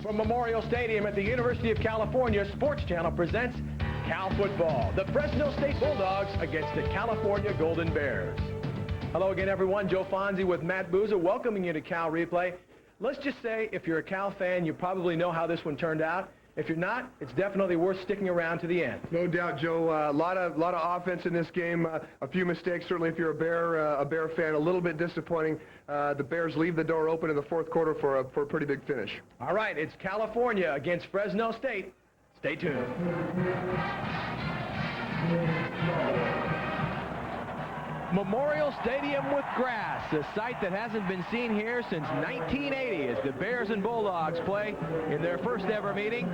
From Memorial Stadium at the University of California, Sports Channel presents Cal Football. The Fresno State Bulldogs against the California Golden Bears. Hello again, everyone. Joe Fonzie with Matt Boozer welcoming you to Cal Replay. Let's just say, if you're a Cal fan, you probably know how this one turned out. If you're not, it's definitely worth sticking around to the end. No doubt, Joe. A lot of offense in this game. A few mistakes, certainly, if you're a Bear fan. A little bit disappointing. The Bears leave the door open in the fourth quarter for a pretty big finish. All right, it's California against Fresno State. Stay tuned. Memorial Stadium with grass, a sight that hasn't been seen here since 1980 as the Bears and Bulldogs play in their first ever meeting.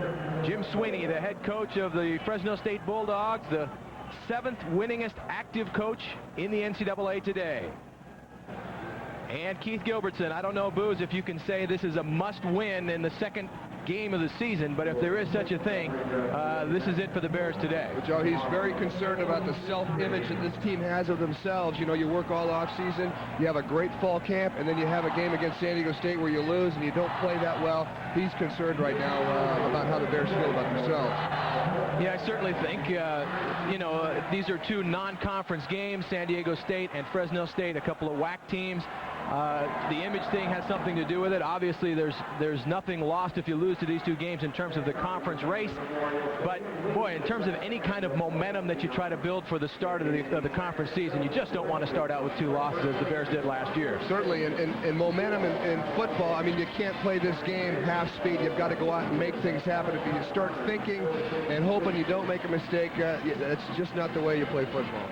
Jim Sweeney, the head coach of the Fresno State Bulldogs, the 7th winningest active coach in the NCAA today. And Keith Gilbertson, I don't know, Booz, if you can say this is a must-win in the second game of the season, but if there is such a thing, this is it for the Bears today. Well, Joe, he's very concerned about the self-image that this team has of themselves. You know, you work all off-season, you have a great fall camp, and then you have a game against San Diego State where you lose and you don't play that well. He's concerned right now about how the Bears feel about themselves. Yeah, I certainly think, you know, these are two non-conference games, San Diego State and Fresno State, a couple of WAC teams. The image thing has something to do with it. Obviously, there's nothing lost if you lose to these two games in terms of the conference race. But, boy, in terms of any kind of momentum that you try to build for the start of the conference season, you just don't want to start out with two losses as the Bears did last year. Certainly, and momentum in football, I mean, you can't play this game half speed. You've got to go out and make things happen. If you start thinking and hoping you don't make a mistake, that's just not the way you play football.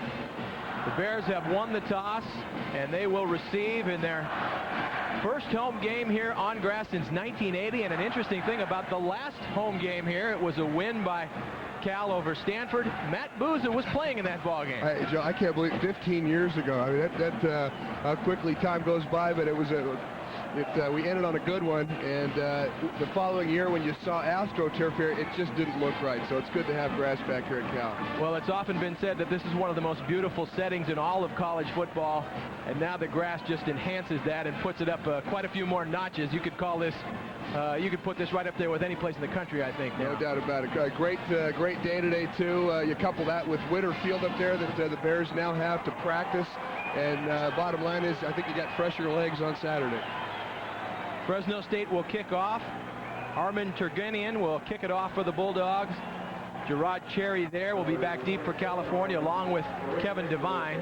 The Bears have won the toss, and they will receive in their first home game here on grass since 1980. And an interesting thing about the last home game here, it was a win by Cal over Stanford. Matt Boozer was playing in that ball game. Joe, I can't believe 15 years ago. I mean, how quickly time goes by, but it was we ended on a good one, and the following year when you saw AstroTurf here, it just didn't look right, so it's good to have grass back here at Cal. Well, it's often been said that this is one of the most beautiful settings in all of college football, and now the grass just enhances that and puts it up quite a few more notches. You could call this, you could put this right up there with any place in the country, I think. No doubt about it. Great day today, too. You couple that with winter field up there that the Bears now have to practice, and bottom line is I think you got fresher legs on Saturday. Fresno State will kick off. Armin Turgenev will kick it off for the Bulldogs. Gerard Cherry there will be back deep for California along with Kevin Devine.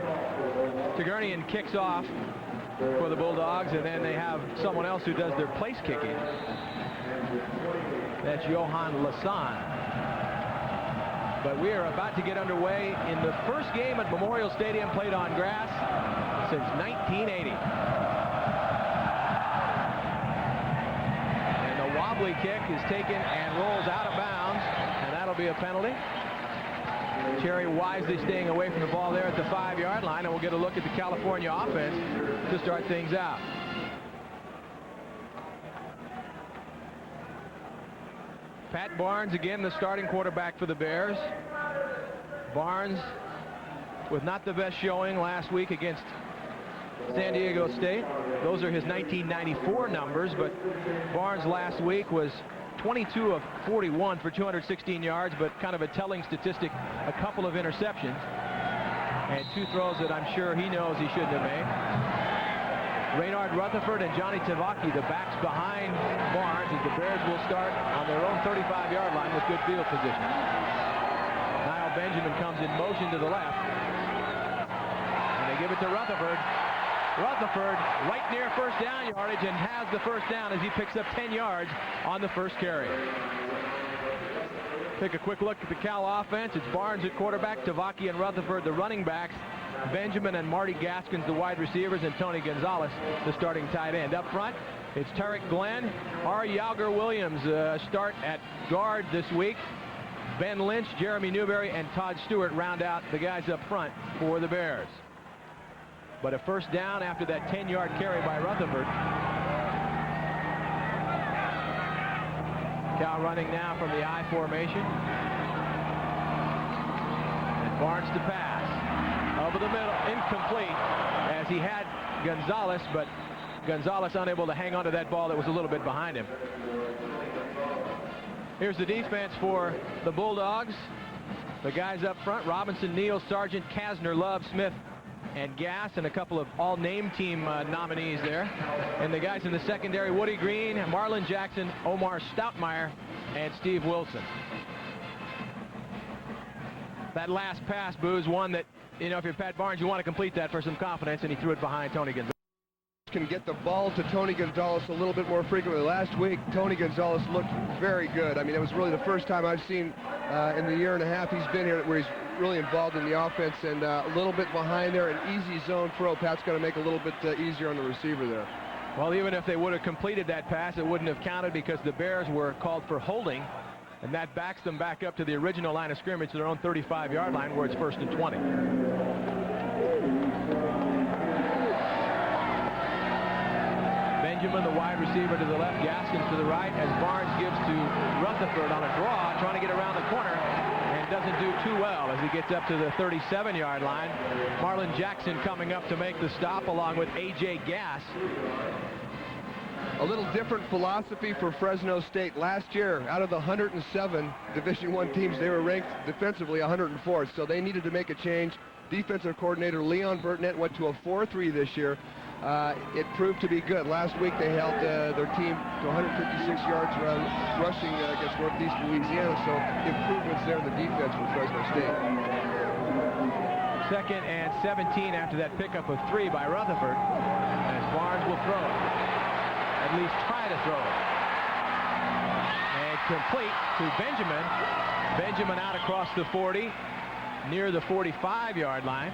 Turgenev kicks off for the Bulldogs, and then they have someone else who does their place kicking. That's Johan Lassan. But we are about to get underway in the first game at Memorial Stadium played on grass since 1980. Wobbly kick is taken and rolls out of bounds, and that'll be a penalty. Cherry wisely staying away from the ball there at the 5-yard line, and we'll get a look at the California offense to start things out. Pat Barnes again, the starting quarterback for the Bears. Barnes with not the best showing last week against San Diego State. Those are his 1994 numbers, but Barnes last week was 22 of 41 for 216 yards, but kind of a telling statistic, a couple of interceptions, and 2 throws that I'm sure he knows he shouldn't have made. Raynard Rutherford and Johnny Tavaki, the backs behind Barnes, as the Bears will start on their own 35-yard line with good field position. Niall Benjamin comes in motion to the left, and they give it to Rutherford. Rutherford right near first down yardage and has the first down as he picks up 10 yards on the first carry. Take a quick look at the Cal offense. It's Barnes at quarterback, Tavaki and Rutherford the running backs, Benjamin and Marty Gaskins the wide receivers, and Tony Gonzalez the starting tight end. Up front, it's Tarek Glenn, R. Yauger Williams start at guard this week. Ben Lynch, Jeremy Newberry, and Todd Stewart round out the guys up front for the Bears. But a first down after that 10-yard carry by Rutherford. Cal running now from the I formation. And Barnes to pass. Over the middle, incomplete, as he had Gonzalez, but Gonzalez unable to hang on to that ball that was a little bit behind him. Here's the defense for the Bulldogs. The guys up front, Robinson, Neal, Sargent, Kasner, Love, Smith, and Gass, and a couple of all-name team nominees there. And the guys in the secondary, Woody Green, Marlon Jackson, Omar Stoutmeyer, and Steve Wilson. That last pass, Booze, one that, you know, if you're Pat Barnes, you want to complete that for some confidence, and he threw it behind Tony Gonzalez. Can get the ball to Tony Gonzalez a little bit more frequently. Last week, Tony Gonzalez looked very good. I mean, it was really the first time I've seen in the year and a half he's been here where he's really involved in the offense, and a little bit behind there, an easy zone throw. Pat's got to make a little bit easier on the receiver there. Well, even if they would have completed that pass, it wouldn't have counted because the Bears were called for holding, and that backs them back up to the original line of scrimmage to their own 35-yard line where it's 1st and 20. Benjamin, the wide receiver, to the left, Gaskins to the right, as Barnes gives to Rutherford on a draw, trying to get around the corner, and doesn't do too well as he gets up to the 37-yard line. Marlon Jackson coming up to make the stop along with A.J. Gass. A little different philosophy for Fresno State. Last year, out of the 107 Division I teams, they were ranked defensively 104th, so they needed to make a change. Defensive coordinator Leon Burtnett went to a 4-3 this year. It proved to be good. Last week they held their team to 156 yards rushing against Northeast Louisiana, so improvements there in the defense for Fresno State. 2nd and 17 after that pickup of 3 by Rutherford, as Barnes will throw it. At least try to throw it. And complete to Benjamin. Benjamin out across the 40, near the 45-yard line.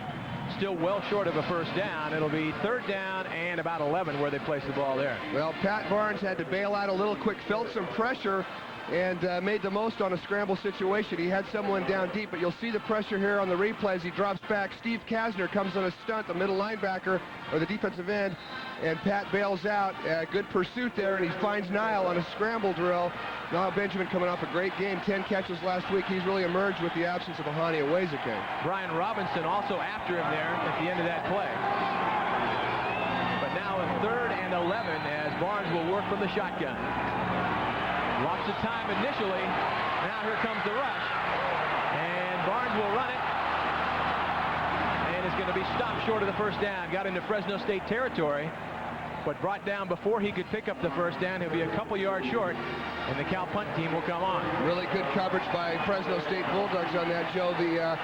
Still well short of a first down. It'll be 3rd down and about 11 where they place the ball there. Well, Pat Barnes had to bail out a little quick, felt some pressure, and made the most on a scramble situation. He had someone down deep, but you'll see the pressure here on the replay as he drops back. Steve Kasner comes on a stunt, the middle linebacker, or the defensive end, and Pat bails out. Good pursuit there, and he finds Nile on a scramble drill. Now Benjamin coming off a great game, 10 catches last week. He's really emerged with the absence of Ahani Awezike. Brian Robinson also after him there at the end of that play. But now in 3rd and 11 as Barnes will work from the shotgun. Lots of time initially. Now here comes the rush. And Barnes will run it. And it's going to be stopped short of the first down. Got into Fresno State territory, but brought down before he could pick up the first down. He'll be a couple yards short, and the Cal punt team will come on. Really good coverage by Fresno State Bulldogs on that, Joe. The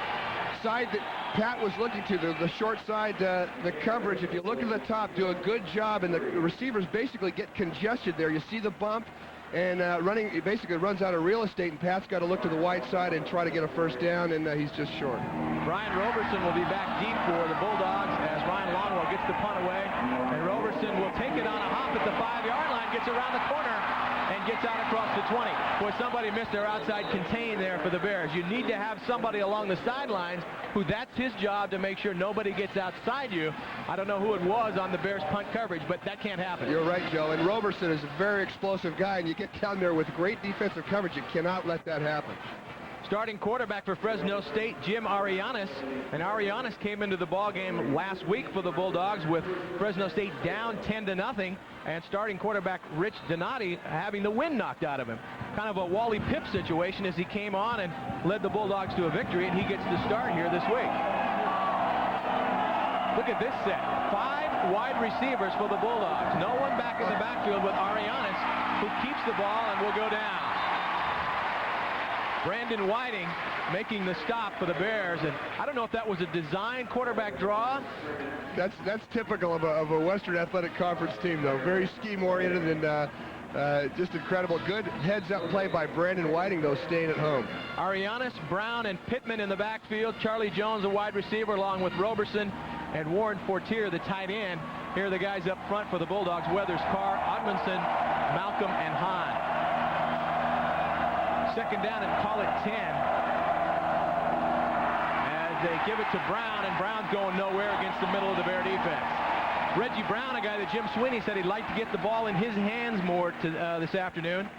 side that Pat was looking to, the short side, the coverage, if you look at the top, do a good job, and the receivers basically get congested there. You see the bump, and running, it basically runs out of real estate, and Pat's got to look to the wide side and try to get a first down, and he's just short. Brian Roberson will be back deep for the Bulldogs as Ryan Longwell gets the punt away, and Roberson will take it on a hop at the 5-yard line, gets around the corner, and gets out across the 20. Boy, somebody missed their outside contain there for the Bears. You need to have somebody along the sidelines who that's his job to make sure nobody gets outside you. I don't know who it was on the Bears punt coverage, but that can't happen. You're right, Joe, and Roberson is a very explosive guy, and you get down there with great defensive coverage. You cannot let that happen. Starting quarterback for Fresno State, Jim Arianes. And Arianes came into the ball game last week for the Bulldogs with Fresno State down 10-0, and starting quarterback Rich Donati having the wind knocked out of him. Kind of a Wally Pipp situation as he came on and led the Bulldogs to a victory, and he gets the start here this week. Look at this set. 5 wide receivers for the Bulldogs. No one back in the backfield with Arianes, who keeps the ball and will go down. Brandon Whiting making the stop for the Bears, and I don't know if that was a design quarterback draw. That's typical of a Western Athletic Conference team, though. Very scheme-oriented and just incredible. Good heads-up play by Brandon Whiting, though, staying at home. Arianes, Brown, and Pittman in the backfield. Charlie Jones, a wide receiver, along with Roberson and Warren Fortier, the tight end. Here are the guys up front for the Bulldogs: Weathers, Carr, Odmanson, Malcolm, and Hahn. 2nd down and call it 10 as they give it to Brown, and Brown's going nowhere against the middle of the Bear defense. Reggie Brown, a guy that Jim Sweeney said he'd like to get the ball in his hands more this afternoon.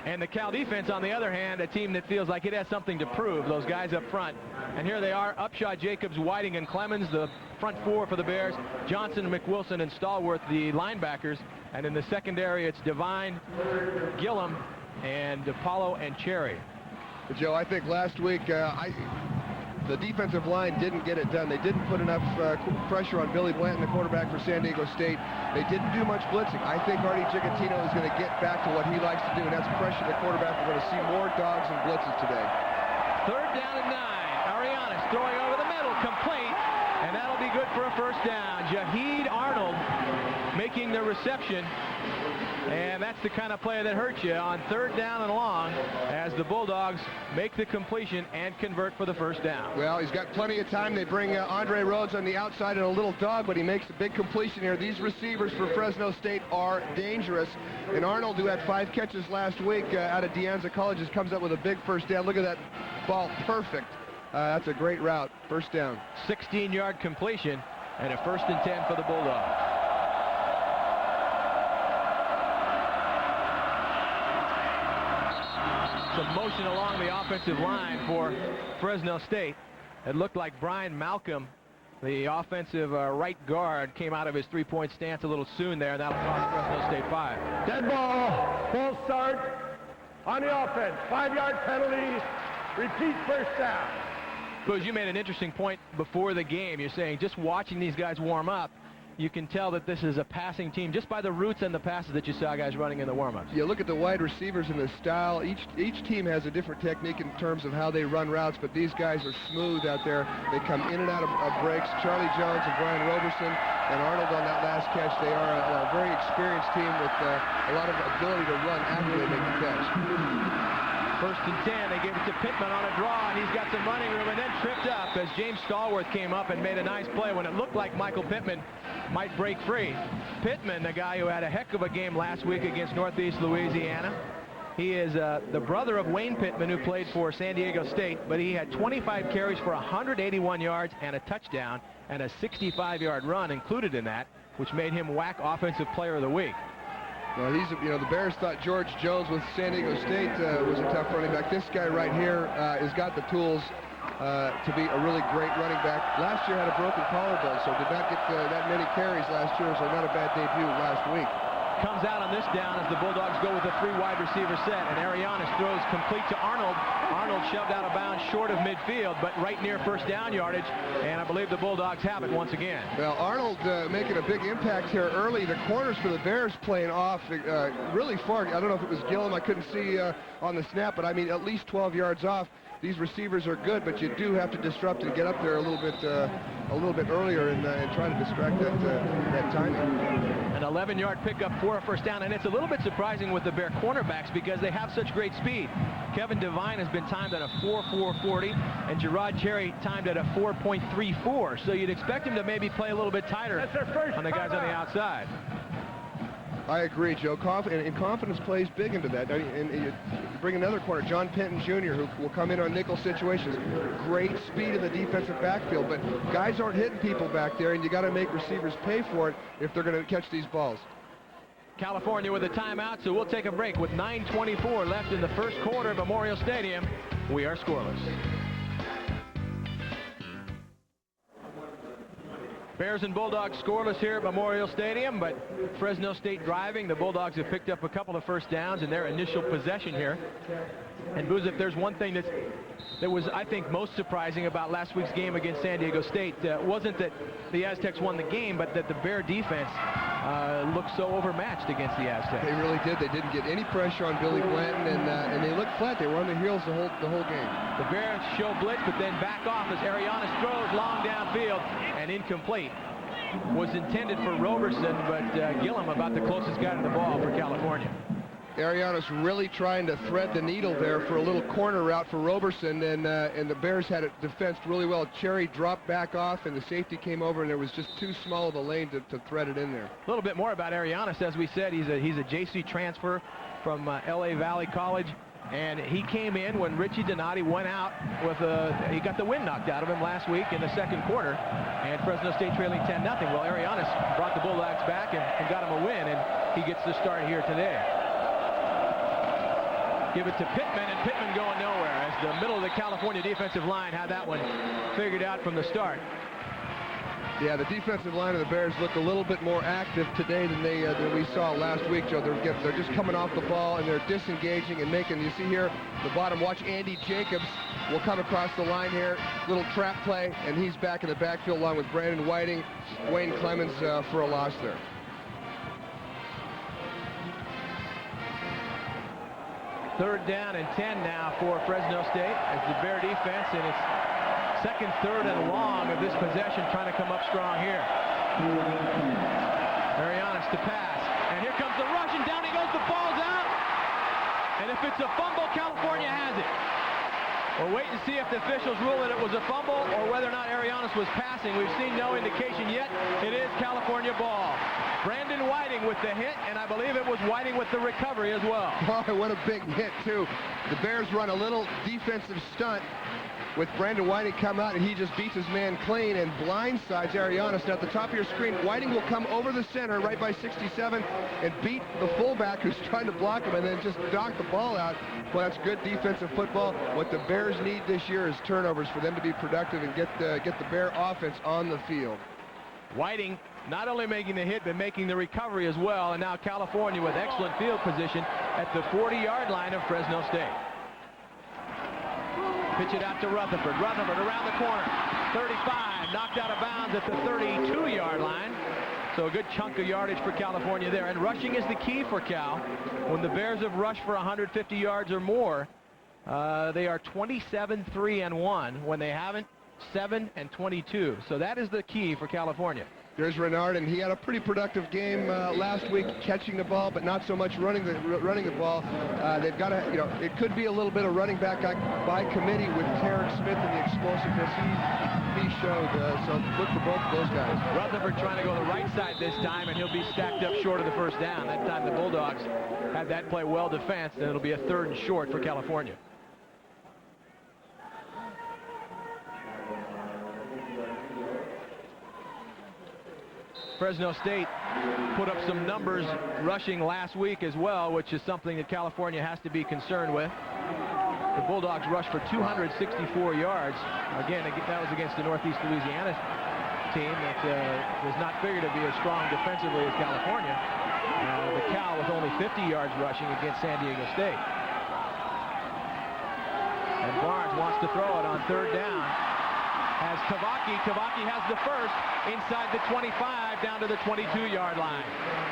And the Cal defense, on the other hand, a team that feels like it has something to prove, those guys up front. And here they are: Upshaw, Jacobs, Whiting, and Clemens, the front 4 for the Bears. Johnson, McWilson, and Stallworth, the linebackers. And in the secondary, it's Devine, Gillum, and Apollo and Cherry. Joe, I think last week the defensive line didn't get it done. They didn't put enough pressure on Billy Blanton, the quarterback for San Diego State. They didn't do much blitzing. I think Artie Gigantino is going to get back to what he likes to do, and that's pressure the quarterback. We're going to see more dogs and blitzes today. 3rd down and 9. Arianis throwing over the middle, complete, and that'll be good for a first down. Jaheed Arnold making the reception, and that's the kind of play that hurts you on 3rd down and long as the Bulldogs make the completion and convert for the first down. Well, he's got plenty of time. They bring Andre Rhodes on the outside and a little dog, but he makes a big completion here. These receivers for Fresno State are dangerous. And Arnold, who had 5 catches last week out of De Anza Colleges, comes up with a big first down. Look at that ball, perfect. That's a great route, first down. 16-yard completion and a 1st and 10 for the Bulldogs. Some motion along the offensive line for Fresno State. It looked like Brian Malcolm, the offensive right guard, came out of his 3-point stance a little soon there, and that'll cost Fresno State 5. Dead ball, false start on the offense. 5-yard penalty, repeat first down. Booz, you made an interesting point before the game. You're saying just watching these guys warm up, you can tell that this is a passing team just by the routes and the passes that you saw guys running in the warm-ups. You look at the wide receivers and the style. Each team has a different technique in terms of how they run routes, but these guys are smooth out there. They come in and out of breaks. Charlie Jones and Brian Roberson and Arnold on that last catch. They are a very experienced team with a lot of ability to run after they make the catch. 1st and 10, they gave it to Pittman on a draw, and he's got some running room, and then tripped up as James Stallworth came up and made a nice play when it looked like Michael Pittman might break free. Pittman, the guy who had a heck of a game last week against Northeast Louisiana. He is the brother of Wayne Pittman, who played for San Diego State, but he had 25 carries for 181 yards and a touchdown, and a 65-yard run included in that, which made him WAC Offensive Player of the Week. Well, the Bears thought George Jones with San Diego State was a tough running back. This guy right here has got the tools to be a really great running back. Last year had a broken collarbone, so did not get that many carries last year, so not a bad debut last week. Comes out on this down as the Bulldogs go with a 3 wide receiver set, and Arianis throws complete to Arnold. Arnold shoved out of bounds short of midfield, but right near first down yardage, and I believe the Bulldogs have it once again. Well, Arnold making a big impact here early. The corners for the Bears playing off really far. I don't know if it was Gillum. I couldn't see on the snap, but I mean at least 12 yards off. These receivers are good, but you do have to disrupt and get up there a little bit earlier and try to distract that timing. An 11-yard pickup for a first down, and it's a little bit surprising with the Bear cornerbacks because they have such great speed. Kevin Devine has been timed at a 4.440, and Gerard Cherry timed at a 4.34. So you'd expect him to maybe play a little bit tighter on the guys on the outside. I agree, Joe. And confidence plays big into that. And you bring another corner, John Penton Jr., who will come in on nickel situations. Great speed in the defensive backfield, but guys aren't hitting people back there, and you got to make receivers pay for it if they're going to catch these balls. California with a timeout, so we'll take a break with 9:24 left in the first quarter at Memorial Stadium. We are scoreless. Bears and Bulldogs scoreless here at Memorial Stadium, but Fresno State driving. The Bulldogs have picked up a couple of first downs in their initial possession here. And Booz, if there's one thing that was, I think, most surprising about last week's game against San Diego State, wasn't that the Aztecs won the game, but that the Bear defense looked so overmatched against the Aztecs. They really did. They didn't get any pressure on Billy Blanton, and they looked flat. They were on the heels the whole game. The Bears show blitz, but then back off as Arianis throws long downfield and incomplete. Was intended for Roberson, but Gillum about the closest guy to the ball for California. Arianis really trying to thread the needle there for a little corner route for Roberson, and the Bears had it defensed really well. Cherry dropped back off, and the safety came over, and there was just too small of a lane to thread it in there. A little bit more about Arianis. As we said, he's a JC transfer from LA Valley College. And he came in when Richie Donati went out with he got the wind knocked out of him last week in the second quarter, and Fresno State trailing 10-0. Well, Arianis brought the Bulldogs back and got him a win, and he gets the start here today. Give it to Pittman, and Pittman going nowhere as the middle of the California defensive line had that one figured out from the start. Yeah, the defensive line of the Bears look a little bit more active today than we saw last week, Joe. They're just coming off the ball, and they're disengaging and making, you see here, the bottom, watch Andy Jacobs will come across the line here, little trap play, and he's back in the backfield along with Brandon Whiting, Wayne Clemens for a loss there. Third down and 10 now for Fresno State as the Bear defense in its second, third, and long of this possession trying to come up strong here. Arianes to pass, and here comes the rush, and down he goes, the ball's out. And if it's a fumble, California has it. We'll wait and see if the officials rule that it was a fumble or whether or not Arianes was passing. We've seen no indication yet. It is California ball. Brandon Whiting with the hit, and I believe it was Whiting with the recovery as well. Oh, what a big hit, too. The Bears run a little defensive stunt with Brandon Whiting come out, and he just beats his man clean and blindsides Arianes. Now, at the top of your screen, Whiting will come over the center right by 67 and beat the fullback who's trying to block him and then just knock the ball out. Well, that's good defensive football. What the Bears need this year is turnovers for them to be productive and get the Bear offense on the field. Whiting not only making the hit, but making the recovery as well. And now California with excellent field position at the 40-yard line of Fresno State. Pitch it out to Rutherford. Rutherford around the corner. 35, knocked out of bounds at the 32-yard line. So a good chunk of yardage for California there. And rushing is the key for Cal. When the Bears have rushed for 150 yards or more, they are 27-3-1. When they haven't, 7-22. So that is the key for California. There's Renard, and he had a pretty productive game last week, catching the ball, but not so much running the ball. They've got to, it could be a little bit of running back by committee with Tarek Smith and the explosiveness he showed. So look for both of those guys. Rutherford trying to go the right side this time, and he'll be stacked up short of the first down. That time the Bulldogs had that play well defensed, and it'll be a 3rd and short for California. Fresno State put up some numbers rushing last week as well, which is something that California has to be concerned with. The Bulldogs rushed for 264 yards. Again, that was against the Northeast Louisiana team that was not figured to be as strong defensively as California. The Cal with only 50 yards rushing against San Diego State. And Barnes wants to throw it on 3rd down. As Tavaki has the first inside the 25 down to the 22-yard line.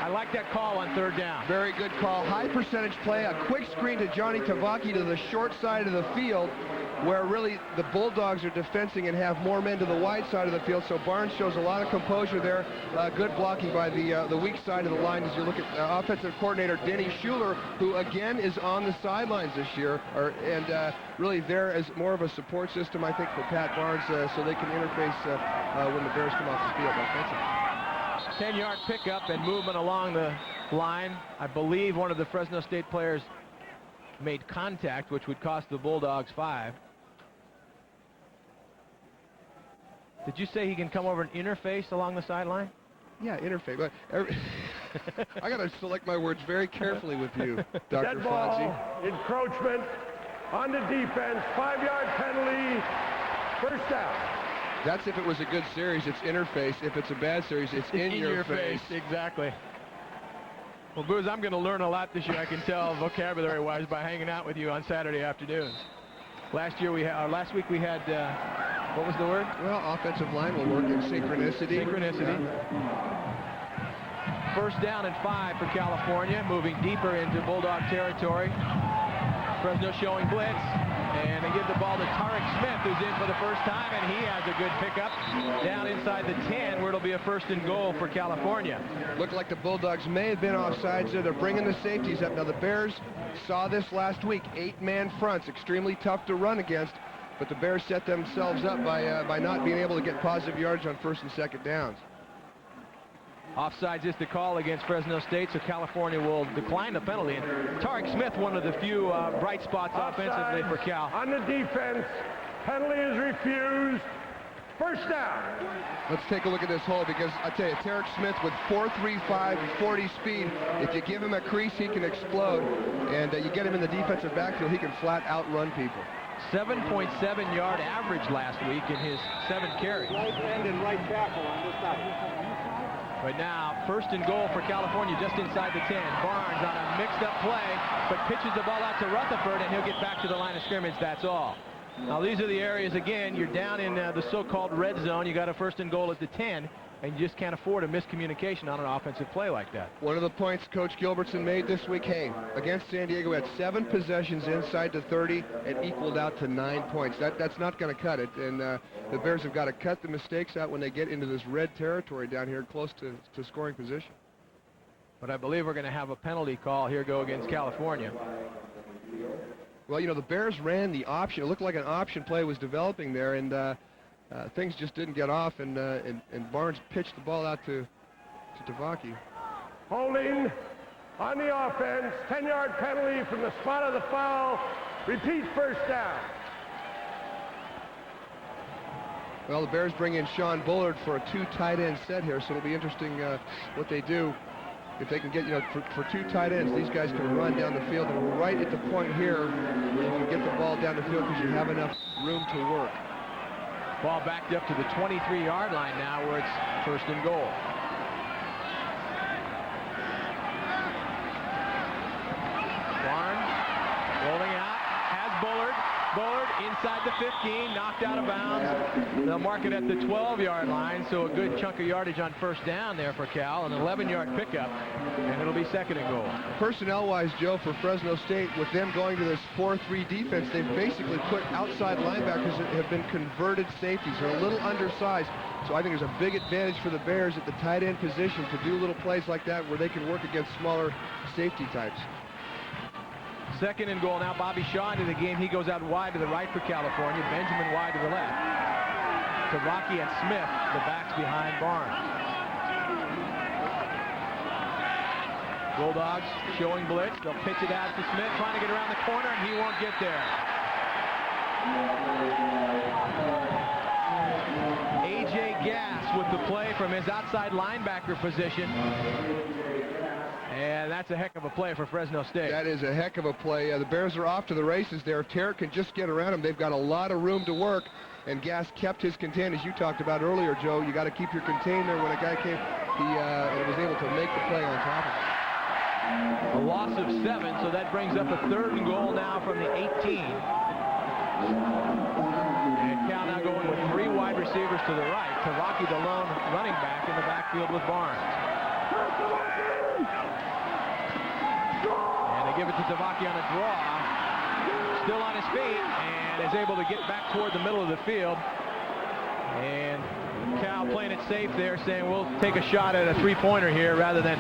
I like that call on 3rd down. Very good call. High percentage play. A quick screen to Johnny Tavaki to the short side of the field, where really the Bulldogs are defending and have more men to the wide side of the field. So Barnes shows a lot of composure there. Good blocking by the weak side of the line as you look at offensive coordinator Denny Schuler, who again is on the sidelines this year, and really there as more of a support system, I think, for Pat Barnes, so they can interface when the Bears come off the field offensively. 10-yard pickup and movement along the line. I believe one of the Fresno State players made contact, which would cost the Bulldogs 5. Did you say he can come over and interface along the sideline? Yeah, interface. But I got to select my words very carefully with you, Dr. Fonzie. Encroachment on the defense, 5-yard penalty, 1st down. That's if it was a good series, it's interface. If it's a bad series, it's in your face. Exactly. Well, Booz, I'm going to learn a lot this year, I can tell, vocabulary-wise, by hanging out with you on Saturday afternoons. Last week we had, what was the word? Well, offensive line will work in synchronicity. Synchronicity. Yeah. 1st down and 5 for California, moving deeper into Bulldog territory. Fresno showing blitz, and they give the ball to Tarek Smith, who's in for the first time, and he has a good pickup down inside the 10, where it'll be a 1st and goal for California. Looked like the Bulldogs may have been offsides, so they're bringing the safeties up. Now the Bears saw this last week, 8-man fronts, extremely tough to run against, but the Bears set themselves up by not being able to get positive yards on 1st and 2nd downs. Offsides is the call against Fresno State, so California will decline the penalty. And Tarek Smith, one of the few bright spots offensively for Cal. On the defense, penalty is refused. 1st down. Let's take a look at this hole, because I tell you, Tarek Smith with 4.35, 40 speed, if you give him a crease, he can explode. And you get him in the defensive backfield, he can flat outrun people. 7.7 yard average last week in his 7 carries. Right end and right tackle on this side. Right now, first and goal for California just inside the 10. Barnes on a mixed-up play, but pitches the ball out to Rutherford, and he'll get back to the line of scrimmage. That's all. Now, these are the areas, again, you're down in the so-called red zone. You got a first and goal at the 10, and you just can't afford a miscommunication on an offensive play like that. One of the points Coach Gilbertson made this week, hey, against San Diego, had 7 possessions inside the 30 and equaled out to 9 points. That's not going to cut it, and the Bears have got to cut the mistakes out when they get into this red territory down here close to scoring position. But I believe we're going to have a penalty call here go against California. Well, you know, the Bears ran the option. It looked like an option play was developing there, and things just didn't get off, and Barnes pitched the ball out to Tavaki. Holding on the offense, 10-yard penalty from the spot of the foul. Repeat first down. Well, the Bears bring in Sean Bullard for a 2 tight end set here, so it'll be interesting what they do. If they can get, you know, for 2 tight ends, these guys can run down the field, and we're right at the point here where you can get the ball down the field because you have enough room to work. Ball backed up to the 23-yard line now where it's first and goal. Barnes rolling out, has Bullard. Bullard inside the 15, knocked out of bounds. They'll mark it at the 12-yard line, so a good chunk of yardage on first down there for Cal, an 11-yard pickup, and it'll be second and goal. Personnel-wise, Joe, for Fresno State, with them going to this 4-3 defense, they've basically put outside linebackers that have been converted safeties. They're a little undersized, so I think there's a big advantage for the Bears at the tight end position to do little plays like that where they can work against smaller safety types. Second and goal now. Bobby Shaw into the game. He goes out wide to the right for California. Benjamin wide to the left. Tavaki and Smith, the backs behind Barnes. Bulldogs showing blitz. They'll pitch it out to Smith, trying to get around the corner, and he won't get there. A.J. Gass with the play from his outside linebacker position. And that's a heck of a play for Fresno State. That is a heck of a play. The Bears are off to the races there. If Tarrant can just get around him, they've got a lot of room to work. And Gass kept his contain, as you talked about earlier, Joe. You got to keep your contain there. When a guy came, he was able to make the play on top of it. A loss of 7, so that brings up a third and goal now from the 18. And Cal now going with 3 wide receivers to the right. Tavaki, the lone running back, in the backfield with Barnes. And they give it to Tavaki on a draw. Still on his feet and is able to get back toward the middle of the field. And Cal playing it safe there, saying we'll take a shot at a 3-pointer here rather than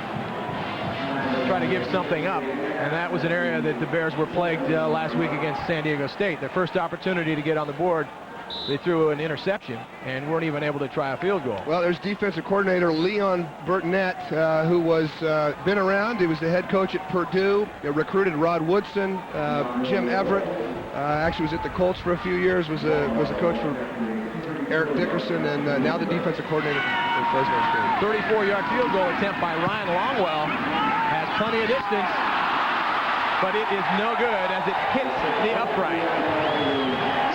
try to give something up. And that was an area that the Bears were plagued last week against San Diego State. Their first opportunity to get on the board, they threw an interception and weren't even able to try a field goal. Well, there's defensive coordinator Leon Burtonette, who was been around. He was the head coach at Purdue. Recruited Rod Woodson, Jim Everett. Actually was at the Colts for a few years. Was a coach for Eric Dickerson, and now the defensive coordinator for Fresno State. 34-yard field goal attempt by Ryan Longwell. Has plenty of distance, but it is no good as it hits the upright.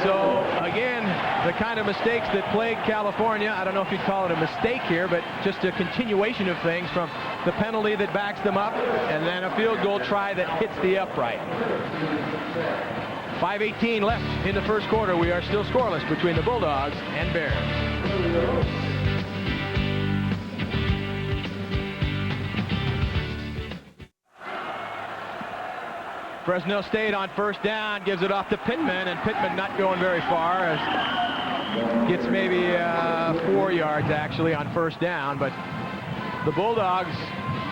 So again, the kind of mistakes that plagued California, I don't know if you'd call it a mistake here, but just a continuation of things from the penalty that backs them up and then a field goal try that hits the upright. 5:18 left in the first quarter. We are still scoreless between the Bulldogs and Bears. Fresno State on first down, gives it off to Pittman, and Pittman not going very far, as gets maybe 4 yards actually on first down, but the Bulldogs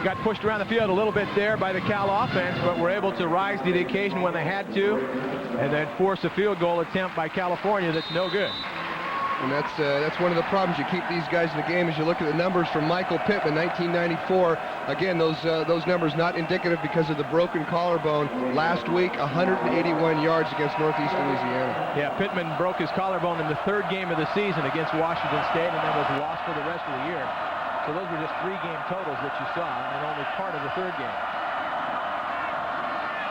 got pushed around the field a little bit there by the Cal offense, but were able to rise to the occasion when they had to, and then force a field goal attempt by California that's no good. And that's one of the problems. You keep these guys in the game as you look at the numbers from Michael Pittman, 1994. Again, those numbers not indicative because of the broken collarbone. Last week, 181 yards against Northeast Louisiana. Yeah, Pittman broke his collarbone in the 3rd game of the season against Washington State, and then was lost for the rest of the year. So those were just 3 game totals that you saw, and only part of the 3rd game.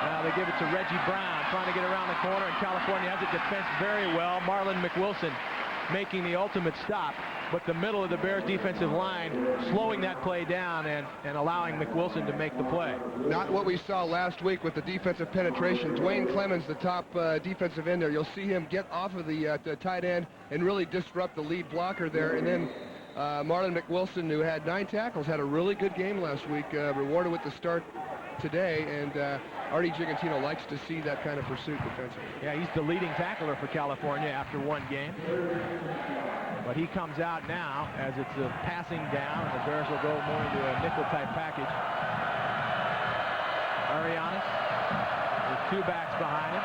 Now they give it to Reggie Brown, trying to get around the corner, and California has it defensed very well. Marlon McWilson making the ultimate stop, but the middle of the Bears defensive line slowing that play down and allowing McWilson to make the play. Not what we saw last week with the defensive penetration. Dwayne Clemens, the top defensive end there, you'll see him get off of the tight end and really disrupt the lead blocker there. And then Marlon McWilson, who had 9 tackles, had a really good game last week, rewarded with the start today, and Artie Gigantino likes to see that kind of pursuit defensively. Yeah, he's the leading tackler for California after one game. But he comes out now as it's a passing down, and the Bears will go more into a nickel-type package. Arianes with 2 backs behind him,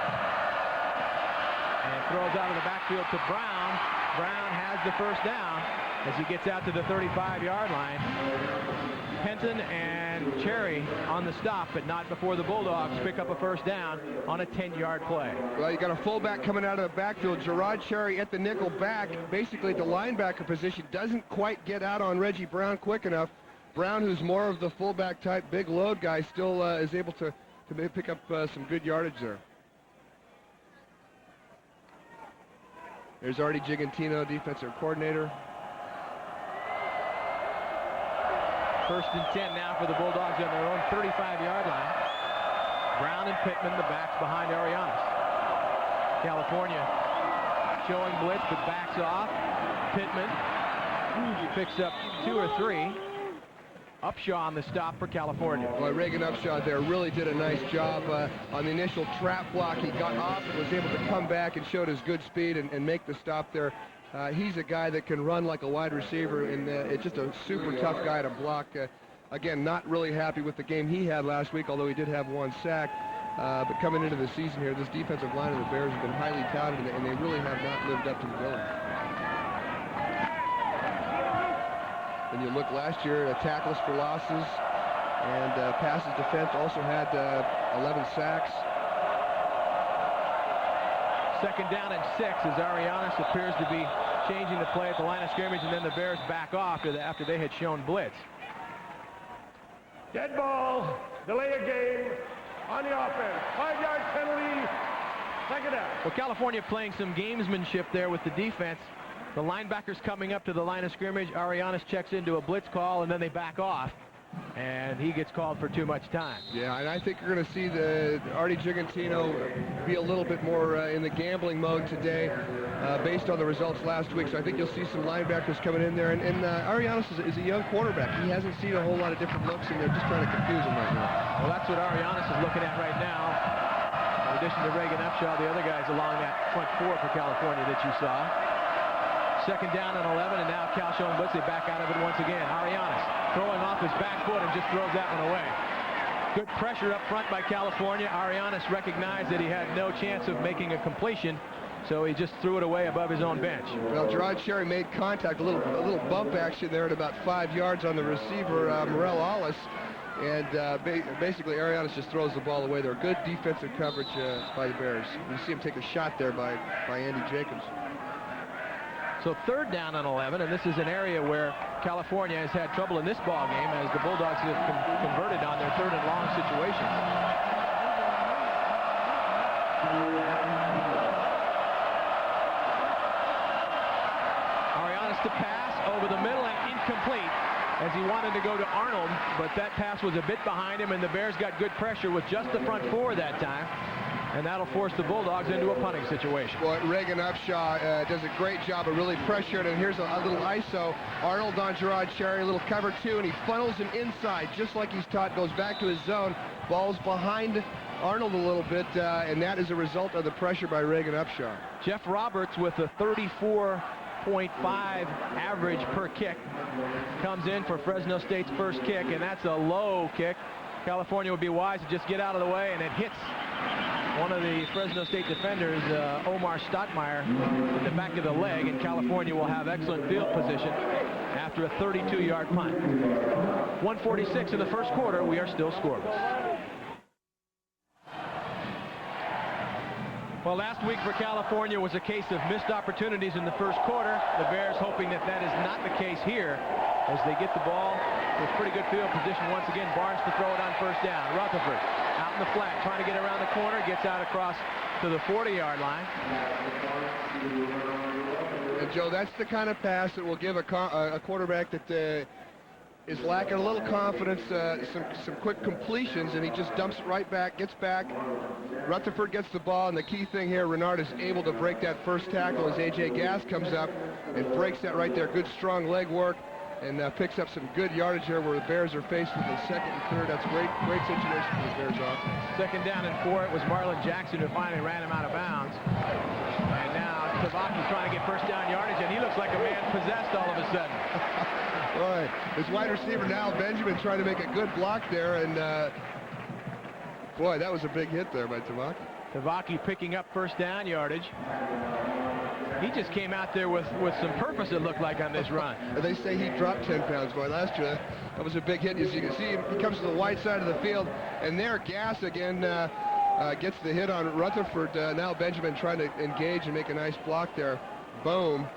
and throws out of the backfield to Brown. Brown has the first down as he gets out to the 35-yard line. Penton and Cherry on the stop, but not before the Bulldogs pick up a first down on a 10-yard play. Well, you got a fullback coming out of the backfield. Gerard Cherry at the nickel back, basically at the linebacker position, doesn't quite get out on Reggie Brown quick enough. Brown, who's more of the fullback type, big load guy, still is able to pick up some good yardage there. There's Artie Gigantino, defensive coordinator. First and 10 now for the Bulldogs on their own 35-yard line. Brown and Pittman, the backs behind Arianes. California showing blitz, but backs off. Pittman picks up 2 or 3. Upshaw on the stop for California. Well, Reagan Upshaw there really did a nice job on the initial trap block. He got off and was able to come back and showed his good speed and make the stop there. He's a guy that can run like a wide receiver, and it's just a super tough guy to block. Again, not really happy with the game he had last week, although he did have 1 sack. But coming into the season here, this defensive line of the Bears has been highly touted, and they really have not lived up to the billing. And you look last year, tackles for losses and passes defense, also had 11 sacks. Second down and 6 as Arianes appears to be changing the play at the line of scrimmage, and then the Bears back off after they had shown blitz. Dead ball, delay a game on the offense. 5-yard penalty, second down. Well, California playing some gamesmanship there with the defense. The linebackers coming up to the line of scrimmage. Arianes checks into a blitz call, and then they back off, and he gets called for too much time. Yeah, and I think you're going to see the Artie Gigantino be a little bit more in the gambling mode today based on the results last week. So I think you'll see some linebackers coming in there. And Arianes is a young quarterback. He hasn't seen a whole lot of different looks, and they're just trying to confuse him right now. Well, that's what Arianes is looking at right now. In addition to Reagan Upshaw, the other guys along that front 4 for California that you saw. Second down and 11, and now Cal showing blitz. They back out of it once again. Arianes throwing off his back foot and just throws that one away. Good pressure up front by California. Arianes recognized that he had no chance of making a completion, so he just threw it away above his own bench. Well, Gerard Cherry made contact, a little bump action there at about 5 yards on the receiver, Morel Hollis, and basically Arianes just throws the ball away there. Good defensive coverage by the Bears. You see him take a shot there by Andy Jacobs. So third down and 11, and this is an area where California has had trouble in this ball game as the Bulldogs have converted on their third and long situations. Arianes to pass over the middle and incomplete as he wanted to go to Arnold, but that pass was a bit behind him, and the Bears got good pressure with just the front 4 that time. And that'll force the Bulldogs into a punting situation. Well, Reagan Upshaw does a great job of really pressuring, and here's a little ISO. Arnold on Gerard Cherry, a little cover 2, and he funnels him inside, just like he's taught, goes back to his zone. Ball's behind Arnold a little bit, and that is a result of the pressure by Reagan Upshaw. Jeff Roberts with a 34.5 average per kick comes in for Fresno State's first kick, and that's a low kick. California would be wise to just get out of the way, and it hits one of the Fresno State defenders, Omar Stottmeyer, in the back of the leg, and California will have excellent field position after a 32-yard punt. 1:46 in the first quarter. We are still scoreless. Well, last week for California was a case of missed opportunities in the first quarter. The Bears hoping that that is not the case here as they get the ball with pretty good field position once again. Barnes to throw it on first down. Rutherford out in the flat, trying to get around the corner, gets out across to the 40-yard line. And Joe, that's the kind of pass that will give a quarterback that is lacking a little confidence, some quick completions, and he just dumps it right back, gets back. Rutherford gets the ball, and the key thing here, Renard is able to break that first tackle as A.J. Gass comes up and breaks that right there. Good, strong leg work, and picks up some good yardage here where the Bears are faced with the second and third. That's great situation for the Bears offense. Second down and 4. It was Marlon Jackson who finally ran him out of bounds. And now Tavaki trying to get first down yardage, and he looks like a man possessed all of a sudden. Right. His wide receiver now, Benjamin, trying to make a good block there, and boy, that was a big hit there by Tavaki. Tavaki picking up first down yardage. He just came out there with some purpose, it looked like, on this run. They say he dropped 10 pounds, boy. Last year, that was a big hit. As you can see, he comes to the wide side of the field, and there, Gass again gets the hit on Rutherford. Now Benjamin trying to engage and make a nice block there. Boom.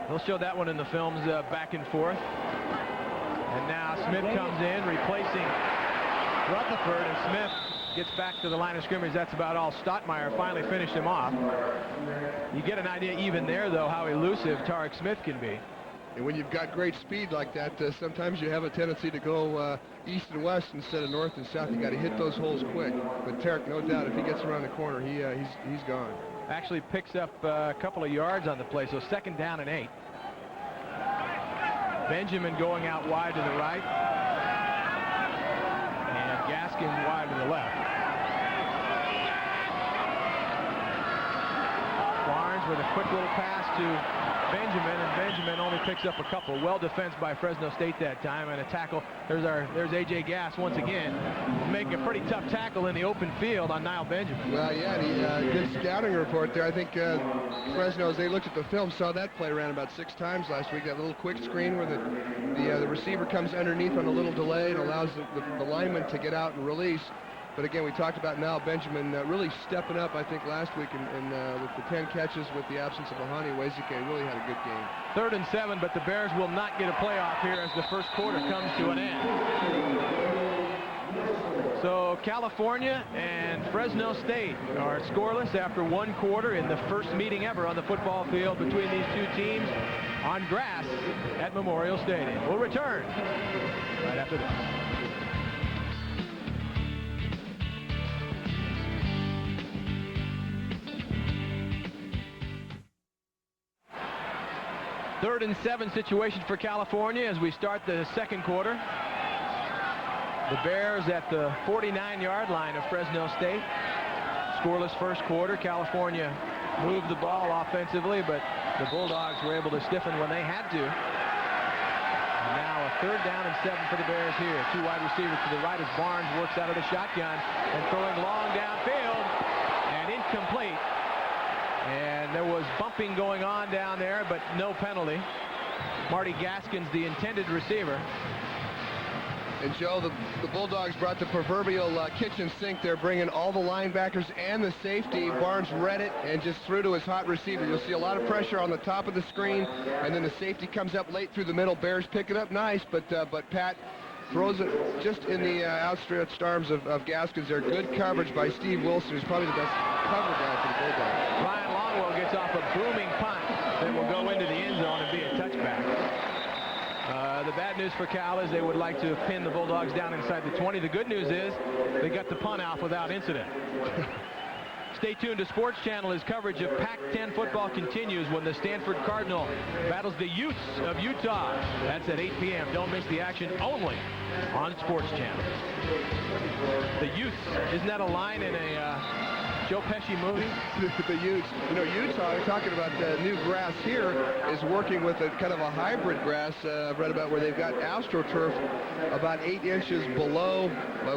They'll show that one in the films back and forth. And now Smith comes in, replacing Rutherford, and Smith gets back to the line of scrimmage. That's about all. Stottmeyer finally finished him off. You get an idea even there, though, how elusive Tarek Smith can be. And when you've got great speed like that, sometimes you have a tendency to go east and west instead of north and south. You got to hit those holes quick. But Tarek, no doubt, if he gets around the corner, he's gone. Actually picks up a couple of yards on the play, so second down and 8. Benjamin going out wide to the right, and Gaskin wide to the left. Barnes with a quick little pass to Benjamin, and Benjamin only picks up a couple. Well defensed by Fresno State that time, and a tackle. There's A.J. Gass once again, making a pretty tough tackle in the open field on Niall Benjamin. Well, yeah, and good scouting report there. I think Fresno, as they looked at the film, saw that play around about 6 times last week. That little quick screen where the receiver comes underneath on a little delay and allows the lineman to get out and release. But again, we talked about Niall Benjamin really stepping up, I think, last week, and with the 10 catches with the absence of Ahani Wezike, really had a good game. 3rd and 7, but the Bears will not get a playoff here as the first quarter comes to an end. So California and Fresno State are scoreless after 1 quarter in the first meeting ever on the football field between these two teams on grass at Memorial Stadium. We'll return right after this. Third and 7 situation for California as we start the second quarter. The Bears at the 49-yard line of Fresno State. Scoreless first quarter. California moved the ball offensively, but the Bulldogs were able to stiffen when they had to. And now a 3rd down and 7 for the Bears here. 2 wide receivers to the right as Barnes works out of the shotgun and throwing long downfield and incomplete. And there was bumping going on down there, but no penalty. Marty Gaskins, the intended receiver. And Joe, the Bulldogs brought the proverbial kitchen sink there, bringing all the linebackers and the safety. Barnes read it and just threw to his hot receiver. You'll see a lot of pressure on the top of the screen, and then the safety comes up late through the middle. Bears pick it up nice, but Pat throws it just in the outstretched arms of Gaskins there. Good coverage by Steve Wilson, who's probably the best cover guy for the Bulldogs. Ryan Longwell gets off a booming punt that will go into the end zone and be a touchback. The bad news for Cal is they would like to pin the Bulldogs down inside the 20. The good news is they got the punt off without incident. Stay tuned to Sports Channel as coverage of Pac-10 football continues when the Stanford Cardinal battles the Utes of Utah. That's at 8 p.m. Don't miss the action only on Sports Channel. The Utes, isn't that a line in a Joe Pesci movie? The Utes. You know, Utah, they're talking about the new grass here, is working with a kind of a hybrid grass I've read about, where they've got AstroTurf about 8 inches below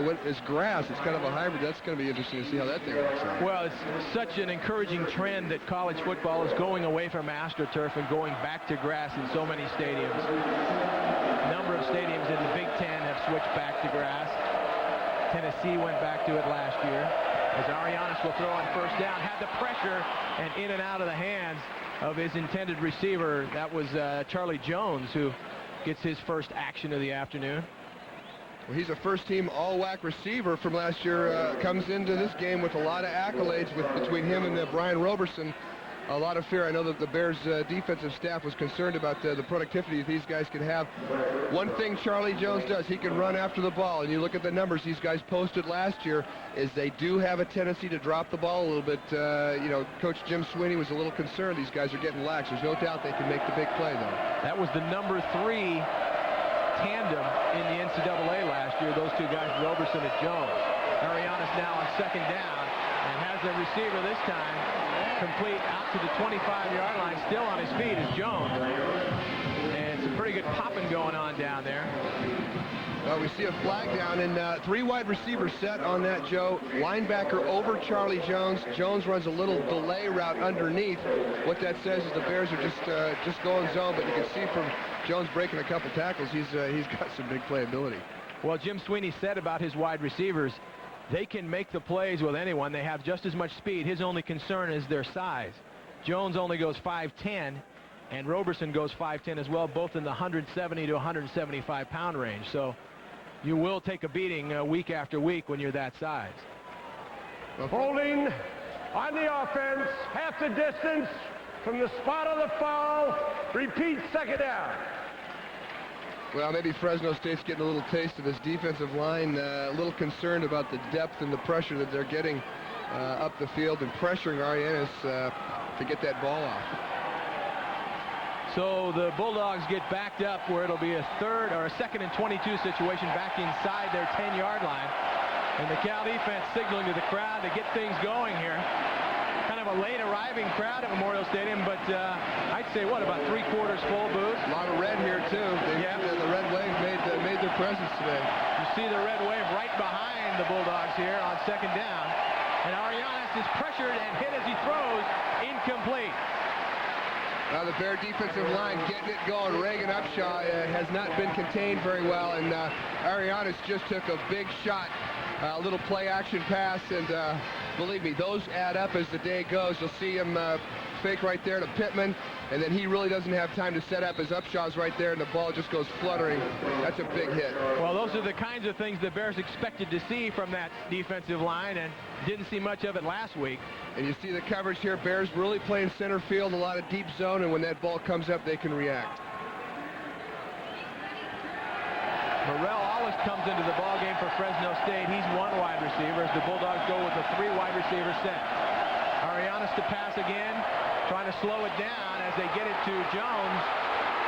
what is grass. It's kind of a hybrid. That's going to be interesting to see how that thing works out. Well, it's such an encouraging trend that college football is going away from AstroTurf and going back to grass in so many stadiums. A number of stadiums in the Big Ten have switched back to grass. Tennessee went back to it last year. As Arianes will throw on first down, had the pressure and in and out of the hands of his intended receiver. That was Charlie Jones, who gets his first action of the afternoon. Well, he's a first-team all-WAC receiver from last year. Comes into this game with a lot of accolades between him and Brian Roberson. A lot of fear. I know that the Bears defensive staff was concerned about the productivity these guys could have. One thing Charlie Jones does, he can run after the ball, and you look at the numbers these guys posted last year, is they do have a tendency to drop the ball a little bit. You know, Coach Jim Sweeney was a little concerned these guys are getting lax. There's no doubt they can make the big play, though. That was the number 3 tandem in the NCAA last year, those two guys, Roberson and Jones. Ariana's now on second down and has the receiver this time complete out to the 25-yard line, still on his feet is Jones. And some pretty good popping going on down there. We see a flag down, and 3 wide receivers set on that, Joe. Linebacker over Charlie Jones. Jones runs a little delay route underneath. What that says is the Bears are just going zone, but you can see from Jones breaking a couple tackles, he's got some big playability. Well, Jim Sweeney said about his wide receivers, they can make the plays with anyone. They have just as much speed. His only concern is their size. Jones only goes 5'10", and Roberson goes 5'10" as well, both in the 170 to 175 pound range. So you will take a beating week after week when you're that size. Holding on the offense, half the distance from the spot of the foul. Repeat, second down. Well, maybe Fresno State's getting a little taste of this defensive line, a little concerned about the depth and the pressure that they're getting up the field and pressuring Arianes to get that ball off. So the Bulldogs get backed up where it'll be a second and 22 situation back inside their 10-yard line. And the Cal defense signaling to the crowd to get things going here. Kind of a late arriving crowd at Memorial Stadium, but I'd say, what, about 3/4 full, Booth? A lot of red here, too. The red wave made their presence today. You see the red wave right behind the Bulldogs here on second down. And Arianes is pressured and hit as he throws, incomplete. Now the Bear defensive line getting it going. Reagan Upshaw has not been contained very well, and Arianes just took a big shot. A little play action pass, and believe me, those add up as the day goes. You'll see him fake right there to Pittman, and then he really doesn't have time to set up as Upshaw's right there, and the ball just goes fluttering. That's a big hit. Well, those are the kinds of things the Bears expected to see from that defensive line, and didn't see much of it last week. And you see the coverage here. Bears really playing center field, a lot of deep zone, and when that ball comes up, they can react. Morrell always comes into the ballgame for Fresno State. He's 1 wide receiver as the Bulldogs go with a 3 wide receiver set. Arianes to pass again, trying to slow it down as they get it to Jones.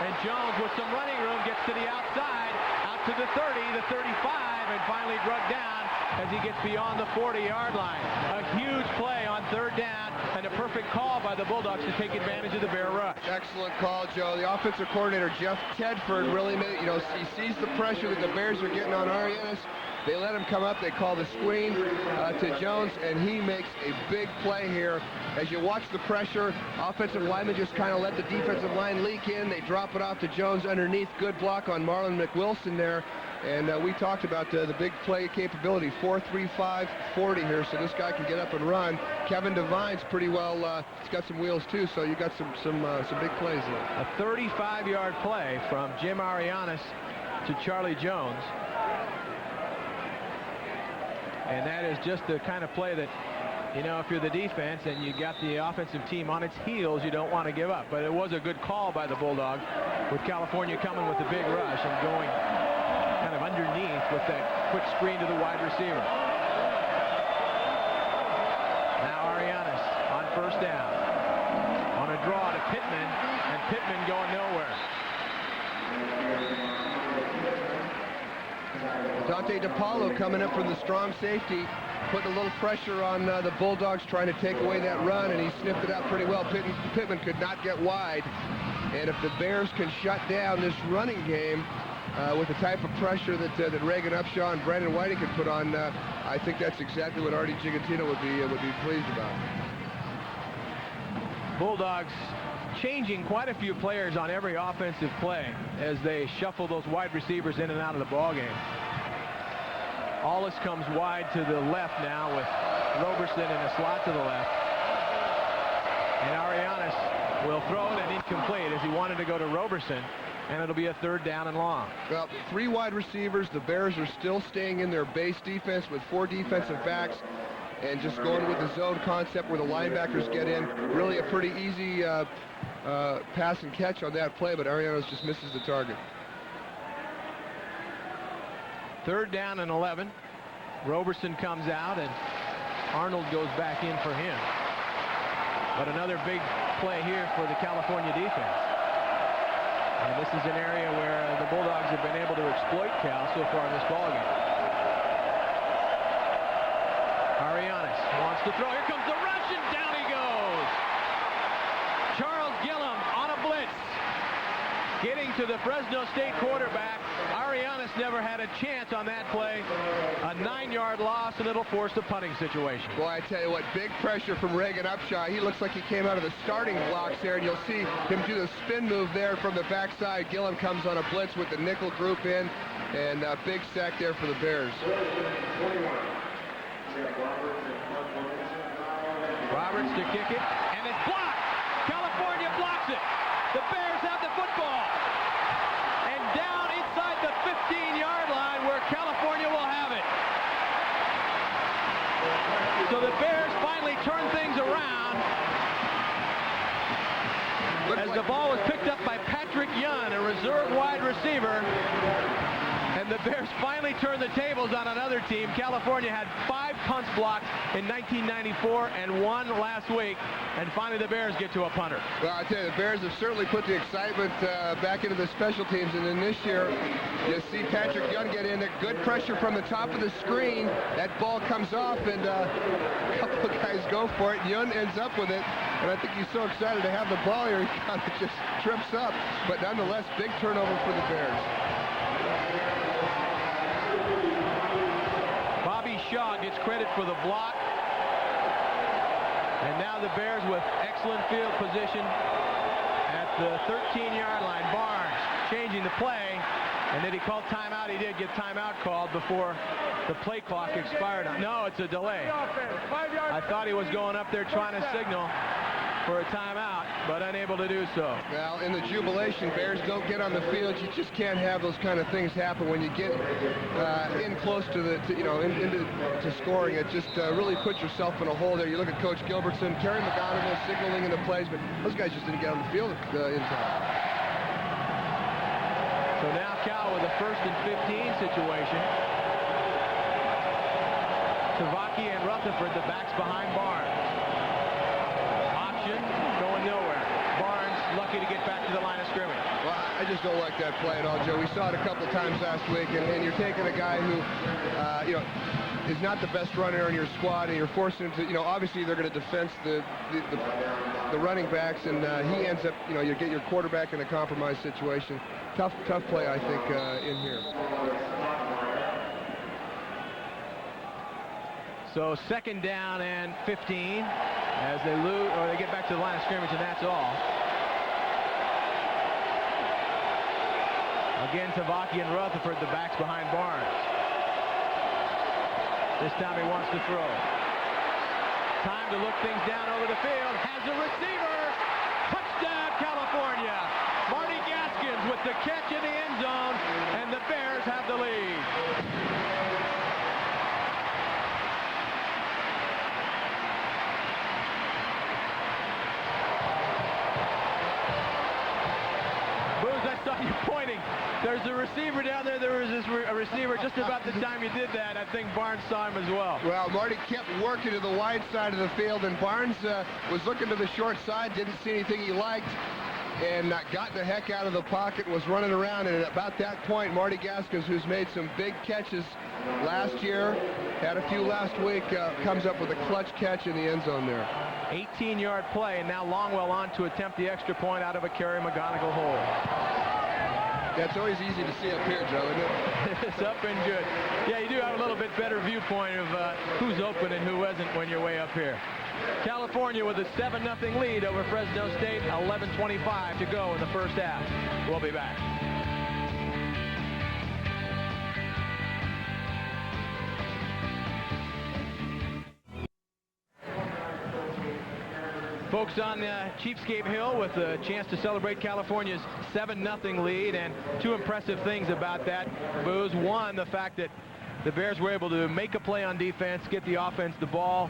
And Jones, with some running room, gets to the outside, out to the 30, the 35, and finally drugged down as he gets beyond the 40-yard line. A huge play on third down, and a perfect call by the Bulldogs to take advantage of the Bear rush. Excellent call, Joe. The offensive coordinator, Jeff Tedford, really made, he sees the pressure that the Bears are getting on Arianes. They let him come up. They call the screen to Jones, and he makes a big play here. As you watch the pressure, offensive linemen just kind of let the defensive line leak in. They drop it off to Jones underneath. Good block on Marlon McWilson there. And we talked about the big play capability, 4.35 40 here, so this guy can get up and run. Kevin Devine's pretty well, he's got some wheels too, so you got some big plays there. A 35-yard play from Jim Arianes to Charlie Jones. And that is just the kind of play that, if you're the defense and you got the offensive team on its heels, you don't want to give up. But it was a good call by the Bulldogs, with California coming with the big rush and going kind of underneath with that quick screen to the wide receiver. Now Arianes on first down. On a draw to Pittman, and Pittman going nowhere. Dante DePaulo coming up from the strong safety, putting a little pressure on the Bulldogs, trying to take away that run, and he sniffed it out pretty well. Pittman could not get wide. And if the Bears can shut down this running game with the type of pressure that Reagan Upshaw and Brandon Whiting could put on, I think that's exactly what Artie Gigantino would be pleased about. Bulldogs changing quite a few players on every offensive play as they shuffle those wide receivers in and out of the ballgame. Allis comes wide to the left now with Roberson in a slot to the left. And Arianes will throw it and incomplete as he wanted to go to Roberson. and it'll be a 3rd down and long. Well, 3 wide receivers. The Bears are still staying in their base defense with 4 defensive backs and just going with the zone concept where the linebackers get in. Really a pretty easy pass and catch on that play, but Arianos just misses the target. 3rd down and 11. Roberson comes out, and Arnold goes back in for him. But another big play here for the California defense. And this is an area where the Bulldogs have been able to exploit Cal so far in this ballgame. Arianes wants to throw. Here comes the rush, and down he goes. Charles Gillum on a blitz, getting to the Fresno State quarterback. Arianes never had a chance on that play. A 9-yard loss, and it'll force a punting situation. Boy, I tell you what, big pressure from Reagan Upshaw. He looks like he came out of the starting blocks there, and you'll see him do the spin move there from the backside. Gillum comes on a blitz with the nickel group in, and a big sack there for the Bears. Roberts to kick it, and it's blocked. California blocks it. The Bears have the football. And down inside the 15-yard line where California will have it. So the Bears finally turn things around as the ball was picked up by Patrick Young, a reserve wide receiver. And the Bears finally turned the tables on another team. California had 5 punts blocked in 1994 and 1 last week. And finally the Bears get to a punter. Well, I tell you, the Bears have certainly put the excitement back into the special teams. And then this year, you see Patrick Young get in. Good pressure from the top of the screen. That ball comes off, and a couple of guys go for it. Young ends up with it. And I think he's so excited to have the ball here, he kind of just trips up. But nonetheless, big turnover for the Bears. Bobby Shaw gets credit for the block. And now the Bears with excellent field position at the 13-yard line. Barnes changing the play. And did he call timeout? He did get timeout called before the play clock expired. No, it's a delay. I thought he was going up there trying to signal for a timeout, but unable to do so. Well, in the jubilation, Bears don't get on the field. You just can't have those kind of things happen when you get in close to the, into scoring. It just really puts yourself in a hole there. You look at Coach Gilbertson, Terry McGonigal signaling in the plays, but those guys just didn't get on the field in time. So now Cal with a 1st and 15 situation. Tavaki and Rutherford, the backs behind Barnes. Going nowhere. Barnes lucky to get back to the line of scrimmage. Well, I just don't like that play at all, Joe. We saw it a couple times last week, and you're taking a guy who, is not the best runner in your squad, and you're forcing him to, obviously they're going to defense the running backs, and he ends up, you get your quarterback in a compromised situation. Tough play, I think, in here. So 2nd down and 15 as they lose, or they get back to the line of scrimmage, and that's all. Again, Tavaki and Rutherford, the backs behind Barnes. This time he wants to throw. Time to look things down over the field. Has a receiver. Touchdown, California. Marty Gaskins with the catch in the end zone, and the Bears have the lead. You're pointing. There's a receiver down there. There was a receiver just about the time you did that. I think Barnes saw him as well. Well, Marty kept working to the wide side of the field, and Barnes was looking to the short side, didn't see anything he liked, and got the heck out of the pocket, was running around, and at about that point, Marty Gaskins, who's made some big catches last year, had a few last week, comes up with a clutch catch in the end zone there. 18-yard play, and now Longwell on to attempt the extra point out of a Kerry McGonigal hole. That's always easy to see up here, Joe, isn't it? It's up and good. Yeah, you do have a little bit better viewpoint of who's open and who isn't when you're way up here. California with a 7-0 lead over Fresno State. 11:25 to go in the first half. We'll be back. Folks on Cheapskate Hill with a chance to celebrate California's 7-0 lead, and two impressive things about that, Booze. One, the fact that the Bears were able to make a play on defense, get the offense the ball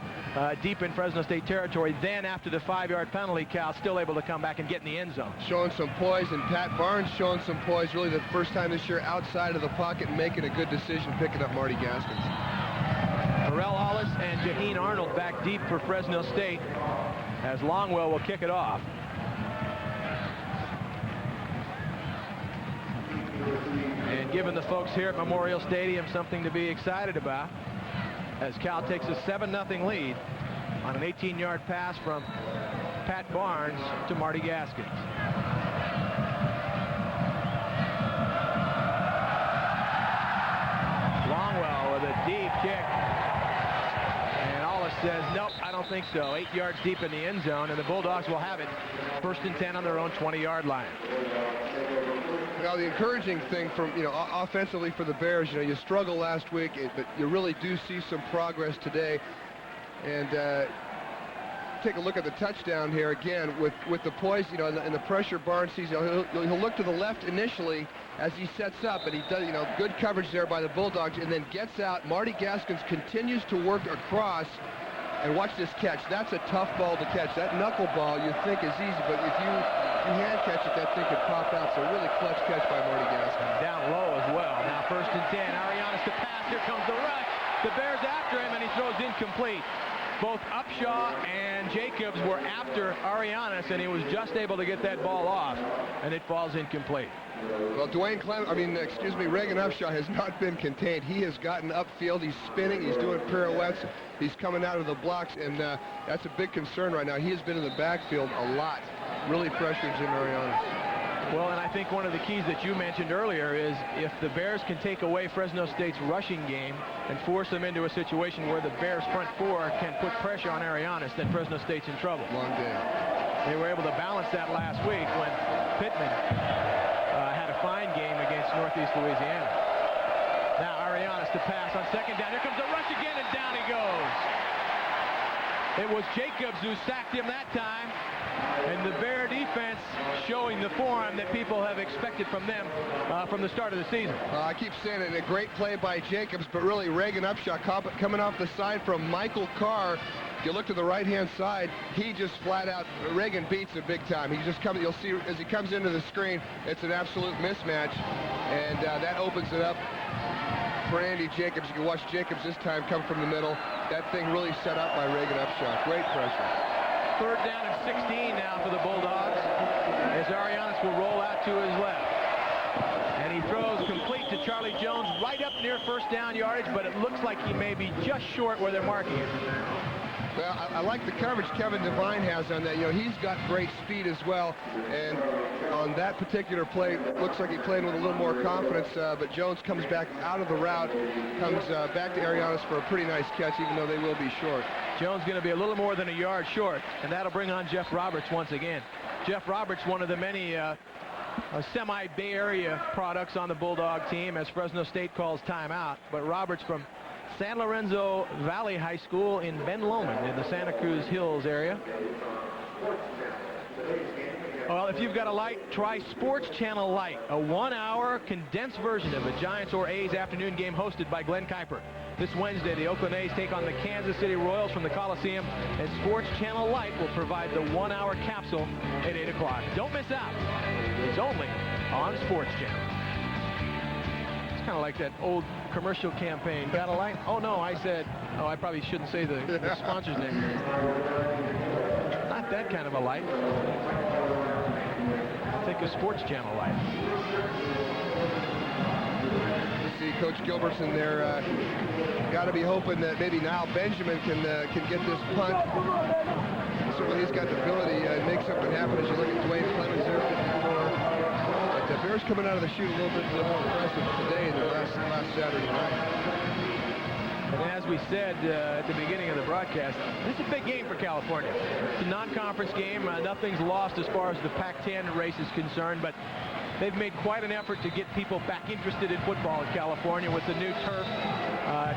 deep in Fresno State territory. Then after the 5-yard penalty, Cal still able to come back and get in the end zone. Showing some poise, and Pat Barnes showing some poise, really the first time this year outside of the pocket and making a good decision, picking up Marty Gaskins. Terrell Hollis and Jaheen Arnold back deep for Fresno State, as Longwell will kick it off. And giving the folks here at Memorial Stadium something to be excited about, as Cal takes a 7-0 lead on an 18-yard pass from Pat Barnes to Marty Gaskins. Longwell with a deep kick. And Hollis says, nope, I don't think so. 8 yards deep in the end zone, and the Bulldogs will have it. 1st and 10 on their own 20-yard line. Now, the encouraging thing from, offensively for the Bears, you struggled last week, but you really do see some progress today. And take a look at the touchdown here again with the poise, and the pressure Barnes sees. He'll look to the left initially as he sets up, and he does, good coverage there by the Bulldogs, and then gets out. Marty Gaskins continues to work across, and watch this catch. That's a tough ball to catch. That knuckleball you think is easy, but if you hand catch it, that thing could pop out. So really clutch catch by Marty Gaskins. Down low as well. Now 1st and 10. Arianes to pass. Here comes the rush. The Bears after him, and he throws incomplete. Both Upshaw and Jacobs were after Arianes, and he was just able to get that ball off, and it falls incomplete. Well, Reagan Upshaw has not been contained. He has gotten upfield. He's spinning. He's doing pirouettes. He's coming out of the blocks, and that's a big concern right now. He has been in the backfield a lot. Really pressures Jim Arianes. Well, and I think one of the keys that you mentioned earlier is if the Bears can take away Fresno State's rushing game and force them into a situation where the Bears front four can put pressure on Arianes, then Fresno State's in trouble. Long day. They were able to balance that last week when Pittman had a fine game against Northeast Louisiana. Now Arianes to pass on 2nd down. Here comes the rush again, and down he goes. It was Jacobs who sacked him that time. And the Bear defense showing the form that people have expected from them from the start of the season. I keep saying it, a great play by Jacobs, but really Reagan Upshaw coming off the side from Michael Carr. If you look to the right-hand side, he just flat out, Reagan beats it big time. He just comes, you'll see as he comes into the screen, it's an absolute mismatch, and that opens it up for Andy Jacobs. You can watch Jacobs this time come from the middle. That thing really set up by Reagan Upshaw. Great pressure. 3rd down and 16 now for the Bulldogs, as Arianes will roll out to his left. And he throws complete to Charlie Jones right up near 1st down yardage, but it looks like he may be just short where they're marking it. Well, I like the coverage Kevin Devine has on that. He's got great speed as well, and on that particular play, looks like he played with a little more confidence, but Jones comes back out of the route, comes back to Arianes for a pretty nice catch, even though they will be short. Jones going to be a little more than a yard short, and that'll bring on Jeff Roberts once again. Jeff Roberts, one of the many semi-Bay Area products on the Bulldog team, as Fresno State calls timeout, but Roberts from San Lorenzo Valley High School in Ben Lomond in the Santa Cruz Hills area. Well, if you've got a light, try Sports Channel Light, a 1-hour condensed version of a Giants or A's afternoon game hosted by Glenn Kuiper. This Wednesday, the Oakland A's take on the Kansas City Royals from the Coliseum, and Sports Channel Light will provide the 1-hour capsule at 8 o'clock. Don't miss out. It's only on Sports Channel. It's kind of like that old commercial campaign. Got a light? Oh, no, I said, I probably shouldn't say the sponsor's name. Not that kind of a light. Take a Sports Channel light. See Coach Gilbertson there. Got to be hoping that maybe now Benjamin can get this punt. Certainly he's got the ability to make something happen as you look at Dwayne Clemens there, 54. But the Bears coming out of the chute a little bit more impressive today than last Saturday night. And as we said at the beginning of the broadcast, this is a big game for California. It's a non-conference game. Nothing's lost as far as the Pac-10 race is concerned, but they've made quite an effort to get people back interested in football in California with the new turf,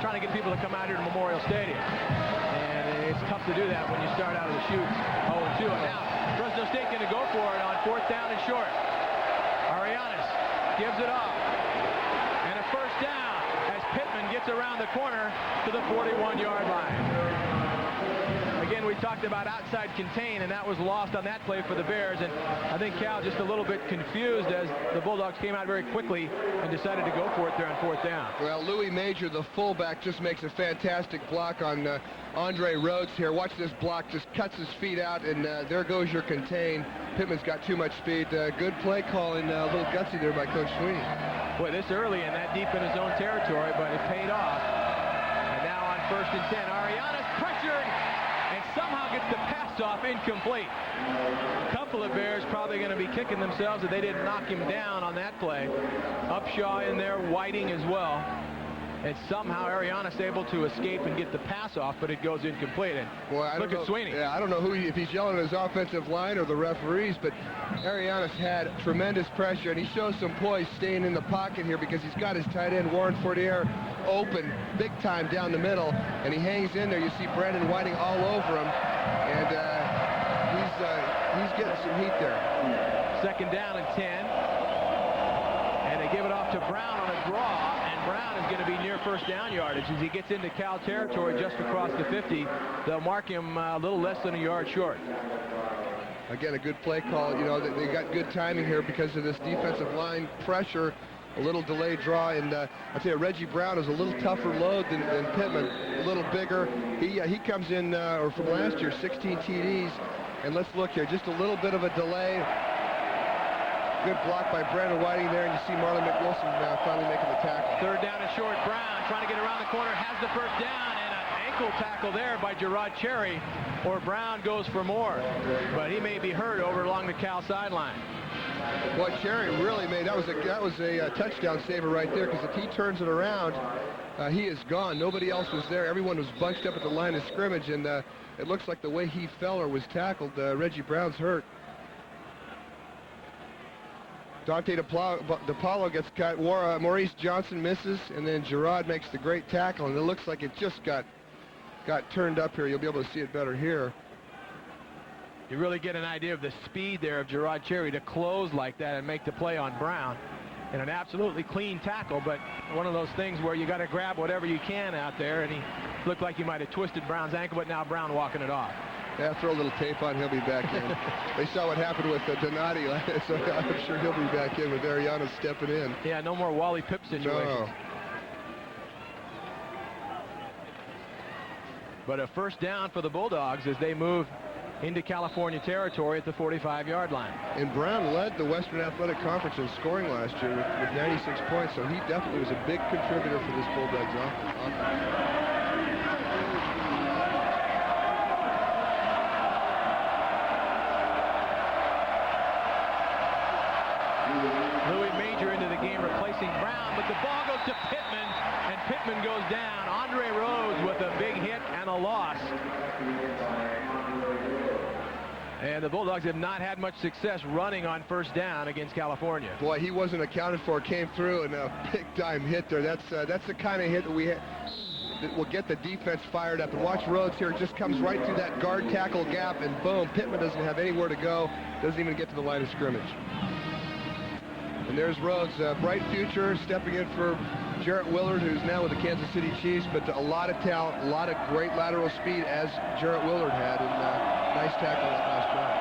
trying to get people to come out here to Memorial Stadium. And it's tough to do that when you start out of the chutes 0-2. And now Fresno State going to go for it on 4th down and short. Arianes gives it off. And a first down as Pittman gets around the corner to the 41-yard line. Again, we talked about outside contain, and that was lost on that play for the Bears. And I think Cal just a little bit confused as the Bulldogs came out very quickly and decided to go for it there on 4th down. Well, Louis Major, the fullback, just makes a fantastic block on Andre Rhodes here. Watch this block, just cuts his feet out, and there goes your contain. Pittman's got too much speed. Good play calling, a little gutsy there by Coach Sweeney. Boy, this early and that deep in his own territory, but it paid off. And now on 1st and 10, Arianes pressured and somehow gets the pass off incomplete. A couple of Bears probably going to be kicking themselves if they didn't knock him down on that play. Upshaw in there, Whiting as well. And somehow Arianes able to escape and get the pass off, but it goes incomplete. And boy, look at Sweeney. Yeah, I don't know if he's yelling at his offensive line or the referees, but Arianes had tremendous pressure, and he shows some poise staying in the pocket here because he's got his tight end, Warren Fortier, open big time down the middle, and he hangs in there. You see Brandon Whiting all over him, and he's getting some heat there. 2nd down and 10. And they give it off to Brown on a draw. Brown is going to be near 1st down yardage as he gets into Cal territory just across the 50. They'll mark him a little less than a yard short. Again, a good play call. You know, they got good timing here because of this defensive line pressure, a little delayed draw, and I'll tell you, Reggie Brown is a little tougher load than Pittman, a little bigger. He comes in, or from last year, 16 TDs, and let's look here, just a little bit of a delay. Good block by Brandon Whiting there, and you see Marlon McWilson finally making the tackle. 3rd down and short. Brown trying to get around the corner, has the 1st down, and an ankle tackle there by Gerard Cherry, or Brown goes for more. But he may be hurt over along the Cal sideline. Boy, Cherry really made, that was a touchdown saver right there, because if he turns it around, he is gone. Nobody else was there. Everyone was bunched up at the line of scrimmage, and it looks like the way he fell or was tackled, Reggie Brown's hurt. Dante DePaulo gets cut. Maurice Johnson misses, and then Gerard makes the great tackle, and it looks like it just got turned up here. You'll be able to see it better here. You really get an idea of the speed there of Gerard Cherry to close like that and make the play on Brown. And an absolutely clean tackle, but one of those things where you got to grab whatever you can out there, and he looked like he might have twisted Brown's ankle, but now Brown walking it off. Yeah, throw a little tape on, he'll be back in. They saw what happened with Donati, so I'm sure he'll be back in with Arianes stepping in. Yeah, no more Wally Pipp situations. No. But a 1st down for the Bulldogs as they move into California territory at the 45-yard line. And Brown led the Western Athletic Conference in scoring last year with 96 points, so he definitely was a big contributor for this Bulldogs offense. Louis Major into the game replacing Brown, but the ball goes to Pittman, and Pittman goes down. Andre Rhodes with a big hit and a loss. And the Bulldogs have not had much success running on 1st down against California. Boy, he wasn't accounted for, came through, and a big-time hit there. That's the kind of hit that will get the defense fired up. And watch Rhodes here, just comes right through that guard tackle gap, and boom, Pittman doesn't have anywhere to go, doesn't even get to the line of scrimmage. And there's Rhodes, bright future, stepping in for Jarrett Willard, who's now with the Kansas City Chiefs, but a lot of talent, a lot of great lateral speed, as Jarrett Willard had, and nice tackle that last drive.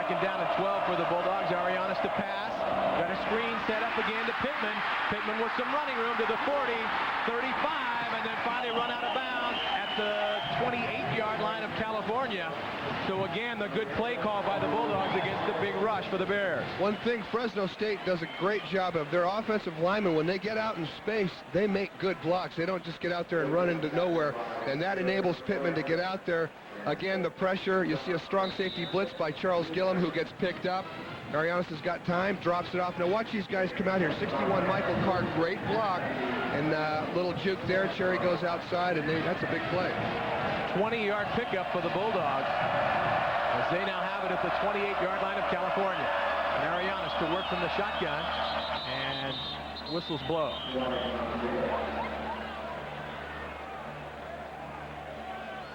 2nd down and 12 for the Bulldogs. Arianes to pass. Got a screen set up again to Pittman. Pittman with some running room to the 40, 35, and then finally run out of bounds at the 28-yard line of California. So again, the good play call by the Bulldogs against the big rush for the Bears. One thing Fresno State does a great job of, their offensive linemen, when they get out in space, they make good blocks. They don't just get out there and run into nowhere, and that enables Pittman to get out there. Again, the pressure, you see a strong safety blitz by Charles Gillum, who gets picked up. Arianes has got time, drops it off. Now watch these guys come out here. 61 Michael Carr, great block, and little juke there. Cherry goes outside, and that's a big play. 20-yard pickup for the Bulldogs as they now have it at the 28-yard line of California. And Arianes to work from the shotgun, and whistles blow.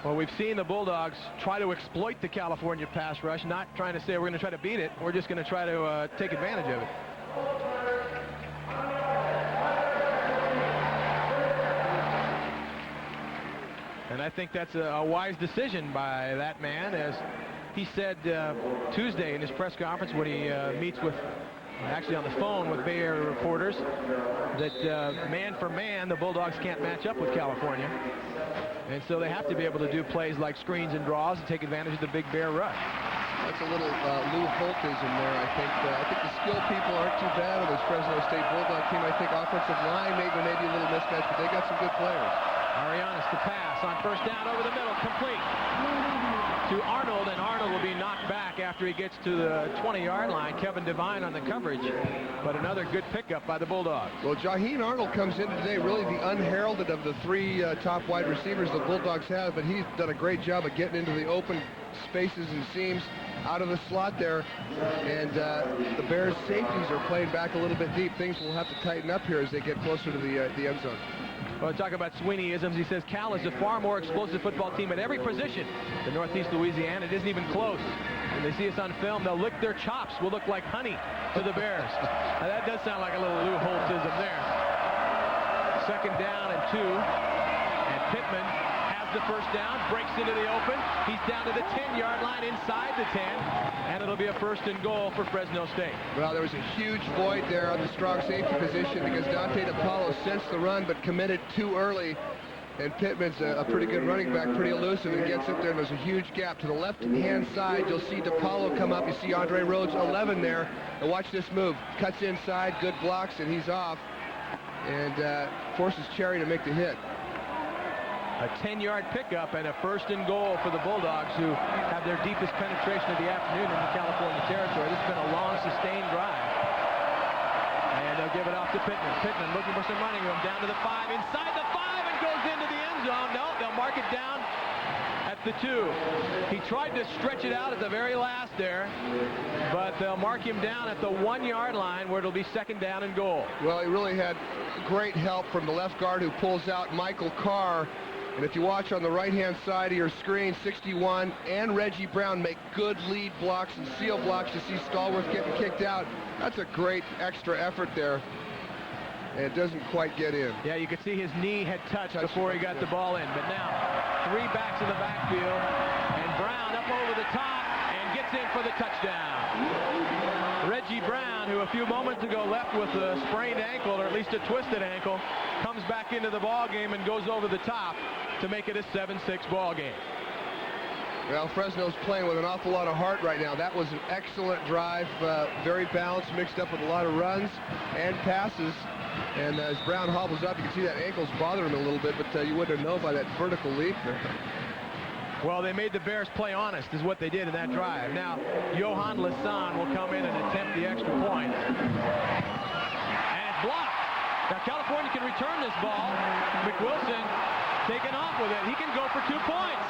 2 Well, we've seen the Bulldogs try to exploit the California pass rush, not trying to say we're going to try to beat it. We're just going to try to take advantage of it. And I think that's a wise decision by that man, as he said Tuesday in his press conference when he meets with, actually on the phone with Bay Area reporters, that man for man, the Bulldogs can't match up with California. And so they have to be able to do plays like screens and draws and take advantage of the big bear rush. That's a little Lou Holtism there, I think. I think the skill people aren't too bad on this Fresno State Bulldog team. I think offensive line maybe a little mismatch, but they got some good players. Arianes to pass on first down over the middle, complete to Arnold, and Arnold will be knocked back after he gets to the 20-yard line. Kevin Devine on the coverage, but another good pickup by the Bulldogs. Well, Jaheen Arnold comes in today, really the unheralded of the three top wide receivers the Bulldogs have, but he's done a great job of getting into the open spaces and seams out of the slot there, and the Bears safeties are playing back a little bit deep. Things will have to tighten up here as they get closer to the end zone. Well, talk about Sweeney-isms. He says Cal is a far more explosive football team at every position than Northeast Louisiana. It isn't even close. When they see us on film, they'll lick their chops. We'll look like honey to the Bears. Now, that does sound like a little Lou Holtism there. Second down and 2. And Pittman has the first down, breaks into the open. He's down to the 10-yard line inside the 10. And it'll be a first and goal for Fresno State. Well, there was a huge void there on the strong safety position because Dante DiPaolo sensed the run but committed too early. And Pittman's a pretty good running back, pretty elusive, and gets up there, and there's a huge gap. To the left-hand side, you'll see DiPaolo come up. You see Andre Rhodes, 11 there. And watch this move. Cuts inside, good blocks, and he's off. And forces Cherry to make the hit. A 10-yard pickup and a first and goal for the Bulldogs, who have their deepest penetration of the afternoon in the California territory. This has been a long, sustained drive. And they'll give it off to Pittman. Pittman looking for some running room. Down to the 5, inside the 5, and goes into the end zone. No, they'll mark it down at the 2. He tried to stretch it out at the very last there, but they'll mark him down at the 1-yard line, where it'll be second down and goal. Well, he really had great help from the left guard, who pulls out Michael Carr. And if you watch on the right-hand side of your screen, 61 and Reggie Brown make good lead blocks and seal blocks. You see Stallworth getting kicked out. That's a great extra effort there. And it doesn't quite get in. Yeah, you could see his knee had touched before he got the ball in. But now, 3 backs in the backfield. And Brown up over the top and gets in for the touchdown. Reggie Brown, who a few moments ago left with a sprained ankle, or at least a twisted ankle, comes back into the ball game and goes over the top to make it a 7-6 ball game. Well, Fresno's playing with an awful lot of heart right now. That was an excellent drive, very balanced, mixed up with a lot of runs and passes. And as Brown hobbles up, you can see that ankle's bothering him a little bit, but you wouldn't know by that vertical leap there. Well, they made the Bears play honest, is what they did in that drive. Now, Johan Lassan will come in and attempt the extra point. And it's blocked. Now, California can return this ball. McWilson taking off with it. He can go for 2 points.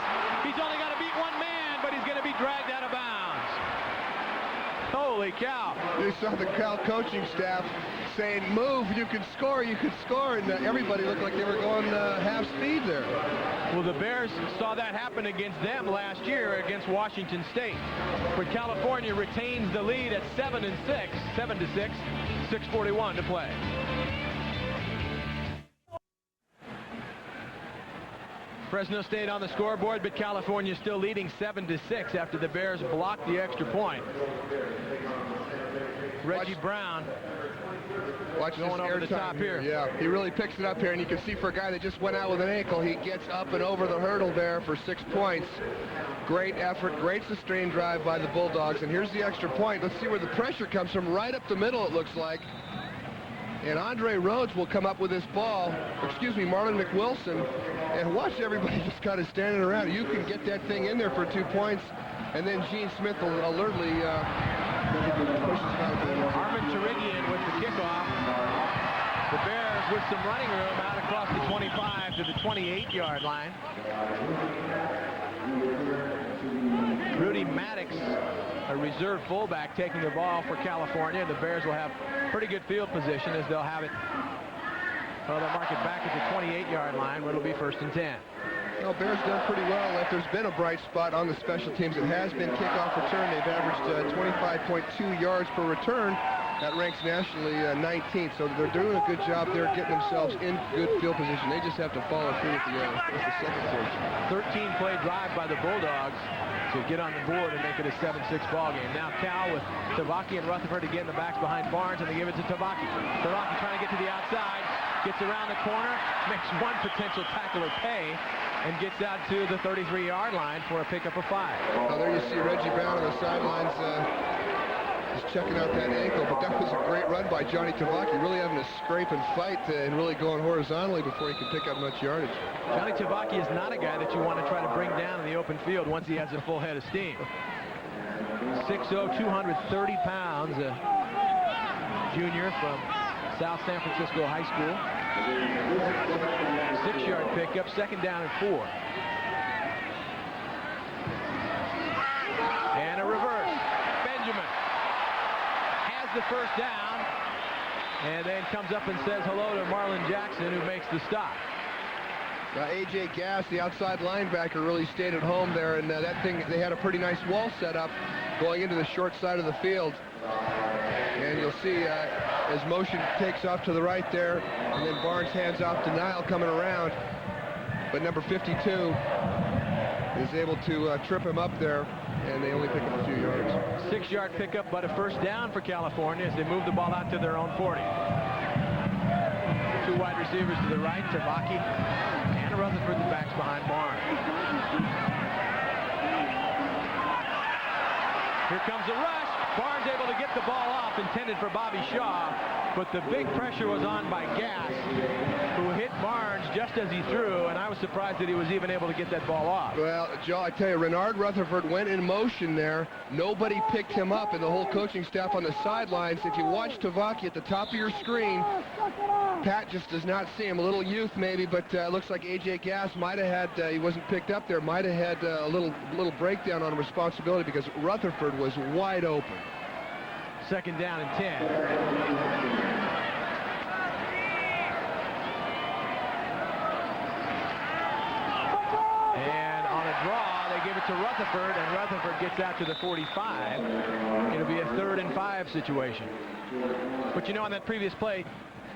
He's only got to beat one man, but he's going to be dragged out of bounds. Holy cow. You saw the Cal coaching staff saying, move, you can score, and everybody looked like they were going half speed there. Well, the Bears saw that happen against them last year against Washington State. But California retains the lead at 7-6, 7-6, 6:41 to play. Fresno State on the scoreboard, but California still leading 7-6 after the Bears blocked the extra point. Reggie Brown Watch going over the top here. Yeah, he really picks it up here, and you can see for a guy that just went out with an ankle, he gets up and over the hurdle there for 6 points. Great effort, great sustained drive by the Bulldogs, and here's the extra point. Let's see where the pressure comes from. Right up the middle, it looks like. And Andre Rhodes will come up with this ball, Marlon McWilson, and watch everybody just kind of standing around. You can get that thing in there for 2 points, and then Gene Smith will alertly pushes it out there. Armin Turigian with the kickoff. The Bears with some running room out across the 25 to the 28-yard line. Rudy Maddox, a reserve fullback, taking the ball for California. The Bears will have pretty good field position as they'll have it. Well, they'll mark it back at the 28-yard line, where it'll be 1st and 10. Well, Bears done pretty well. If there's been a bright spot on the special teams, it has been kickoff return. They've averaged 25.2 yards per return. That ranks nationally 19th, so they're doing a good job there getting themselves in good field position. They just have to follow through with the second quarter. 13-play drive by the Bulldogs to get on the board and make it a 7-6 ball game. Now Cal with Tavaki and Rutherford to get in the backs behind Barnes, and they give it to Tavaki. Tavaki trying to get to the outside, gets around the corner, makes one potential tackler pay, and gets out to the 33-yard line for a pickup of 5. Now there you see Reggie Brown on the sidelines just checking out that ankle, but that was a great run by Johnny Tavaki, really having to scrape and fight and really going horizontally before he could pick up much yardage. Johnny Tavaki is not a guy that you want to try to bring down in the open field once he has a full head of steam. 6'0", 230 pounds, a junior from South San Francisco High School. 6-yard pickup, second down and 4. And a reverse. Benjamin has the first down and then comes up and says hello to Marlon Jackson, who makes the stop. A.J. Gass, the outside linebacker, really stayed at home there, and that thing, they had a pretty nice wall set up going into the short side of the field. And you'll see as motion takes off to the right there, and then Barnes hands off to Nile coming around. But number 52 is able to trip him up there, and they only pick up a few yards. 6-yard pickup, but a first down for California as they move the ball out to their own 40. 2 wide receivers to the right, Tavaki and Rutherford, the backs behind Barnes. Here comes the rush. Barnes able to get the ball off, intended for Bobby Shaw, but the big pressure was on by Gass, who hit Barnes just as he threw, and I was surprised that he was even able to get that ball off. Well, Joe, I tell you, Renard Rutherford went in motion there. Nobody picked him up, and the whole coaching staff on the sidelines. If you watch Tavaki at the top of your screen, Pat just does not see him. A little youth maybe, but looks like A.J. Gass might have had, he wasn't picked up there, might have had a little breakdown on responsibility because Rutherford was wide open. Second down and 10. And on a draw, they give it to Rutherford, and Rutherford gets out to the 45. It'll be a 3rd and 5 situation. But you know, on that previous play,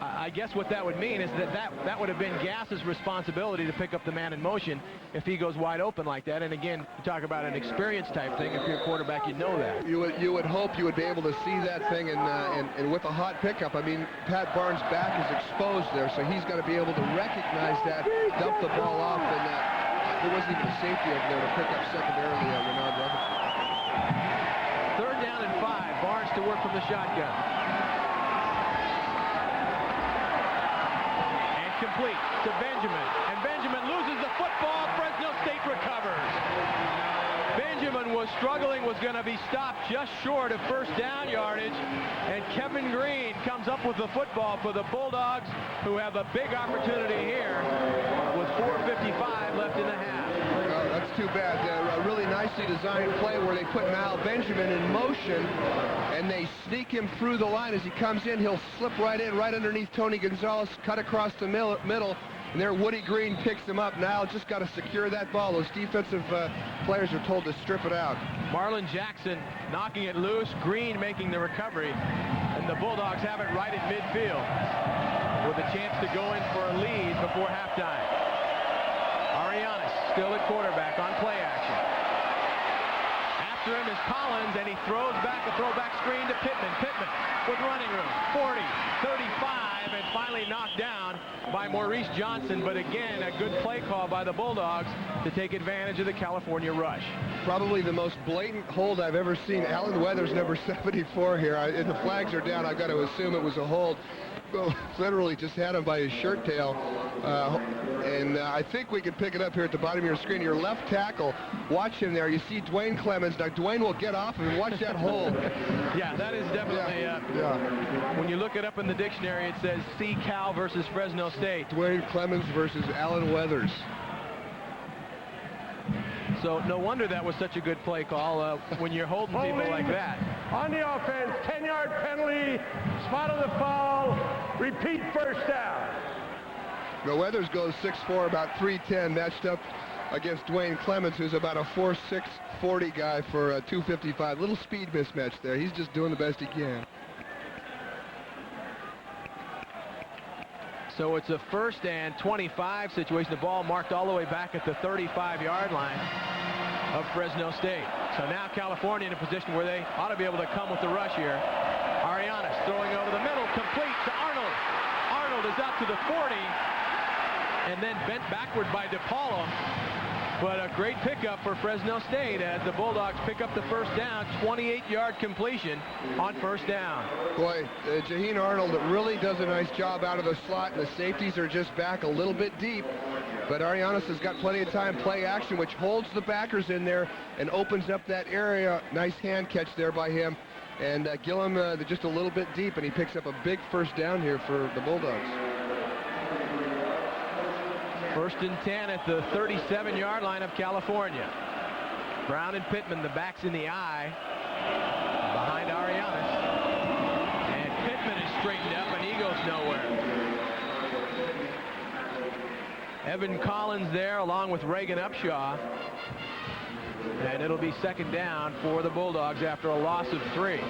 I guess what that would mean is that would have been Gass's responsibility to pick up the man in motion if he goes wide open like that. And again, you talk about an experience type thing. If you're a quarterback, you know that. You would hope you would be able to see that thing, and with a hot pickup, I mean, Pat Barnes' back is exposed there, so he's got to be able to recognize that, dump the ball off, and there wasn't even a safety over there to pick up secondarily Renard Rutherford. 3rd down and 5. Barnes to work from the shotgun. Complete to Benjamin, and Benjamin loses the football. Fresno State recovers. Benjamin was struggling, was going to be stopped just short of first down yardage, and Kevin Green comes up with the football for the Bulldogs, who have a big opportunity here with 4:55 left in the half. That's too bad. A really nicely designed play where they put Mal Benjamin in motion, and they sneak him through the line. As he comes in, he'll slip right in, right underneath Tony Gonzalez, cut across the middle, and there Woody Green picks him up. Now just got to secure that ball. Those defensive players are told to strip it out. Marlon Jackson knocking it loose, Green making the recovery, and the Bulldogs have it right at midfield with a chance to go in for a lead before halftime. Arianes still at quarterback on play action. After him is Collins, and he throws back a throwback screen to Pittman. Pittman with running room, 40, 35, and finally knocked down by Maurice Johnson. But again, a good play call by the Bulldogs to take advantage of the California rush. Probably the most blatant hold I've ever seen. Alan Weathers, number 74 here. If the flags are down, I've got to assume it was a hold. Literally just had him by his shirt tail. And I think we can pick it up here at the bottom of your screen. Your left tackle, watch him there. You see Dwayne Clemens. Now, Dwayne will get off and watch that hold. Yeah, that is definitely, when you look it up in the dictionary, it says C. Cal versus Fresno State. Dwayne Clemens versus Alan Weathers. So no wonder that was such a good play call when you're holding people like that. On the offense, 10-yard penalty, spot of the foul, repeat first down. Now Weathers goes 6'4", about 310, matched up against Dwayne Clemens, who's about a 4'6", 40 guy for a 255. Little speed mismatch there. He's just doing the best he can. So it's a 1st and 25 situation. The ball marked all the way back at the 35-yard line of Fresno State. So now California in a position where they ought to be able to come with the rush here. Arianes throwing over the middle, complete to Arnold. Arnold is out to the 40 and then bent backward by DePaulo. But a great pickup for Fresno State as the Bulldogs pick up the 1st down, 28-yard completion on 1st down. Boy, Jaheen Arnold really does a nice job out of the slot, and the safeties are just back a little bit deep. But Arianes has got plenty of time, play action, which holds the backers in there and opens up that area. Nice hand catch there by him. And Gillum just a little bit deep, and he picks up a big 1st down here for the Bulldogs. 1st and 10 at the 37-yard line of California. Brown and Pittman, the backs in the eye behind Arianes. And Pittman is straightened up, and he goes nowhere. Evan Collins there along with Reagan Upshaw. And it'll be 2nd down for the Bulldogs after a loss of 3.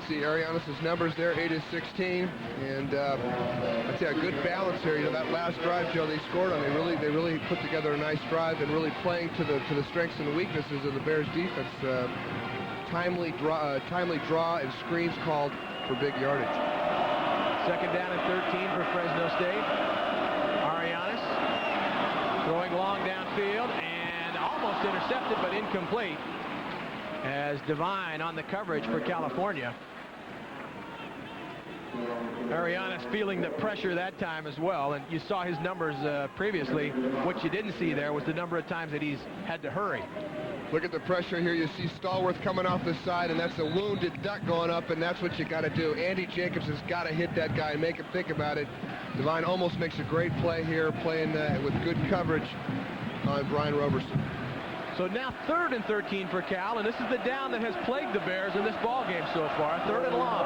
See Arianes' numbers there, 8 of 16, and I'd say a good balance here. You know, that last drive, Joe, they scored on. They really put together a nice drive and really playing to the strengths and the weaknesses of the Bears defense. Timely draw and screens called for big yardage. 2nd down and 13 for Fresno State. Arianes throwing long downfield and almost intercepted, but incomplete. As Devine on the coverage for California. Arianes feeling the pressure that time as well, and you saw his numbers previously. What you didn't see there was the number of times that he's had to hurry. Look at the pressure here. You see Stallworth coming off the side, and that's a wounded duck going up, and that's what you got to do. Andy Jacobs has got to hit that guy and make him think about it. Devine almost makes a great play here, playing with good coverage on Brian Roberson. So now 3rd and 13 for Cal, and this is the down that has plagued the Bears in this ball game so far. 3rd and long.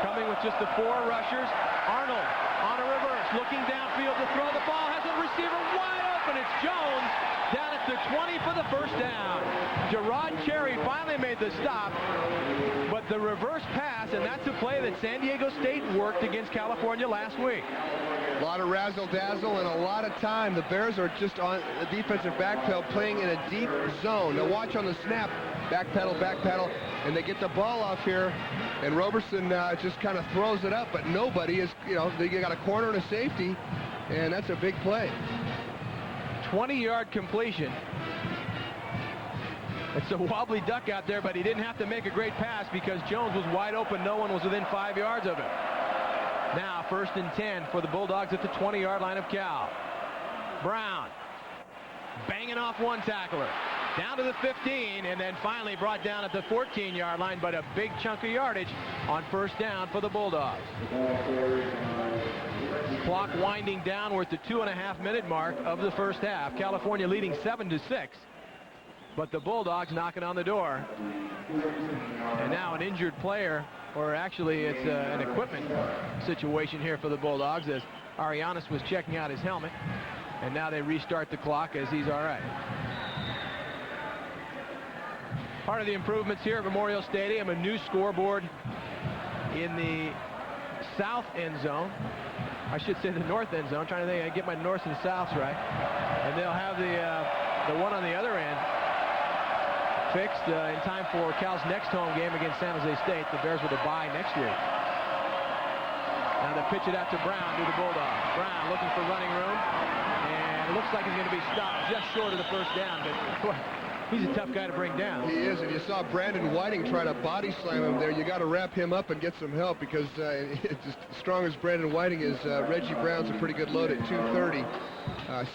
Coming with just the 4 rushers. Arnold on a reverse, looking downfield to throw the ball, has a receiver wide open. It's Jones down at the 20 for the 1st down. Gerard Cherry finally made the stop, but the reverse pass, and that's a play that San Diego State worked against California last week. A lot of razzle-dazzle and a lot of time. The Bears are just on the defensive backpedal playing in a deep zone. Now watch on the snap, backpedal, and they get the ball off here, and Roberson just kind of throws it up, but nobody is, you know, they got a corner and a safety, and that's a big play. 20-yard completion. It's a wobbly duck out there, but he didn't have to make a great pass because Jones was wide open. No one was within 5 yards of him. Now 1st and 10 for the Bulldogs at the 20-yard line of Cal. Brown banging off one tackler. Down to the 15, and then finally brought down at the 14-yard line, but a big chunk of yardage on 1st down for the Bulldogs. Clock winding down. We're at the 2.5-minute mark of the 1st half. California leading 7-6, but the Bulldogs knocking on the door. And now an injured player, or actually it's an equipment situation here for the Bulldogs, as Arianes was checking out his helmet, and now they restart the clock as he's all right. Part of the improvements here at Memorial Stadium, a new scoreboard in the south end zone. I should say the north end zone. I'm trying to think, I get my norths and souths right. And they'll have the one on the other end fixed in time for Cal's next home game against San Jose State. The Bears with a bye next week. Now they pitch it out to Brown to the Bulldogs. Brown looking for running room, and it looks like he's going to be stopped just short of the 1st down, but boy, he's a tough guy to bring down. He is, and you saw Brandon Whiting try to body slam him there. You got to wrap him up and get some help because it's as strong as Brandon Whiting is. Reggie Brown's a pretty good load at 230,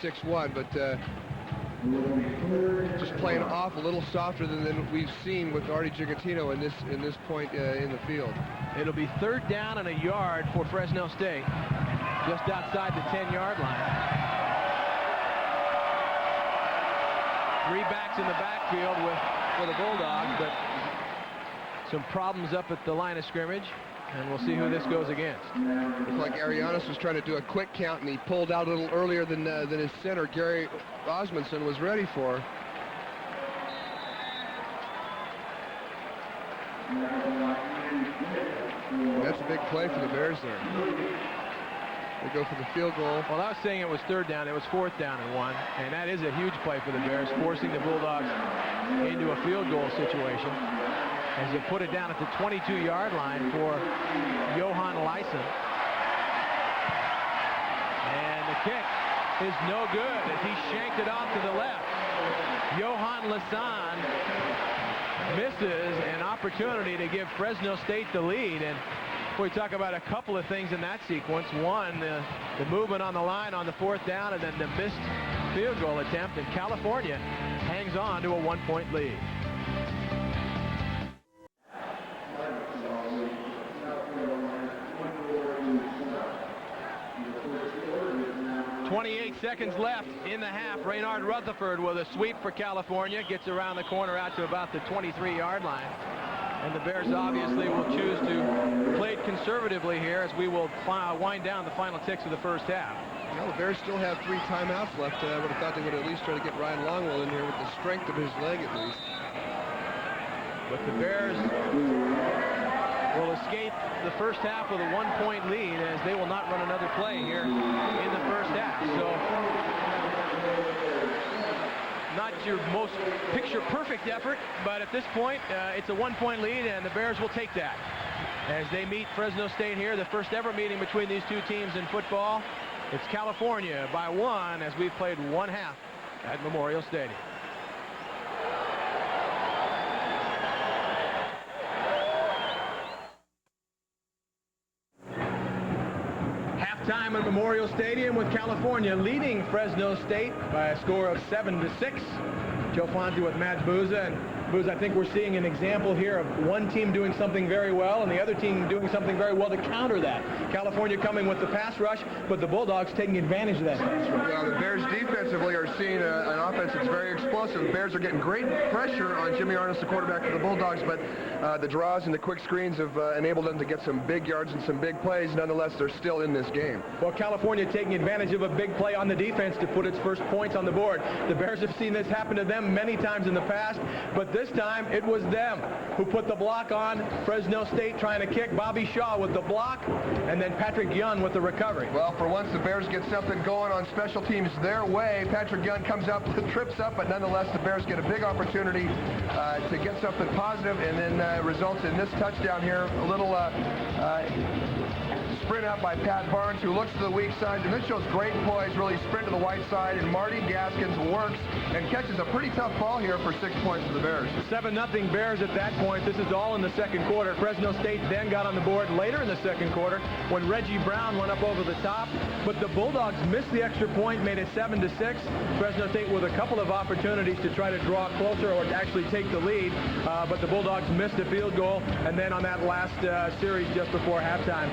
6'1", but just playing off a little softer than we've seen with Artie Gigantino in this point in the field. It'll be 3rd down and a yard for Fresno State, just outside the 10-yard line. 3 backs in the backfield for the Bulldogs, but some problems up at the line of scrimmage. And we'll see who this goes against. Looks like Arianes was trying to do a quick count, and he pulled out a little earlier than his center, Gary Osmondson, was ready for. That's a big play for the Bears there. They go for the field goal. Well, I was saying it was third down. It was fourth down and 1. And that is a huge play for the Bears, forcing the Bulldogs into a field goal situation as you put it down at the 22-yard line for Johan Lyson. And the kick is no good as he shanked it off to the left. Johan Lyson misses an opportunity to give Fresno State the lead. And we talk about a couple of things in that sequence. One, the movement on the line on the fourth down, and then the missed field goal attempt. And California hangs on to a 1-point lead. 28 seconds left in the half. Raynard Rutherford with a sweep for California. Gets around the corner out to about the 23-yard line. And the Bears obviously will choose to play it conservatively here as we will wind down the final ticks of the first half. Well, the Bears still have 3 timeouts left. I would have thought they would at least try to get Ryan Longwell in here with the strength of his leg at least. But the Bears will escape the first half with a 1-point lead as they will not run another play here in the first half. So not your most picture-perfect effort, but at this point, it's a 1-point lead, and the Bears will take that as they meet Fresno State here, the first ever meeting between these two teams in football. It's California by 1 as we've played 1 half at Memorial Stadium. Halftime at Memorial Stadium with California leading Fresno State by a score of 7-6. Joe Fonte with Matt Booza. And Booza, I think we're seeing an example here of one team doing something very well and the other team doing something very well to counter that. California coming with the pass rush, but the Bulldogs taking advantage of that pass rush. Well, the Bears defensively are seeing an offense that's very explosive. The Bears are getting great pressure on Jimmy Arnes, the quarterback for the Bulldogs, but the draws and the quick screens have enabled them to get some big yards and some big plays. Nonetheless, they're still in this game. Well, California taking advantage of a big play on the defense to put its first points on the board. The Bears have seen this happen to them many times in the past, but this time it was them who put the block on Fresno State trying to kick. Bobby Shaw with the block, and then Patrick Young with the recovery. Well, for once, the Bears get something going on special teams their way. Patrick Young comes up, trips up, but nonetheless, the Bears get a big opportunity to get something positive, and then results in this touchdown here. A little sprint out by Pat Barnes, who looks to the weak side, and this shows great poise, really sprint to the white side, and Marty Gaskins works and catches a pretty tough ball here for 6 points for the Bears. 7-0 Bears at that point. This is all in the second quarter. Fresno State then got on the board later in the second quarter when Reggie Brown went up over the top, but the Bulldogs missed the extra point, made it 7-6. Fresno State with a couple of opportunities to try to draw closer or to actually take the lead, but the Bulldogs missed a field goal, and then on that last series just before halftime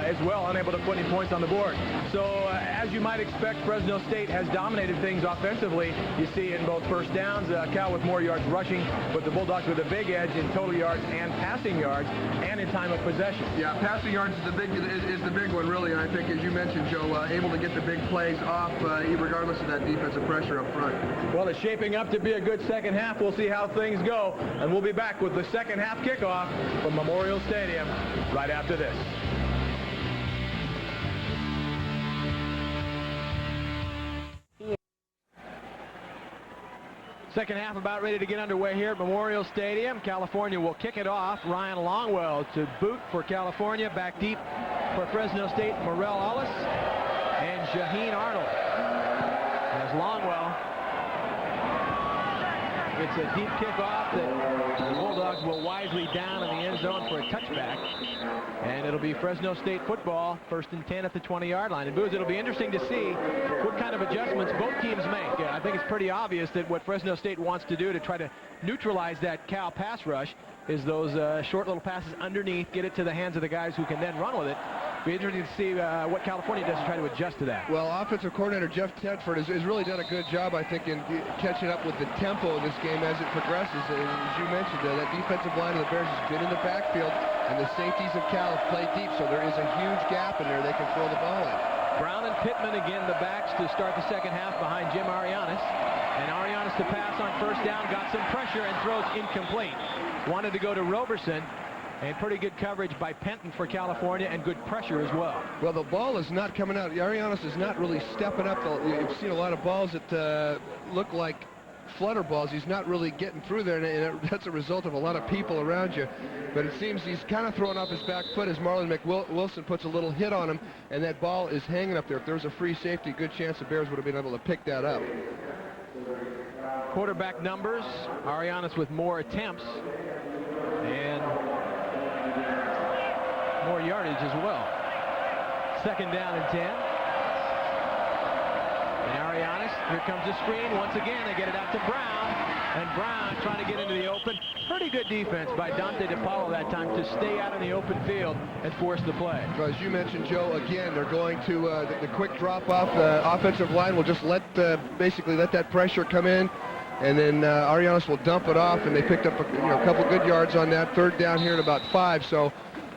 as well, unable to put any points on the board. So as you might expect, Fresno State has dominated things offensively. You see in both first downs, Cal with more yards rushing, but the Bulldogs with a big edge in total yards and passing yards and in time of possession. Yeah, passing yards is the big one, really, and I think, as you mentioned, Joe, able to get the big plays off regardless of that defensive pressure up front. Well, it's shaping up to be a good second half. We'll see how things go, and we'll be back with the second half kickoff from Memorial Stadium right after this. Second half about ready to get underway here at Memorial Stadium. California will kick it off. Ryan Longwell to boot for California. Back deep for Fresno State, Morrell Ellis and Shaheen Arnold. As Longwell gets a deep kickoff that the Bulldogs will wisely down in the end zone for a touchback. And it'll be Fresno State football, 1st and 10 at the 20-yard line. And Booz, it'll be interesting to see what kind of adjustments both teams make. I think it's pretty obvious that what Fresno State wants to do to try to neutralize that Cal pass rush is those short little passes underneath, get it to the hands of the guys who can then run with it. Be interesting to see what California does to try to adjust to that. Well, offensive coordinator Jeff Tedford has really done a good job, I think, in catching up with the tempo of this game as it progresses. As you mentioned, that defensive line of the Bears has been in the backfield. And the safeties of Cal have played deep, so there is a huge gap in there they can throw the ball in. Brown and Pittman again, the backs to start the second half behind Jim Arianes. And Arianes to pass on first down, got some pressure and throws incomplete. Wanted to go to Roberson, and pretty good coverage by Penton for California and good pressure as well. Well, the ball is not coming out. Arianes is not really stepping up. You've seen a lot of balls that look like flutter balls. He's not really getting through there, and that's a result of a lot of people around you. But it seems he's kind of throwing off his back foot as Marlon McWilson puts a little hit on him, and that ball is hanging up there. If there was a free safety, good chance the Bears would have been able to pick that up. Quarterback numbers, Arianes with more attempts and more yardage as well. Second down and 10. And Arianes, here comes the screen. Once again, they get it out to Brown. And Brown trying to get into the open. Pretty good defense by Dante DePaulo that time to stay out in the open field and force the play. Well, as you mentioned, Joe, again, they're going to the quick drop-off. The offensive line will just basically let that pressure come in. And then Arianes will dump it off, and they picked up a couple good yards on that. Third down here at about 5. So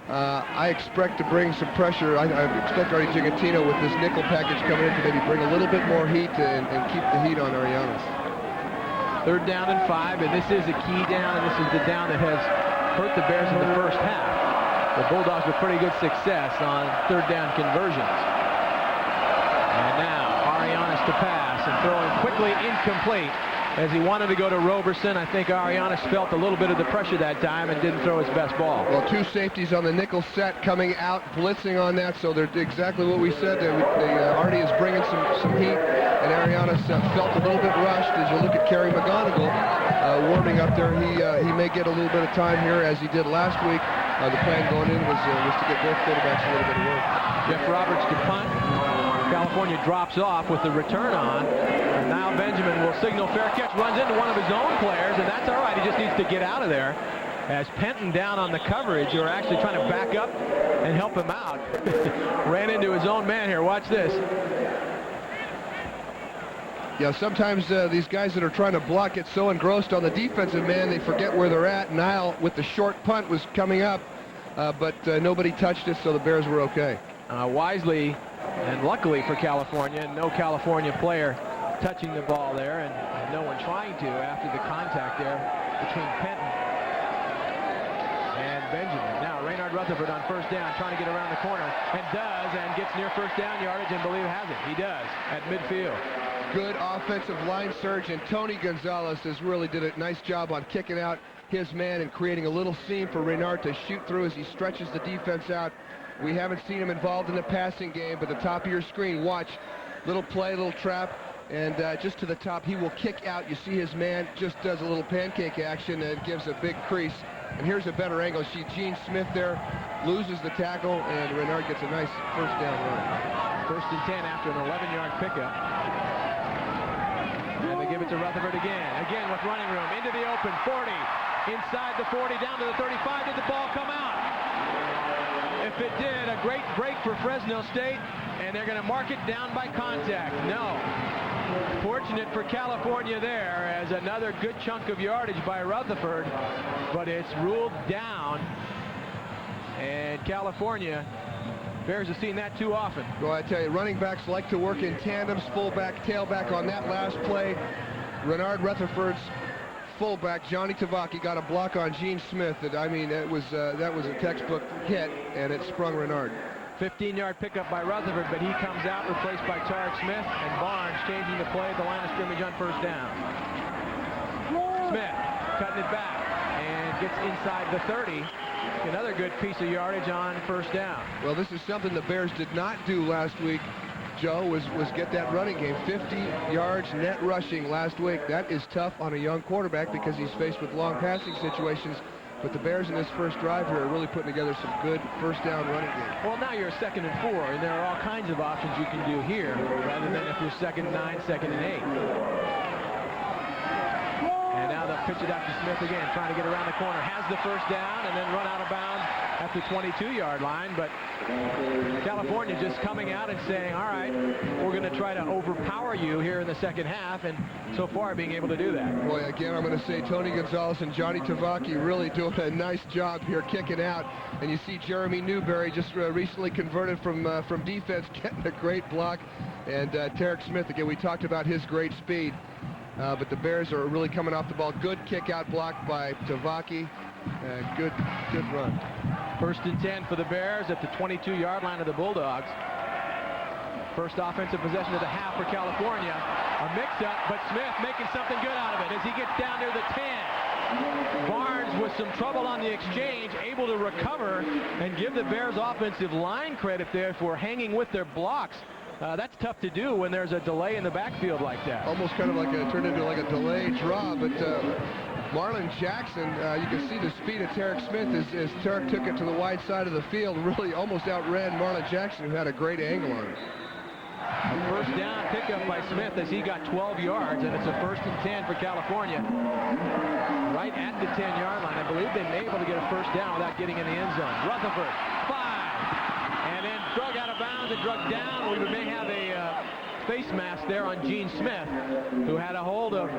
I expect to bring some pressure. I expect Artie Gigantino with this nickel package coming in to maybe bring a little bit more heat and keep the heat on Arianes. Third down and 5, and this is a key down, and this is the down that has hurt the Bears in the first half. The Bulldogs with pretty good success on third down conversions. And now Arianes to pass and throwing quickly incomplete. As he wanted to go to Roberson, I think Arianes felt a little bit of the pressure that time and didn't throw his best ball. Well, two safeties on the nickel set coming out, blitzing on that, so they're exactly what we said. Artie is bringing some heat, and Arianes felt a little bit rushed. As you look at Kerry McGonigal warming up there, he may get a little bit of time here, as he did last week. The plan going in was to get both quarterbacks a little bit of work. Jeff Roberts to punt. California drops off with the return on. And now Benjamin will signal fair catch, runs into one of his own players, and that's all right. He just needs to get out of there. As Penton down on the coverage, are actually trying to back up and help him out. Ran into his own man here. Watch this. Yeah, sometimes these guys that are trying to block get so engrossed on the defensive man, they forget where they're at. Nile, with the short punt, was coming up, but nobody touched it, so the Bears were okay. Wisely and luckily for California, no California player touching the ball there, and no one trying to after the contact there between Penton and Benjamin. Now Raynard Rutherford on first down, trying to get around the corner, and does, and gets near first down yardage, and believe has it. He does at midfield. Good offensive line surge, and Tony Gonzalez has really did a nice job on kicking out his man and creating a little seam for Raynard to shoot through as he stretches the defense out. We haven't seen him involved in the passing game, but the top of your screen, watch, little play, little trap, and just to the top, he will kick out. You see his man just does a little pancake action and gives a big crease. And here's a better angle. See Gene Smith there, loses the tackle, and Raynard gets a nice first down run. First and 10 after an 11-yard pickup. And they give it to Rutherford again with running room, into the open, 40, inside the 40, down to the 35. Did the ball come out? If it did, a great break for Fresno State, and they're going to mark it down by contact. No. Fortunate for California there, as another good chunk of yardage by Rutherford, but it's ruled down, and California, Bears have seen that too often. Well, I tell you, running backs like to work in tandems, fullback, tailback. On that last play, Raynard Rutherford's fullback, Johnny Tavaki, got a block on Gene Smith. That was a textbook hit, and it sprung Raynard. 15-yard pickup by Rutherford, but he comes out, replaced by Tarek Smith, and Barnes changing the play at the line of scrimmage on first down. Smith cutting it back and gets inside the 30. Another good piece of yardage on first down. Well, this is something the Bears did not do last week, Joe, was get that running game. 50 yards net rushing last week. That is tough on a young quarterback because he's faced with long passing situations. But the Bears in this first drive here are really putting together some good first down running game. Well, now you're 2nd and 4, and there are all kinds of options you can do here, rather than if you're 2nd and 9, 2nd and 8. And now they'll pitch it out to Smith again, trying to get around the corner. Has the first down, and then run out of bounds at the 22-yard line, but California just coming out and saying, all right, we're going to try to overpower you here in the second half, and so far being able to do that. Boy, again, I'm going to say Tony Gonzalez and Johnny Tavaki really doing a nice job here kicking out, and you see Jeremy Newberry just recently converted from defense, getting a great block, and Tarek Smith, again, we talked about his great speed, but the Bears are really coming off the ball. Good kick-out block by Tavaki. Good run. First and 10 for the Bears at the 22-yard line of the Bulldogs. First offensive possession of the half for California. A mix-up, but Smith making something good out of it as he gets down near the 10. Barnes with some trouble on the exchange, able to recover and give the Bears offensive line credit there for hanging with their blocks. That's tough to do when there's a delay in the backfield like that. Almost kind of like turned into like a delayed draw, but Marlon Jackson, you can see the speed of Tarek Smith as Tarek took it to the wide side of the field, really almost outran Marlon Jackson, who had a great angle on it. A first down pickup by Smith as he got 12 yards, and it's a first and 10 for California. Right at the 10-yard line. I believe they've been able to get a first down without getting in the end zone. Rutherford, 5, and then drug out of bounds and drug down. We may have a face mask there on Gene Smith, who had a hold of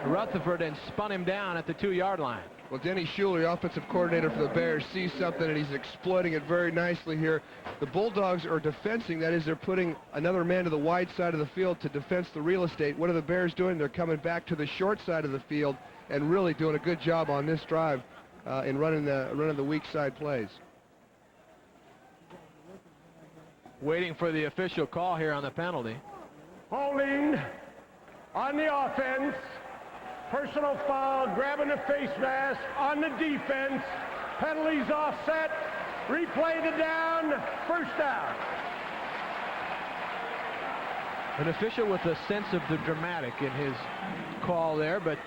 Rutherford and spun him down at the 2-yard line. Well, Denny Schuler, the offensive coordinator for the Bears, sees something and he's exploiting it very nicely here. The Bulldogs are defensing, that is, they're putting another man to the wide side of the field to defense the real estate. What are the Bears doing? They're coming back to the short side of the field and really doing a good job on this drive in running the weak side plays. Waiting for the official call here on the penalty. Holding on the offense. Personal foul, grabbing the face mask on the defense. Penalties offset. Replay the down. First down. An official with a sense of the dramatic in his call there, but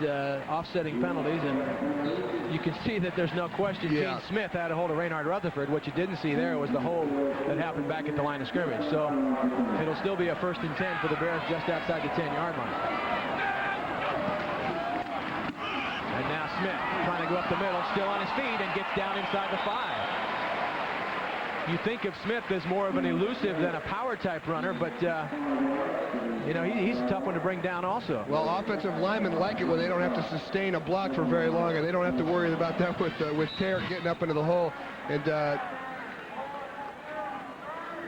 offsetting penalties, and you can see that there's no question. Gene Smith had a hold of Reinhard Rutherford. What you didn't see there was the hold that happened back at the line of scrimmage. So it'll still be a first and 10 for the Bears just outside the 10-yard line. And now Smith trying to go up the middle, still on his feet, and gets down inside the 5. You think of Smith as more of an elusive than a power type runner, but you know, he's a tough one to bring down also. Well, offensive linemen like it when they don't have to sustain a block for very long, and they don't have to worry about that with Tarek getting up into the hole. And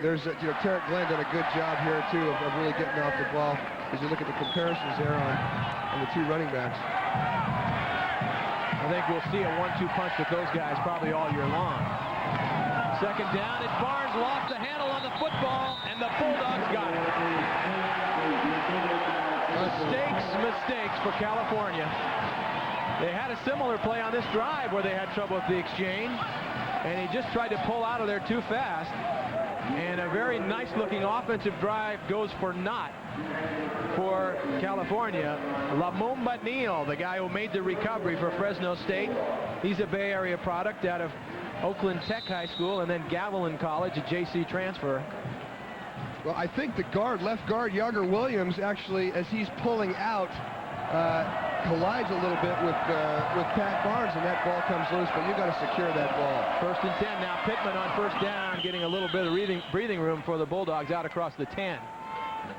there's Tarek Glenn done a good job here too of really getting off the ball. As you look at the comparisons there on the two running backs. I think we'll see a 1-2 punch with those guys probably all year long. Second down, and Barnes lost the handle on the football, and the Bulldogs got it. Mistakes for California. They had a similar play on this drive where they had trouble with the exchange, and he just tried to pull out of there too fast. And a very nice-looking offensive drive goes for naught for California. Lamumba Neal, the guy who made the recovery for Fresno State. He's a Bay Area product out of Oakland Tech High School and then Gavilan College, a JC transfer. Well, I think the left guard, Yager Williams, actually, as he's pulling out, collides a little bit with Pat Barnes, and that ball comes loose, but you got to secure that ball. First and 10 now. Pittman on first down, getting a little bit of breathing room for the Bulldogs out across the 10.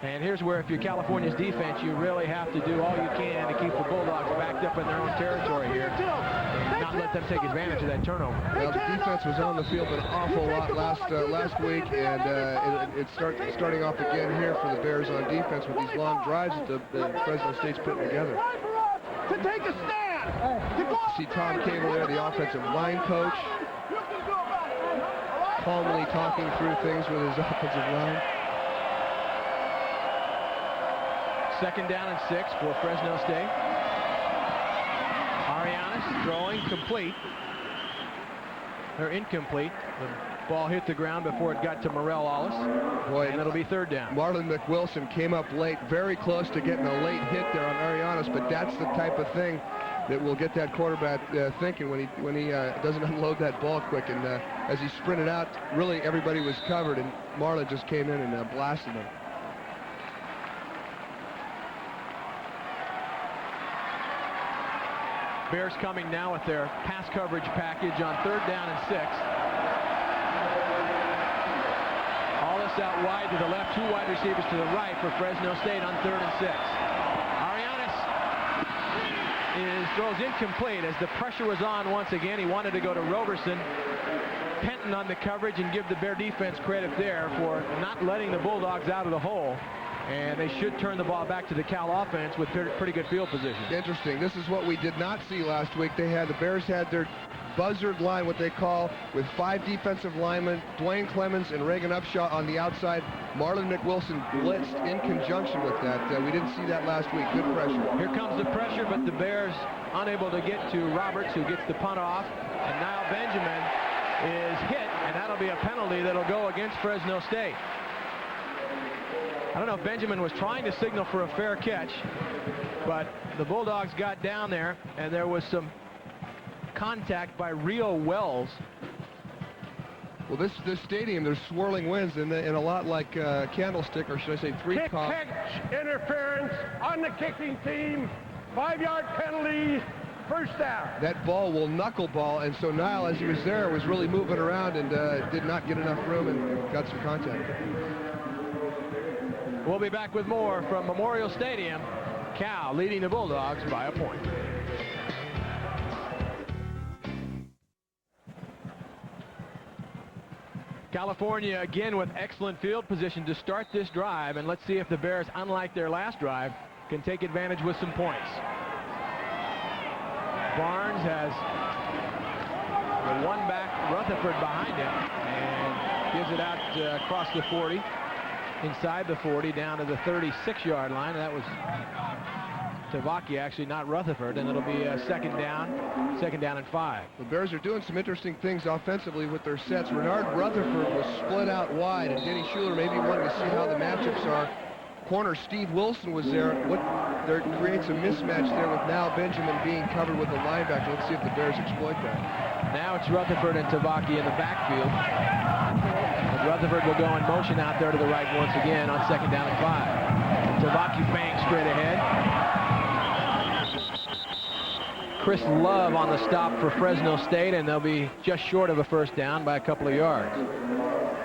And here's where, if you're California's defense, you really have to do all you can to keep the Bulldogs backed up in their own territory here and not let them take advantage of that turnover. Well, the defense was on the field an awful lot last week, and it's starting off again here for the Bears on defense with these long drives that the Fresno State's putting together. To take a stand. See Tom Cable there, the offensive line coach, calmly talking through things with his offensive line. Second down and 6 for Fresno State. Arianes throwing complete. Or incomplete. The ball hit the ground before it got to Morel Ollis. Boy, and it'll be third down. Marlon McWilson came up late, very close to getting a late hit there on Arianes, but that's the type of thing that will get that quarterback thinking when he doesn't unload that ball quick. And as he sprinted out, really everybody was covered, and Marlon just came in and blasted him. Bears coming now with their pass coverage package on third down and 6. Pass out wide to the left, 2 wide receivers to the right for Fresno State on 3rd and 6. Throws incomplete as the pressure was on once again. He wanted to go to Roberson. Penton on the coverage, and give the Bear defense credit there for not letting the Bulldogs out of the hole. And they should turn the ball back to the Cal offense with pretty good field position. Interesting. This is what we did not see last week. The Bears had their buzzard line, what they call, with 5 defensive linemen, Dwayne Clemens and Reagan Upshaw on the outside. Marlon McWilson blitzed in conjunction with that. We didn't see that last week. Good pressure. Here comes the pressure, but the Bears unable to get to Roberts, who gets the punt off. And now Benjamin is hit, and that'll be a penalty that'll go against Fresno State. I don't know if Benjamin was trying to signal for a fair catch, but the Bulldogs got down there, and there was some contact by Rio Wells. Well, this stadium, there's swirling winds, and a lot like Candlestick, or should I say three-cop. Catch interference on the kicking team. 5-yard penalty, first down. That ball will knuckleball, and so Nile, as he was there, was really moving around and did not get enough room and got some contact. We'll be back with more from Memorial Stadium. Cal leading the Bulldogs by a point. California again with excellent field position to start this drive, and let's see if the Bears, unlike their last drive, can take advantage with some points. Barnes has the one back, Rutherford, behind him, and gives it out across the 40, inside the 40, down to the 36-yard line. And that was Tavaki, actually, not Rutherford, and it'll be a second down and 5. The Bears are doing some interesting things offensively with their sets. Renard Rutherford was split out wide, and Denny Schuler maybe wanted to see how the matchups are. Corner Steve Wilson was there. There creates a mismatch there with now Benjamin being covered with the linebacker. Let's see if the Bears exploit that. Now it's Rutherford and Tavaki in the backfield. And Rutherford will go in motion out there to the right once again on second down and 5. Tavaki bangs straight ahead. Chris Love on the stop for Fresno State, and they'll be just short of a first down by a couple of yards.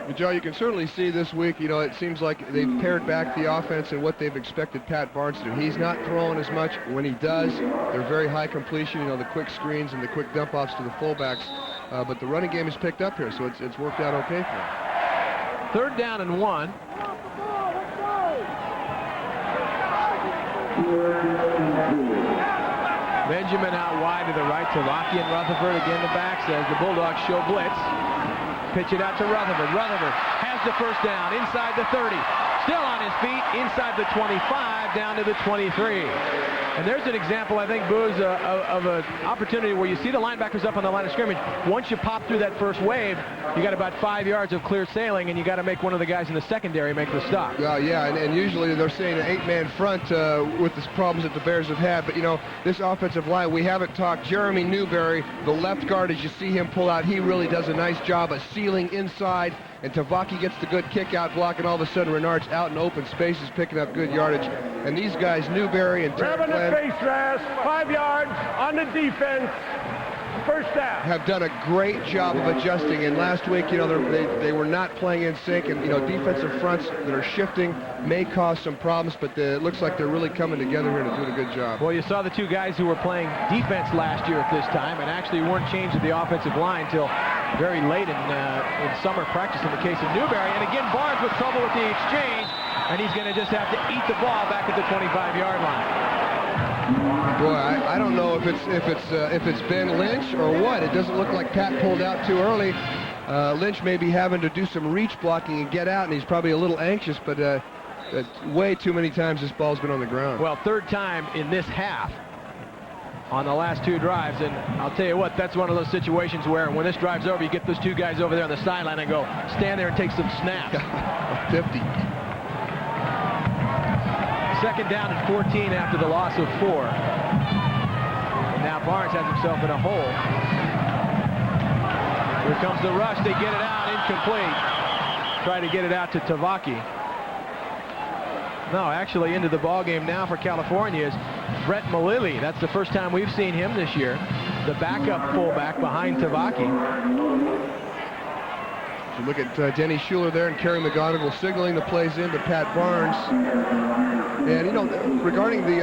But Joe, you can certainly see this week, it seems like they've pared back the offense and what they've expected Pat Barnes to do. He's not throwing as much. When he does, they're very high completion, the quick screens and the quick dump offs to the fullbacks. But the running game is picked up here, so it's worked out okay for him. Third down and 1. Benjamin out wide to the right. Tavaki and Rutherford again the backs as the Bulldogs show blitz. Pitch it out to Rutherford. Rutherford has the first down inside the 30. Still on his feet inside the 25 down to the 23. And there's an example, I think, Booz, of an opportunity where you see the linebackers up on the line of scrimmage. Once you pop through that first wave, you got about 5 yards of clear sailing, and you got to make one of the guys in the secondary make the stop. Yeah, and usually they're saying an 8-man front with the problems that the Bears have had. But, this offensive line, we haven't talked. Jeremy Newberry, the left guard, as you see him pull out, he really does a nice job of sealing inside. And Tavaki gets the good kick-out block, and all of a sudden Renard's out in open spaces picking up good yardage. And these guys, Newberry and Terry Glenn, the face mask, 5 yards on the defense, first down. Have done a great job of adjusting. And last week, they were not playing in sync. And, defensive fronts that are shifting may cause some problems, but it looks like they're really coming together here and doing a good job. Well, you saw the two guys who were playing defense last year at this time and actually weren't changed at the offensive line until very late in summer practice in the case of Newberry. And again, Barnes with trouble with the exchange, and he's going to just have to eat the ball back at the 25-yard line. Boy, I don't know if it's Ben Lynch or what. It doesn't look like Pat pulled out too early. Lynch may be having to do some reach blocking and get out, and he's probably a little anxious, but way too many times this ball's been on the ground. Well, third time in this half on the last two drives, and I'll tell you what, that's one of those situations where when this drive's over, you get those two guys over there on the sideline and go stand there and take some snaps. 50. Second down and 14 after the loss of 4. And now Barnes has himself in a hole. Here comes the rush. They get it out. Incomplete. Try to get it out to Tavaki. No, actually into the ballgame now for California is Brett Malili. That's the first time we've seen him this year. The backup fullback behind Tavaki. You look at Denny Schuler there and Kerry McGonigal signaling the plays in to Pat Barnes. And, you know, regarding the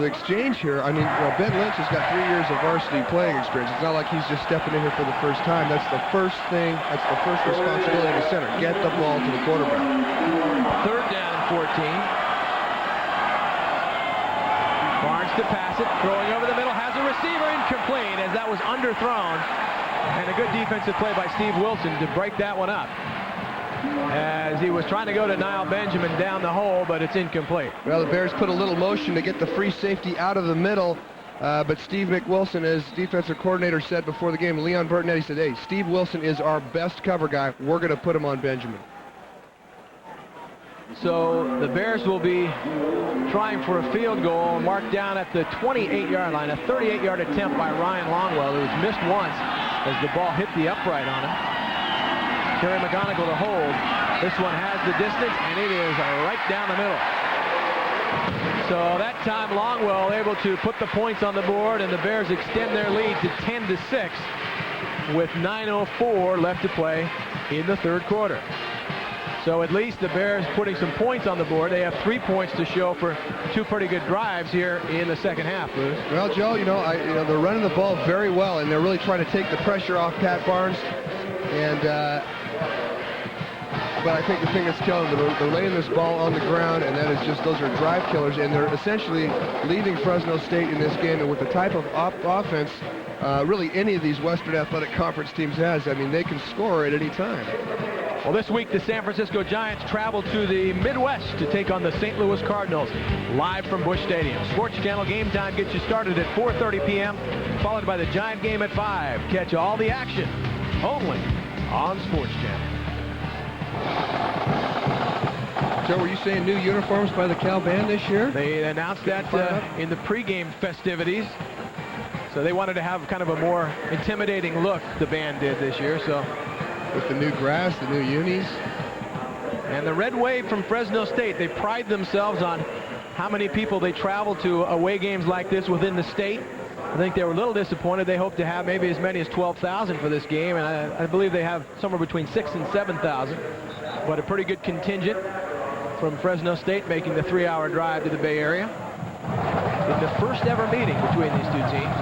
exchange here, I mean, Ben Lynch has got 3 years of varsity playing experience. It's not like he's just stepping in here for the first time. That's the first thing, that's the first responsibility of the center. Get the ball to the quarterback. 3rd down and 14. Barnes to pass it, throwing over the middle, has a receiver, incomplete, as that was underthrown. And a good defensive play by Steve Wilson to break that one up, as he was trying to go to Niall Benjamin down the hole, but it's incomplete. Well, the Bears put a little motion to get the free safety out of the middle, but Steve McWilson, as defensive coordinator, said before the game, Leon Bertonetti said, hey, Steve Wilson is our best cover guy. We're going to put him on Benjamin. So the Bears will be trying for a field goal, marked down at the 28-yard line, a 38-yard attempt by Ryan Longwell, who was missed once as the ball hit the upright on him. Kerry McGonigal to hold. This one has the distance, and it is right down the middle. So that time Longwell able to put the points on the board, and the Bears extend their lead to 10-6 with 9:04 left to play in the 3rd quarter. So at least the Bears putting some points on the board. They have 3 points to show for 2 pretty good drives here in the second half, Bruce. Well, Joe, they're running the ball very well, and they're really trying to take the pressure off Pat Barnes. And but I think the thing that's killing them, they're laying this ball on the ground, and that is just, those are drive killers, and they're essentially leaving Fresno State in this game. And with the type of offense really any of these Western Athletic Conference teams has, I mean, they can score at any time. Well, this week the San Francisco Giants travel to the Midwest to take on the St. Louis Cardinals, live from Busch Stadium. Sports Channel Game Time gets you started at 4:30 p.m., followed by the Giant game at 5. Catch all the action only on Sports Channel. Joe, were you saying new uniforms by the Cal Band this year? They announced that in the pregame festivities. So they wanted to have kind of a more intimidating look, the band did this year. So with the new grass, the new unis. And the Red Wave from Fresno State, they pride themselves on how many people they travel to away games like this within the state. I think they were a little disappointed. They hoped to have maybe as many as 12,000 for this game, and I believe they have somewhere between 6,000 and 7,000. But a pretty good contingent from Fresno State making the 3-hour drive to the Bay Area in the first ever meeting between these two teams.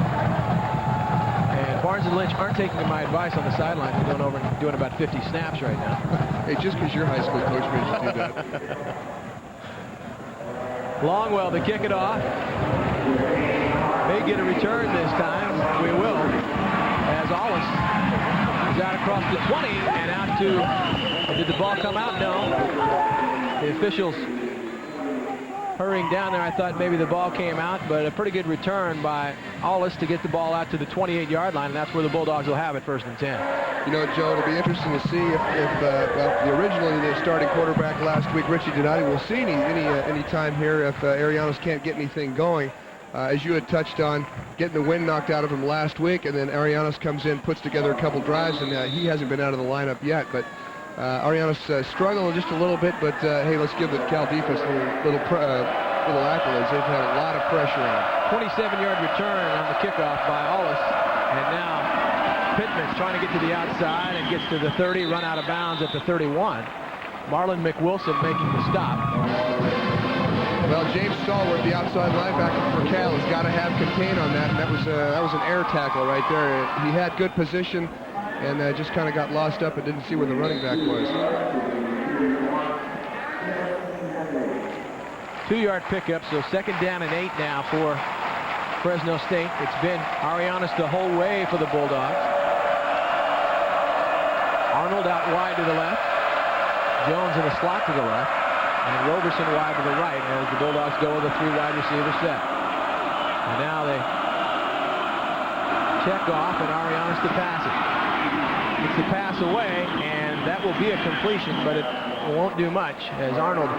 And Barnes and Lynch aren't taking my advice on the sideline. They're doing about 50 snaps right now. Hey, just because your high school coach made you do that. Longwell to kick it off. May get a return this time. We will. As Ollis is out across the 20 and out to... Did the ball come out? No. The officials hurrying down there. I thought maybe the ball came out, but a pretty good return by Ollis to get the ball out to the 28-yard line, and that's where the Bulldogs will have it, 1st and 10. You know, Joe, it'll be interesting to see if originally the starting quarterback last week, Richie Donati, will see any time here if Arianos can't get anything going. As you had touched on, getting the wind knocked out of him last week, and then Arianos comes in, puts together a couple drives, and he hasn't been out of the lineup yet. But Arianos struggling just a little bit, but hey, let's give the Cal defense little accolades. They've had a lot of pressure on them. 27-yard return on the kickoff by Ollis, and now Pittman's trying to get to the outside and gets to the 30, run out of bounds at the 31. Marlon McWilson making the stop. Well, James Stallworth, the outside linebacker for Cal, has got to have contain on that, and that was an air tackle right there. He had good position, and just kind of got lost up and didn't see where the running back was. 2-yard pickup, so 2nd down and 8 now for Fresno State. It's been Arianos the whole way for the Bulldogs. Arnold out wide to the left. Jones in a slot to the left. And Roberson wide to the right as the Bulldogs go with a 3-wide receiver set. And now they check off, and Arianos to pass it. It's the pass away, and that will be a completion, but it won't do much as Arnold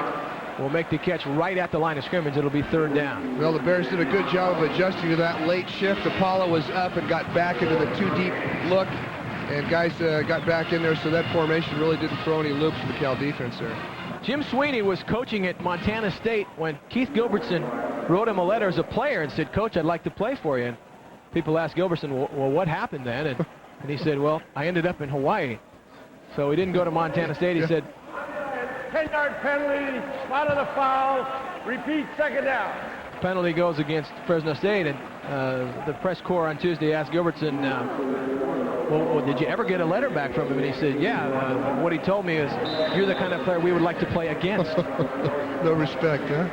will make the catch right at the line of scrimmage. It'll be 3rd down. Well, the Bears did a good job of adjusting to that late shift. Apollo was up and got back into the 2-deep look, and guys got back in there, so that formation really didn't throw any loops for the Cal defense there. Jim Sweeney was coaching at Montana State when Keith Gilbertson wrote him a letter as a player and said, "Coach, I'd like to play for you." And people asked Gilbertson, well, what happened then? And he said, well, I ended up in Hawaii. So he didn't go to Montana State. He said, 10-yard penalty, spot of the foul, repeat, second down. penalty goes against Fresno State, and the press corps on Tuesday asked Gilbertson, well, did you ever get a letter back from him? And he said, yeah, what he told me is, you're the kind of player we would like to play against. No respect, huh?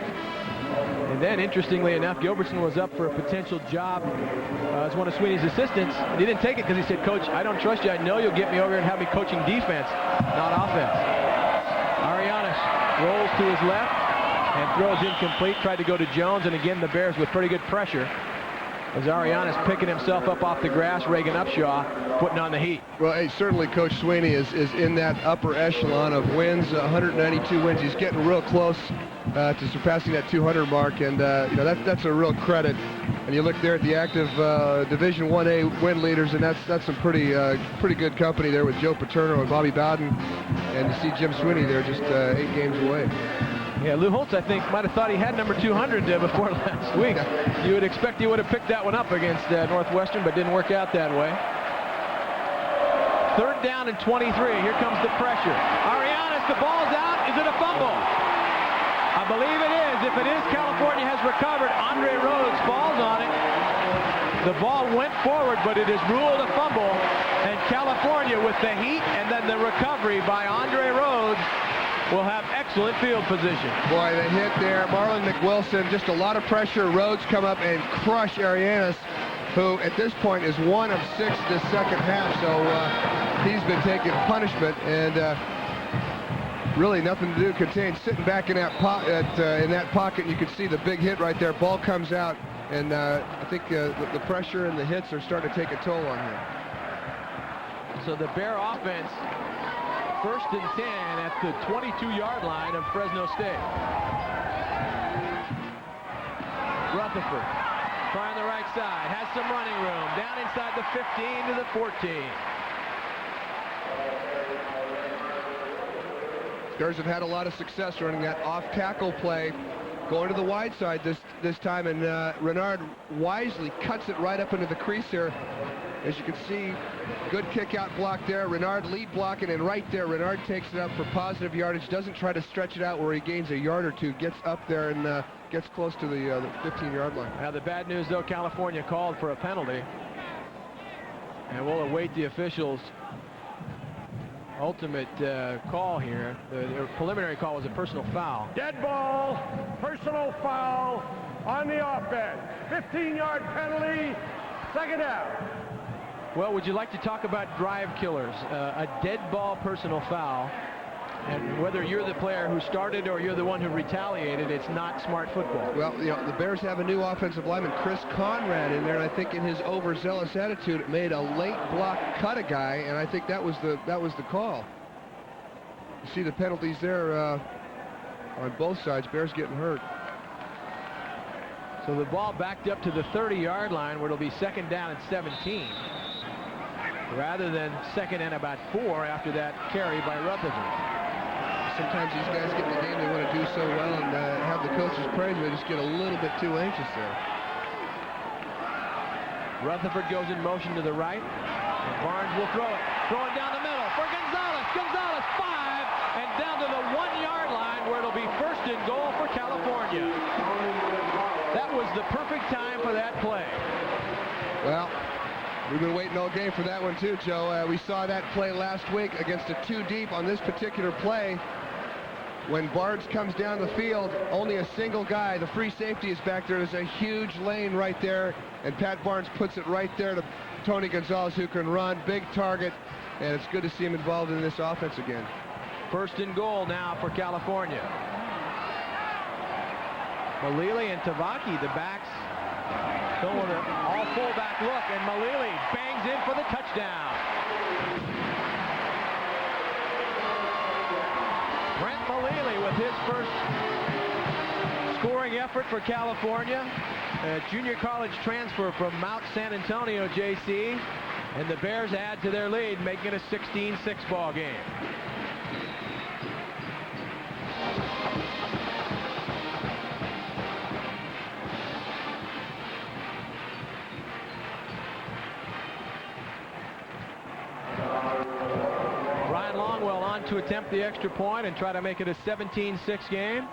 And then, interestingly enough, Gilbertson was up for a potential job as one of Sweeney's assistants. He didn't take it because he said, Coach, I don't trust you. I know you'll get me over here and have me coaching defense, not offense. Arianes rolls to his left and throws incomplete. Tried to go to Jones, and again, the Bears with pretty good pressure. As Arianes picking himself up off the grass, Reagan Upshaw putting on the heat. Well, hey, certainly Coach Sweeney is in that upper echelon of wins, 192 wins. He's getting real close to surpassing that 200 mark, and you know, that's a real credit. And you look there at the active Division 1A win leaders, and that's some pretty good company there with Joe Paterno and Bobby Bowden, and to see Jim Sweeney there just 8 games away. Yeah, Lou Holtz, I think, might have thought he had number 200 before last week. You would expect he would have picked that one up against Northwestern, but didn't work out that way. 3rd down and 23. Here comes the pressure. Arianes, the ball's out. Is it a fumble? I believe it is. If it is, California has recovered. Andre Rhodes falls on it. The ball went forward, but it is ruled a fumble. And California, with the heat and then the recovery by Andre Rhodes, will have excellent field position. Boy, the hit there. Marlon McWilson, just a lot of pressure. Rhodes come up and crush Arianes, who at this point is 1 of 6 this second half. So he's been taking punishment, and really nothing to do. Contained, sitting back in that pocket. You can see the big hit right there. Ball comes out, and I think the pressure and the hits are starting to take a toll on him. So the Bear offense, 1st and 10 at the 22-yard line of Fresno State. Rutherford trying the right side, has some running room, down inside the 15 to the 14. Bears have had a lot of success running that off-tackle play, going to the wide side this time, and Renard wisely cuts it right up into the crease here. As you can see, good kick-out block there. Renard lead blocking, and right there, Renard takes it up for positive yardage. Doesn't try to stretch it out where he gains a yard or two. Gets up there and gets close to the 15-yard line. Now the bad news, though, California called for a penalty, and we'll await the officials' ultimate call here. Their preliminary call was a personal foul. Dead ball, personal foul on the offense. 15-yard penalty, second down. Well, would you like to talk about drive killers? A dead ball personal foul, and whether you're the player who started or you're the one who retaliated, it's not smart football. Well, you know, the Bears have a new offensive lineman, Chris Conrad, in there, and I think in his overzealous attitude, it made a late block cut a guy, and I think that was the call. You see the penalties there on both sides. Bears getting hurt. So the ball backed up to the 30-yard line, where it'll be 2nd down and 17. Rather than 2nd and about 4 after that carry by Rutherford. Sometimes these guys get in the game, they want to do so well and have the coaches praise them. They just get a little bit too anxious there. Rutherford goes in motion to the right, and Barnes will throw it. Throw it down the middle for Gonzalez. Gonzalez 5, and down to the 1-yard line, where it'll be 1st and goal for California. That was the perfect time for that play. Well, we've been waiting all game for that one too, Joe. We saw that play last week against a 2 deep. On this particular play, when Barnes comes down the field, only a single guy, the free safety, is back there. There's a huge lane right there, and Pat Barnes puts it right there to Tony Gonzalez, who can run, big target, and it's good to see him involved in this offense again. 1st and goal now for California. Malili and Tavaki, the backs, going with an all fullback look, and Malili bangs in for the touchdown. Brent Malili with his first scoring effort for California. A junior college transfer from Mount San Antonio, JC. And the Bears add to their lead, making it a 16-6 ball game. Longwell on to attempt the extra point and try to make it a 17-6 game.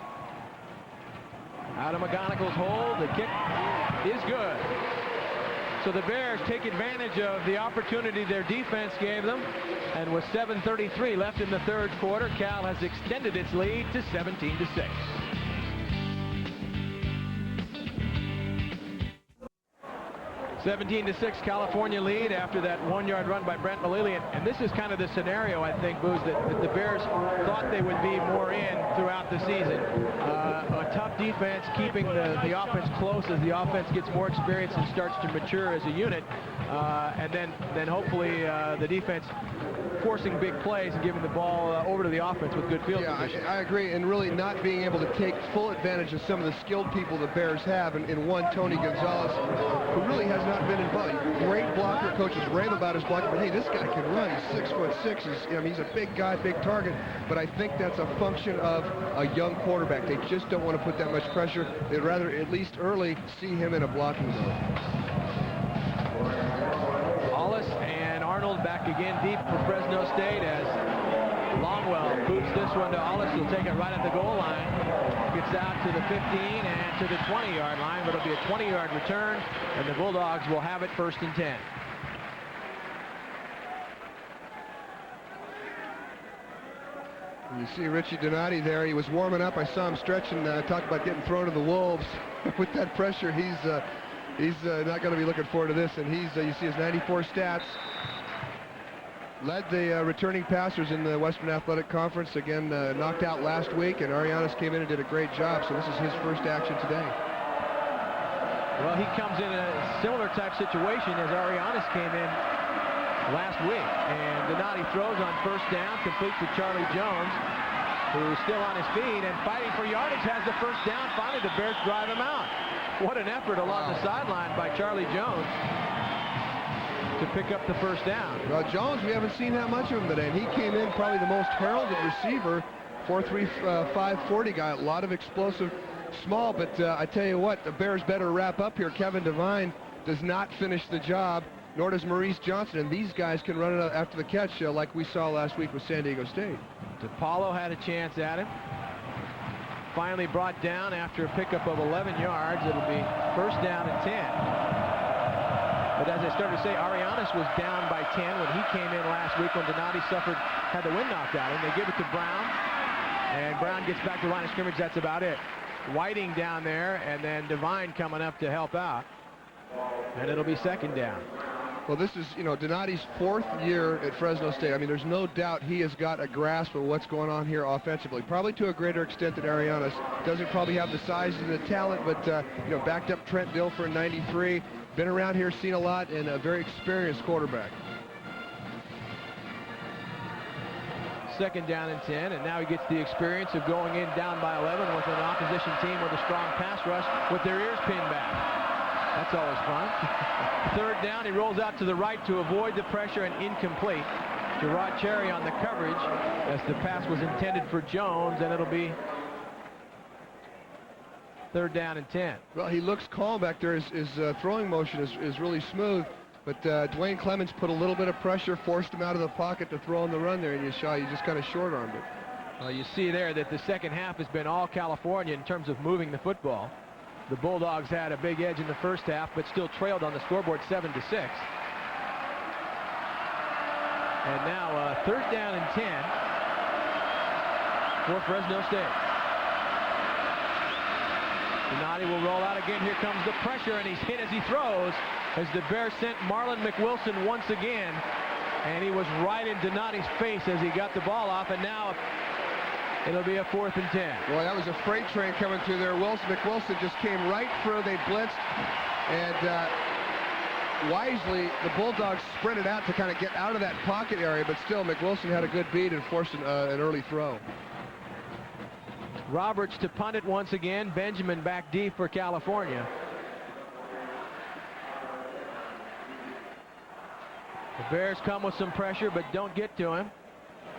Out of McGonagall's hold, the kick is good. So the Bears take advantage of the opportunity their defense gave them, and with 7:33 left in the third quarter, Cal has extended its lead to 17-6. (17-6) California lead after that 1-yard run by Brent Malili, and this is kind of the scenario, I think, Booz, that the Bears thought they would be more in throughout the season. A tough defense, keeping the offense close as the offense gets more experience and starts to mature as a unit, and then hopefully the defense forcing big plays and giving the ball over to the offense with good field position. I agree, and really not being able to take full advantage of some of the skilled people the Bears have, and one, Tony Gonzalez, who really has not been involved. Great blocker. Coaches rave about his blocker, but hey, this guy can run. He's 6'6". He's a big guy, big target, but I think that's a function of a young quarterback. They just don't want to put that much pressure. They'd rather, at least early, see him in a blocking mode. Hollis and Arnold back again deep for Fresno State as Longwell boots this one to Hollis. He'll take it right at the goal line. Gets out to the 15 and to the 20-yard line, but it'll be a 20-yard return, and the Bulldogs will have it 1st and 10. You see Richie Donati there. He was warming up. I saw him stretching, talk about getting thrown to the wolves. With that pressure, he's not going to be looking forward to this. And you see his 94 stats. Led the returning passers in the Western Athletic Conference. Again, knocked out last week, and Arianes came in and did a great job. So this is his first action today. Well, he comes in a similar type situation as Arianes came in last week. And Donati throws on 1st down, completes to Charlie Jones, who's still on his feet and fighting for yardage, has the 1st down. Finally, the Bears drive him out. What an effort along the sideline by Charlie Jones to pick up the 1st down. Well, Jones, we haven't seen that much of him today, and he came in probably the most heralded receiver, 4.3, 540 guy, a lot of explosive, small, but I tell you what, the Bears better wrap up here. Kevin Devine does not finish the job, nor does Maurice Johnson, and these guys can run it after the catch like we saw last week with San Diego State. DePaulo had a chance at him. Finally brought down after a pickup of 11 yards. It'll be 1st down and 10. But as I started to say, Arianes was down by 10 when he came in last week when Donati had the wind knocked out of him. They give it to Brown, and Brown gets back to the line of scrimmage. That's about it. Whiting down there, and then Devine coming up to help out. And it'll be 2nd down. Well, this is, Donati's 4th year at Fresno State. I mean, there's no doubt he has got a grasp of what's going on here offensively, probably to a greater extent than Arianes. Doesn't probably have the size and the talent, but, backed up Trent Dilfer in 93. Been around here, seen a lot, and a very experienced quarterback. 2nd down and 10, and now he gets the experience of going in down by 11 with an opposition team with a strong pass rush with their ears pinned back. That's always fun. 3rd down, he rolls out to the right to avoid the pressure, and incomplete to Rod Cherry on the coverage as the pass was intended for Jones, and it'll be 3rd down and 10. Well, he looks calm back there. His throwing motion is really smooth, but Dwayne Clemens put a little bit of pressure, forced him out of the pocket to throw on the run there, and you just kind of short-armed it. Well, you see there that the second half has been all California in terms of moving the football. The Bulldogs had a big edge in the first half, but still trailed on the scoreboard 7-6. And now 3rd down and 10 for Fresno State. Donati will roll out again. Here comes the pressure, and he's hit as he throws, as the Bears sent Marlon McWilson once again, and he was right in Donati's face as he got the ball off, and now it'll be a 4th and 10. Well, that was a freight train coming through there. McWilson just came right through. They blitzed, and wisely, the Bulldogs sprinted out to kind of get out of that pocket area, but still, McWilson had a good beat and forced an early throw. Roberts to punt it once again. Benjamin back deep for California. The Bears come with some pressure, but don't get to him.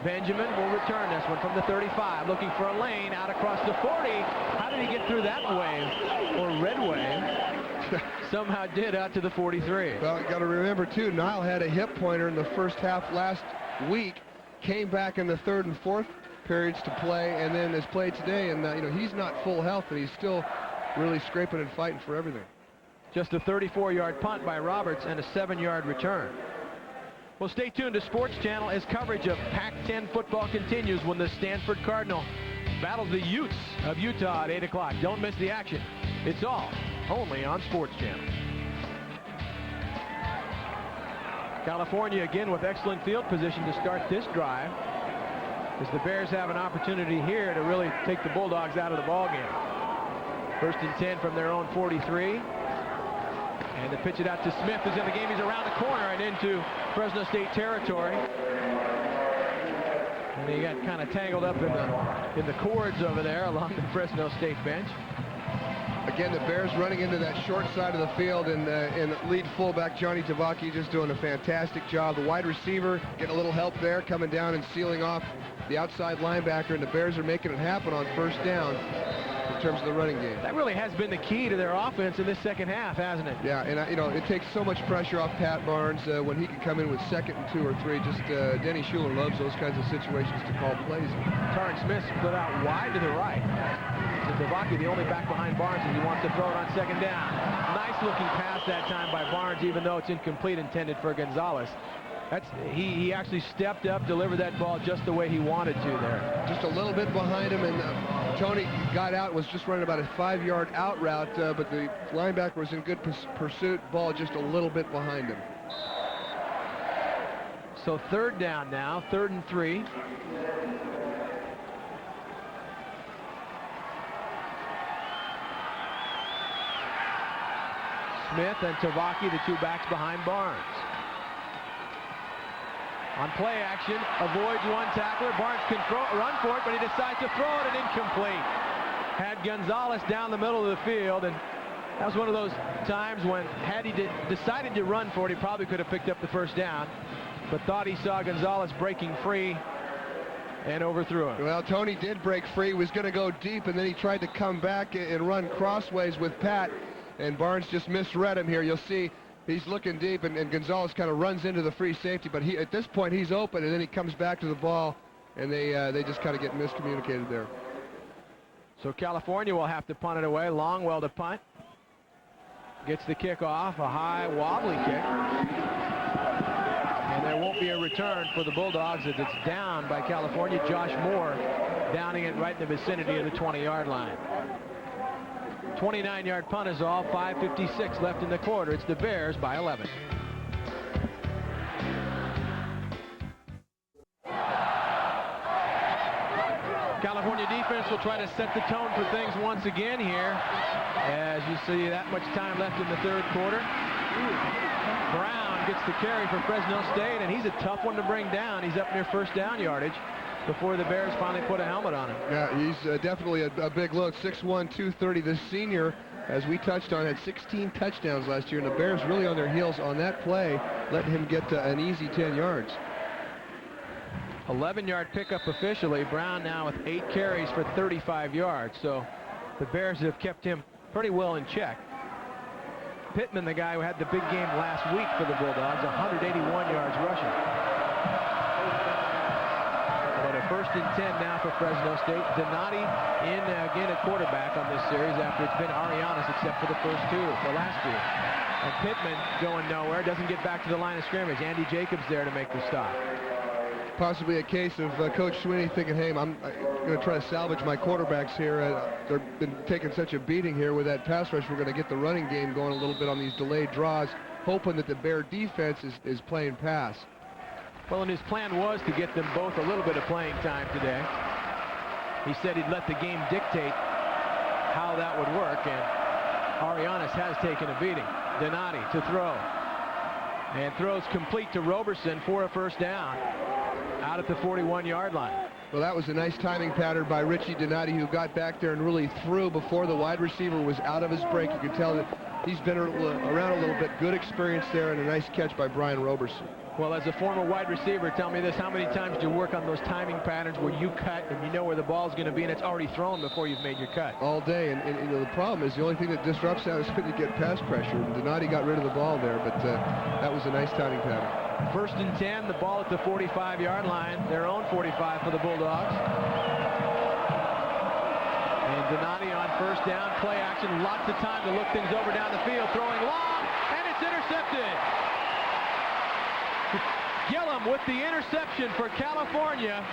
Benjamin will return this one from the 35, looking for a lane out across the 40. How did he get through that wave, or red wave? Somehow did out to the 43. Well, you got to remember, too, Nile had a hip pointer in the first half last week, came back in the third and fourth periods to play, and then has played today. And you know, he's not full health, and he's still really scraping and fighting for everything. Just a 34-yard punt by Roberts and a 7-yard return. Well, stay tuned to Sports Channel as coverage of Pac-10 football continues when the Stanford Cardinal battles the Utes of Utah at 8 o'clock. Don't miss the action. It's all only on Sports Channel. California again with excellent field position to start this drive, as the Bears have an opportunity here to really take the Bulldogs out of the ballgame. 1st and 10 from their own 43. And to pitch it out to Smith, who's in the game. He's around the corner and into Fresno State territory. And he got kind of tangled up in the cords over there along the Fresno State bench. Again, the Bears running into that short side of the field, and lead fullback Johnny Tavaki just doing a fantastic job. The wide receiver getting a little help there, coming down and sealing off the outside linebacker, and the Bears are making it happen on 1st down in terms of the running game. That really has been the key to their offense in this second half, hasn't it? Yeah, and you know, it takes so much pressure off Pat Barnes when he can come in with 2nd and 2 or 3. Just Denny Schuler loves those kinds of situations to call plays. Taryn Smith split out wide to the right. Tavaki, the only back behind Barnes, and he wants to throw it on 2nd down. Nice looking pass that time by Barnes, even though it's incomplete, intended for Gonzalez. He actually stepped up, delivered that ball just the way he wanted to there. Just a little bit behind him, and Tony got out, was just running about a 5-yard out route, but the linebacker was in good pursuit. Ball just a little bit behind him. So 3rd down now, 3rd and 3. Smith and Tavaki, the 2 backs behind Barnes. On play action, avoids 1 tackler. Barnes can run for it, but he decides to throw it, and incomplete. Had Gonzalez down the middle of the field, and that was one of those times when, had he decided to run for it, he probably could have picked up the 1st down, but thought he saw Gonzalez breaking free and overthrew him. Well, Tony did break free. He was going to go deep, and then he tried to come back and run crossways with Pat, and Barnes just misread him here. You'll see he's looking deep, and Gonzalez kind of runs into the free safety, but at this point he's open, and then he comes back to the ball, and they just kind of get miscommunicated there. So California will have to punt it away. Longwell to punt. Gets the kick off, a high wobbly kick. And there won't be a return for the Bulldogs as it's down by California. Josh Moore downing it right in the vicinity of the 20-yard line. 29-yard punt is all. 5:56 left in the quarter. It's the Bears by 11. California defense will try to set the tone for things once again here, as you see that much time left in the 3rd quarter. Brown gets the carry for Fresno State, and he's a tough one to bring down. He's up near 1st down yardage before the Bears finally put a helmet on him. Yeah, he's definitely a big look. 6'1", 230. The senior, as we touched on, had 16 touchdowns last year, and the Bears really on their heels on that play, letting him get an easy 10 yards. 11-yard pickup officially. Brown now with 8 carries for 35 yards. So the Bears have kept him pretty well in check. Pittman, the guy who had the big game last week for the Bulldogs, 181 yards rushing. But a 1st and 10 now for Fresno State. Donati in again at quarterback on this series after it's been Arianes except for the last 2. And Pittman going nowhere, doesn't get back to the line of scrimmage. Andy Jacobs there to make the stop. Possibly a case of Coach Sweeney thinking, hey, I'm going to try to salvage my quarterbacks here. They've been taking such a beating here with that pass rush. We're going to get the running game going a little bit on these delayed draws, hoping that the Bear defense is playing pass. Well, and his plan was to get them both a little bit of playing time today. He said he'd let the game dictate how that would work, and Arianes has taken a beating. Donati to throw. And throws complete to Roberson for a 1st down out at the 41-yard line. Well, that was a nice timing pattern by Richie Donati, who got back there and really threw before the wide receiver was out of his break. You could tell that he's been around a little bit. Good experience there, and a nice catch by Brian Roberson. Well, as a former wide receiver, tell me this, how many times do you work on those timing patterns where you cut and you know where the ball's going to be and it's already thrown before you've made your cut? All day, and you know, the problem is the only thing that disrupts that is when you get pass pressure, and Donati got rid of the ball there, but that was a nice timing pattern. First and 10, the ball at the 45-yard line, their own 45 for the Bulldogs. And Donati on first down, play action, lots of time to look things over down the field, throwing long, and it's intercepted. Gillum with the interception for California.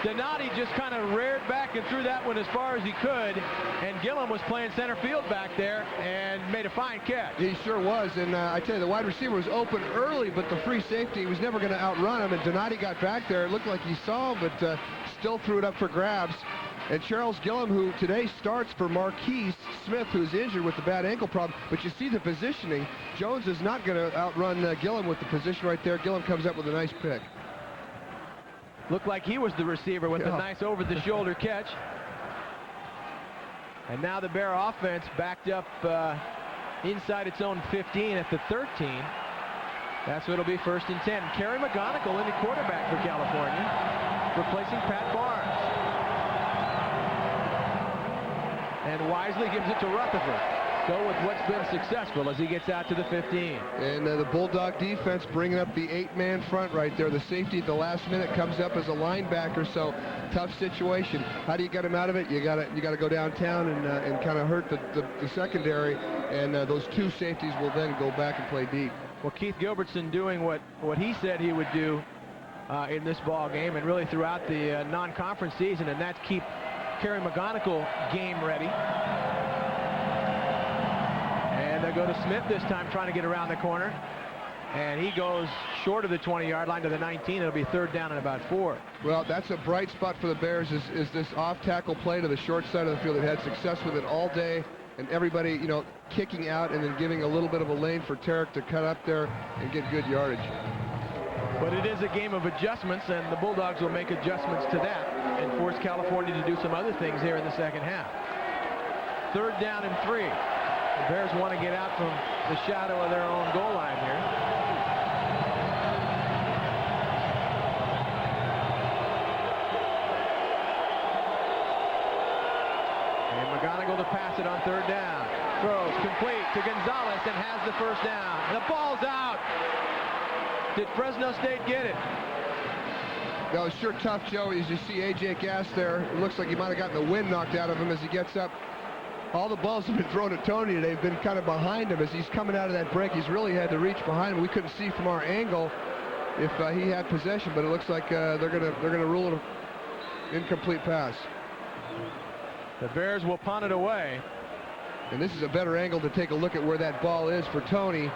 Donati just kind of reared back and threw that one as far as he could, and Gillum was playing center field back there and made a fine catch. He sure was, and I tell you, the wide receiver was open early, but the free safety was never going to outrun him, and Donati got back there. It looked like he saw him, but still threw it up for grabs. And Charles Gillum, who today starts for Marquise Smith, who's injured with the bad ankle problem, but you see the positioning. Jones is not going to outrun Gillum with the position right there. Gillum comes up with a nice pick. Looked like he was the receiver with the nice over-the-shoulder catch. And now the Bear offense backed up inside its own 15 at the 13. That's what it'll be, first and 10. Kerry McGonigal in the quarterback for California, replacing Pat Barnes. And wisely gives it to Rutherford. Go with what's been successful as he gets out to the 15. And the Bulldog defense bringing up the 8-man front right there. The safety at the last minute comes up as a linebacker, so tough situation. How do you get him out of it? You got to go downtown and kind of hurt the secondary, and those two safeties will then go back and play deep. Well, Keith Gilbertson doing what he said he would do in this ball game and really throughout the non-conference season, and that's keep Kerry McGonigal game ready. And they'll go to Smith this time, trying to get around the corner. And he goes short of the 20-yard line to the 19. It'll be third down and about 4. Well, that's a bright spot for the Bears is this off-tackle play to the short side of the field. They've had success with it all day. And everybody, you know, kicking out and then giving a little bit of a lane for Tarek to cut up there and get good yardage. But it is a game of adjustments, and the Bulldogs will make adjustments to that and force California to do some other things here in the second half. Third down and 3. The Bears want to get out from the shadow of their own goal line here. And McGonigal to pass it on third down. Throws complete to Gonzalez and has the first down. The ball's out. Did Fresno State get it? That was sure tough, Joe. As you see A.J. Gass there, it looks like he might have gotten the wind knocked out of him as he gets up. All the balls have been thrown at Tony today. They've been kind of behind him as he's coming out of that break. He's really had to reach behind him. We couldn't see from our angle if he had possession, but it looks like they're gonna rule it an incomplete pass. The Bears will punt it away. And this is a better angle to take a look at where that ball is for Tony.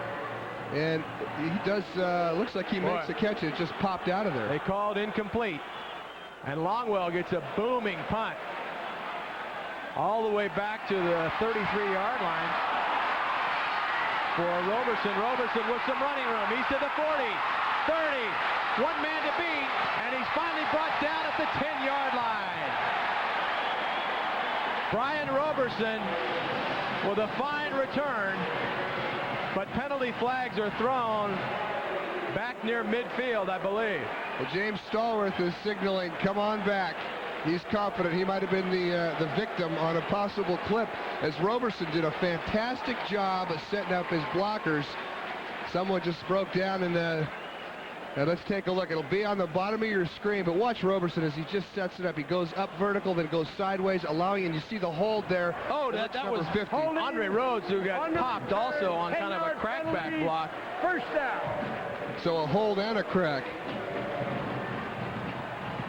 And he does, looks like he makes the catch. It just popped out of there. They called incomplete. And Longwell gets a booming punt all the way back to the 33-yard line for Roberson. Roberson with some running room. He's to the 40, 30, one man to beat, and he's finally brought down at the 10-yard line. Brian Roberson with a fine return, but penalty flags are thrown back near midfield, I believe. Well, James Stallworth is signaling, come on back. He's confident he might have been the victim on a possible clip, as Roberson did a fantastic job of setting up his blockers. Someone just broke down, and let's take a look. It'll be on the bottom of your screen, but watch Roberson as he just sets it up. He goes up vertical, then goes sideways, allowing, and you see the hold there. Oh, that was 50. Andre Rhodes, who got popped also on kind of a crackback block. First down. So a hold and a crack.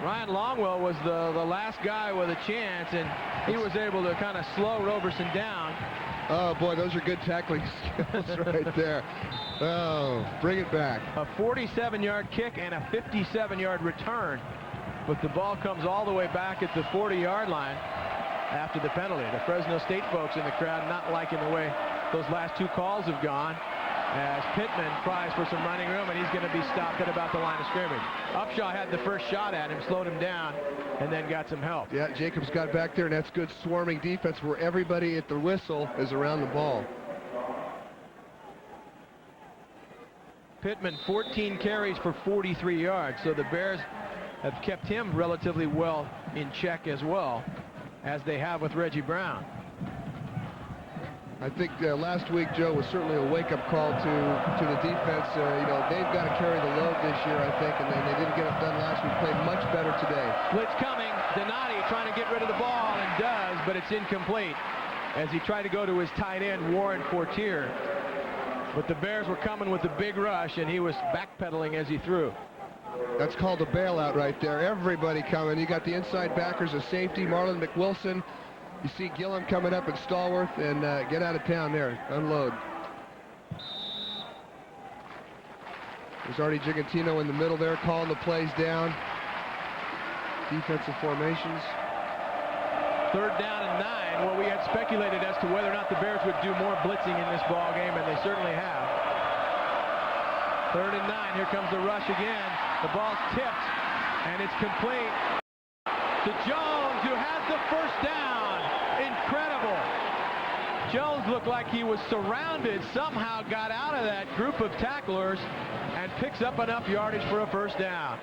Ryan Longwell was the last guy with a chance, and he was able to kind of slow Roberson down. Oh, boy, those are good tackling skills right there. Oh, bring it back. A 47-yard kick and a 57-yard return, but the ball comes all the way back at the 40-yard line after the penalty. The Fresno State folks in the crowd not liking the way those last two calls have gone, as Pittman tries for some running room, and he's going to be stopped at about the line of scrimmage. Upshaw had the first shot at him, slowed him down, and then got some help. Yeah, Jacobs got back there, and that's good swarming defense where everybody at the whistle is around the ball. Pittman, 14 carries for 43 yards, so the Bears have kept him relatively well in check as well, as they have with Reggie Brown. I think last week, Joe, was certainly a wake-up call to the defense. You know, they've got to carry the load this year, I think, and they didn't get it done last week. Played much better today. Blitz coming. Donati trying to get rid of the ball, and does, but it's incomplete as he tried to go to his tight end, Warren Fortier. But the Bears were coming with a big rush, and he was backpedaling as he threw. That's called a bailout right there. Everybody coming. You got the inside backers, a safety, Marlon McWilson. You see Gillum coming up at Stallworth, and get out of town there. Unload. There's Artie Gigantino in the middle there, calling the plays down. Defensive formations. 3rd down and 9. Well, we had speculated as to whether or not the Bears would do more blitzing in this ball game, and they certainly have. 3rd and 9. Here comes the rush again. The ball's tipped, and it's complete to Jones, who has the first down. Incredible. Jones looked like he was surrounded, somehow got out of that group of tacklers, and picks up enough yardage for a first down.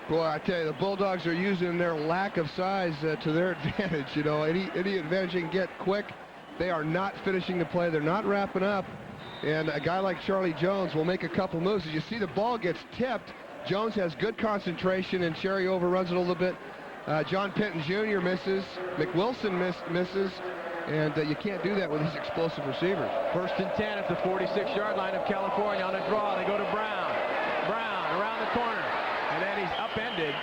Boy, I tell you, the Bulldogs are using their lack of size to their advantage. You know, any advantage they can get quick. They are not finishing the play. They're not wrapping up. And a guy like Charlie Jones will make a couple moves. As you see, the ball gets tipped. Jones has good concentration, and Cherry overruns it a little bit. John Penton Jr. misses. McWilson misses. And you can't do that with these explosive receivers. 1st and 10 at the 46-yard line of California on a draw. They go to Brown. Brown around the corner. And then he's upended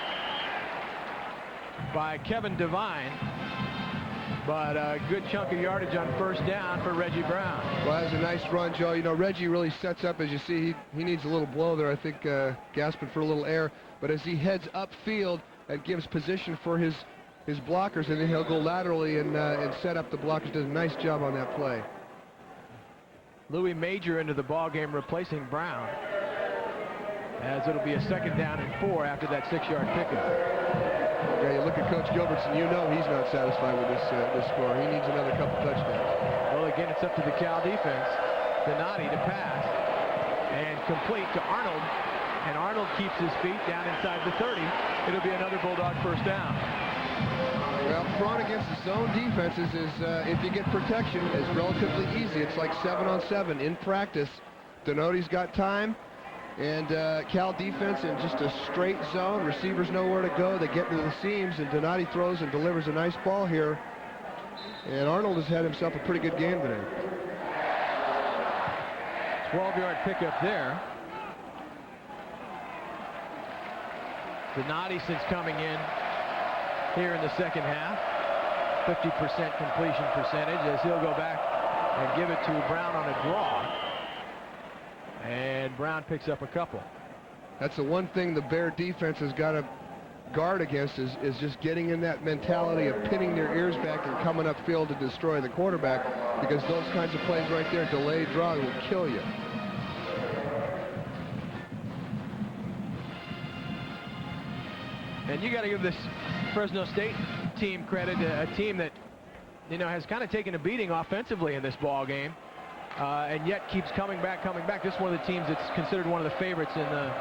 by Kevin Devine. But a good chunk of yardage on 1st down for Reggie Brown. Well, that's a nice run, Joe. You know, Reggie really sets up. As you see, he needs a little blow there. I think gasping for a little air. But as he heads upfield, that gives position for his blockers, and then he'll go laterally and set up the blockers. Does a nice job on that play. Louis Major into the ball game, replacing Brown, as it'll be a 2nd down and 4 after that 6-yard pickup. Yeah, you look at Coach Gilbertson, you know he's not satisfied with this score. He needs another couple touchdowns. Well, again, it's up to the Cal defense. Donati to pass, and complete to Arnold, and Arnold keeps his feet down inside the 30. It'll be another Bulldog first down. Well, throwing against the zone defenses is, if you get protection, is relatively easy. It's like 7-on-7 in practice. Donati's got time, and Cal defense in just a straight zone. Receivers know where to go. They get into the seams, and Donati throws and delivers a nice ball here. And Arnold has had himself a pretty good game today. 12-yard pickup there. Donati, since coming in here in the 2nd half, 50% completion percentage, as he'll go back and give it to Brown on a draw. And Brown picks up a couple. That's the one thing the Bear defense has got to guard against is just getting in that mentality of pinning their ears back and coming upfield to destroy the quarterback, because those kinds of plays right there, delayed draw, will kill you. And you got to give this Fresno State team credit, a team that, you know, has kind of taken a beating offensively in this ball game, and yet keeps coming back. This is one of the teams that's considered one of the favorites in the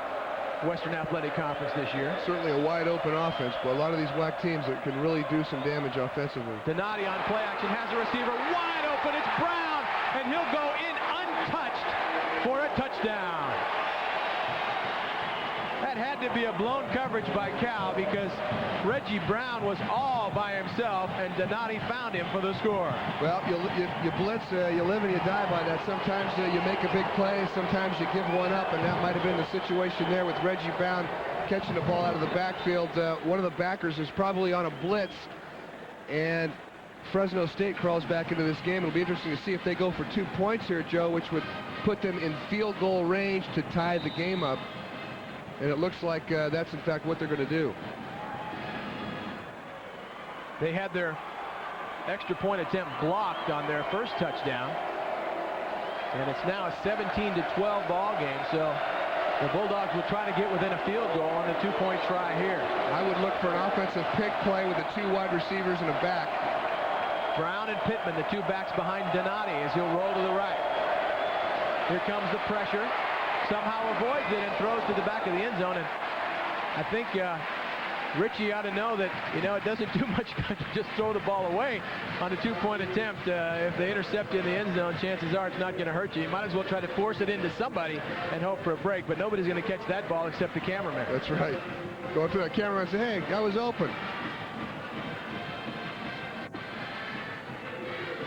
Western Athletic Conference this year. Certainly a wide open offense, but a lot of these WAC teams that can really do some damage offensively. Donati on play action has a receiver wide open. It's Brown, and he'll go in untouched for a touchdown. That had to be a blown coverage by Cal, because Reggie Brown was all by himself, and Donati found him for the score. Well, you blitz, you live and you die by that. Sometimes you make a big play, sometimes you give one up, and that might have been the situation there with Reggie Brown catching the ball out of the backfield. One of the backers is probably on a blitz, and Fresno State crawls back into this game. It'll be interesting to see if they go for 2 points here, Joe, which would put them in field goal range to tie the game up. And it looks like that's, in fact, what they're going to do. They had their extra point attempt blocked on their first touchdown. And it's now a 17-12 ball game. So the Bulldogs will try to get within a field goal on the 2-point try here. I would look for an offensive pick play with the 2 wide receivers and a back. Brown and Pittman, the 2 backs behind Donati, as he'll roll to the right. Here comes the pressure. Somehow avoids it and throws to the back of the end zone. And I think Richie ought to know that, you know, it doesn't do much good to just throw the ball away on a 2-point attempt. If they intercept you in the end zone, chances are it's not going to hurt you. You might as well try to force it into somebody and hope for a break, but nobody's going to catch that ball except the cameraman. That's right. Go through that camera and say, hey, I was open.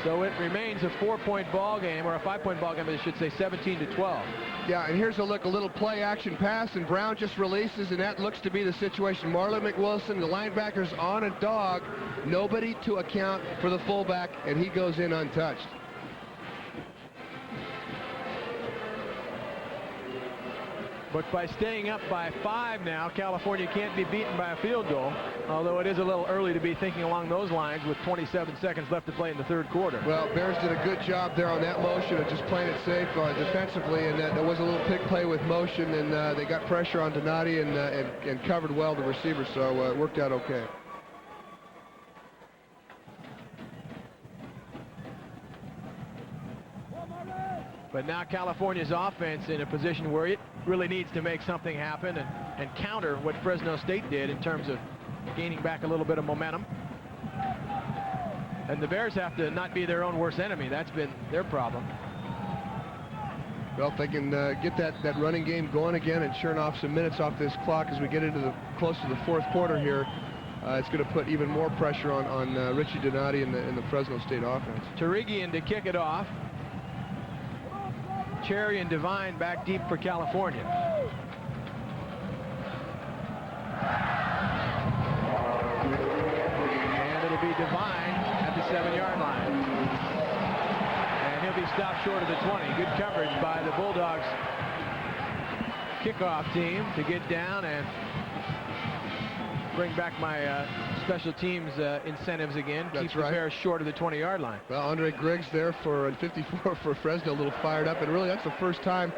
So it remains a 4-point ball game, or a 5-point ball game, I should say, 17-12. Yeah, and here's a look, a little play action pass, and Brown just releases, and that looks to be the situation. Marlon McWilson, the linebacker's on a dog, nobody to account for the fullback, and he goes in untouched. But by staying up by 5 now, California can't be beaten by a field goal, although it is a little early to be thinking along those lines with 27 seconds left to play in the third quarter. Well, Bears did a good job there on that motion of just playing it safe defensively, and there was a little pick play with motion, and they got pressure on Donati and covered well the receiver, so it worked out okay. But now California's offense in a position where it really needs to make something happen and counter what Fresno State did in terms of gaining back a little bit of momentum. And the Bears have to not be their own worst enemy. That's been their problem. Well, if they can get that running game going again and churn off some minutes off this clock as we get into close to the fourth quarter here, it's going to put even more pressure on Richie Donati and the Fresno State offense. Tarigian to kick it off. Cherry and Devine back deep for California. And it'll be Devine at the 7-yard line. And he'll be stopped short of the 20. Good coverage by the Bulldogs kickoff team to get down and bring back my special teams incentives again. That's Keep the right. Bears short of the 20-yard line. Well, Andre Griggs there for 54 for Fresno, a little fired up, and really that's the first time,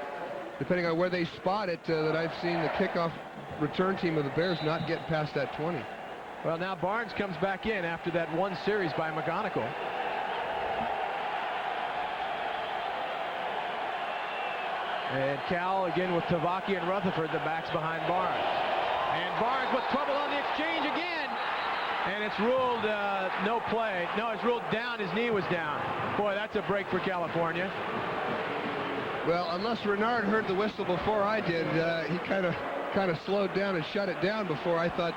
depending on where they spot it, that I've seen the kickoff return team of the Bears not get past that 20. Well, now Barnes comes back in after that one series by McGonigal. And Cal again with Tavaki and Rutherford, the backs behind Barnes. And Barnes with trouble on the exchange again. And it's ruled no play. No, it's ruled down. His knee was down. Boy, that's a break for California. Well, unless Renard heard the whistle before I did, he kind of slowed down and shut it down before I thought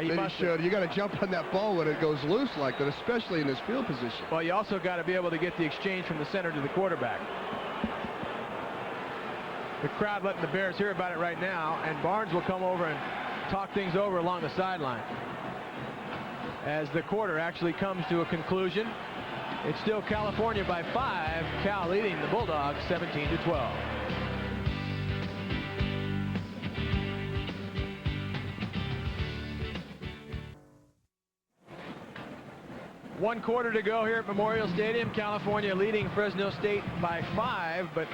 he should. You got to jump on that ball when it goes loose like that, especially in this field position. Well, you also got to be able to get the exchange from the center to the quarterback. The crowd letting the Bears hear about it right now, and Barnes will come over and talk things over along the sideline. As the quarter actually comes to a conclusion, it's still California by 5. Cal leading the Bulldogs 17-12. One quarter to go here at Memorial Stadium. California leading Fresno State by 5, but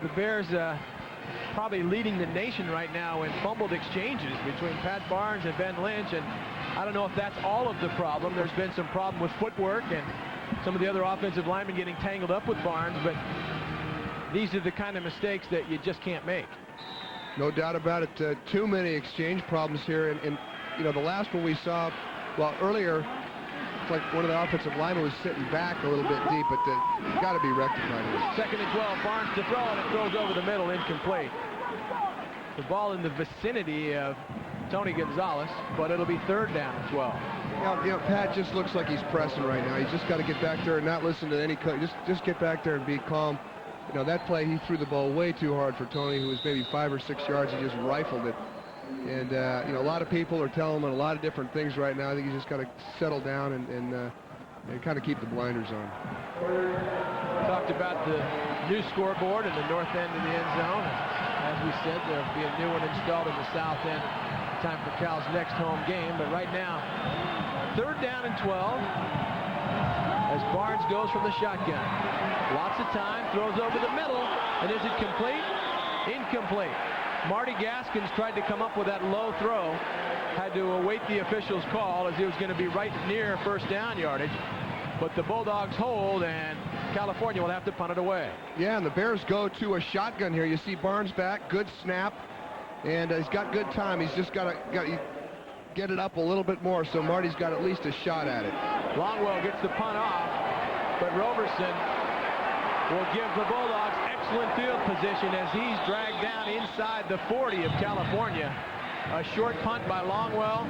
the Bears probably leading the nation right now in fumbled exchanges between Pat Barnes and Ben Lynch, and I don't know if that's all of the problem. There's been some problem with footwork and some of the other offensive linemen getting tangled up with Barnes, but these are the kind of mistakes that you just can't make. No doubt about it. Too many exchange problems here, and you know, the last one we saw, well, earlier, it's like one of the offensive linemen was sitting back a little bit deep, but got to be rectified here. 2nd and 12, Barnes to throw, and it throws over the middle, incomplete. The ball in the vicinity of Tony Gonzalez, but it'll be 3rd down and 12. You know, Pat just looks like he's pressing right now. He's just got to get back there and not listen to any coach. Just get back there and be calm. You know, that play, he threw the ball way too hard for Tony, who was maybe 5 or 6 yards. He just rifled it. And, you know, a lot of people are telling him a lot of different things right now. I think he's just got to settle down and kind of keep the blinders on. Talked about the new scoreboard in the north end of the end zone. As we said, there'll be a new one installed in the south end. Time for Cal's next home game. But right now, 3rd down and 12 as Barnes goes from the shotgun. Lots of time, throws over the middle, and is it complete? Incomplete. Marty Gaskins tried to come up with that low throw, had to await the official's call as he was going to be right near 1st down yardage. But the Bulldogs hold, and California will have to punt it away. Yeah, and the Bears go to a shotgun here. You see Barnes back, good snap, and he's got good time. He's just got to get it up a little bit more so Marty's got at least a shot at it. Longwell gets the punt off, but Roberson will give the Bulldogs excellent field position as he's dragged down inside the 40 of California. A short punt by Longwell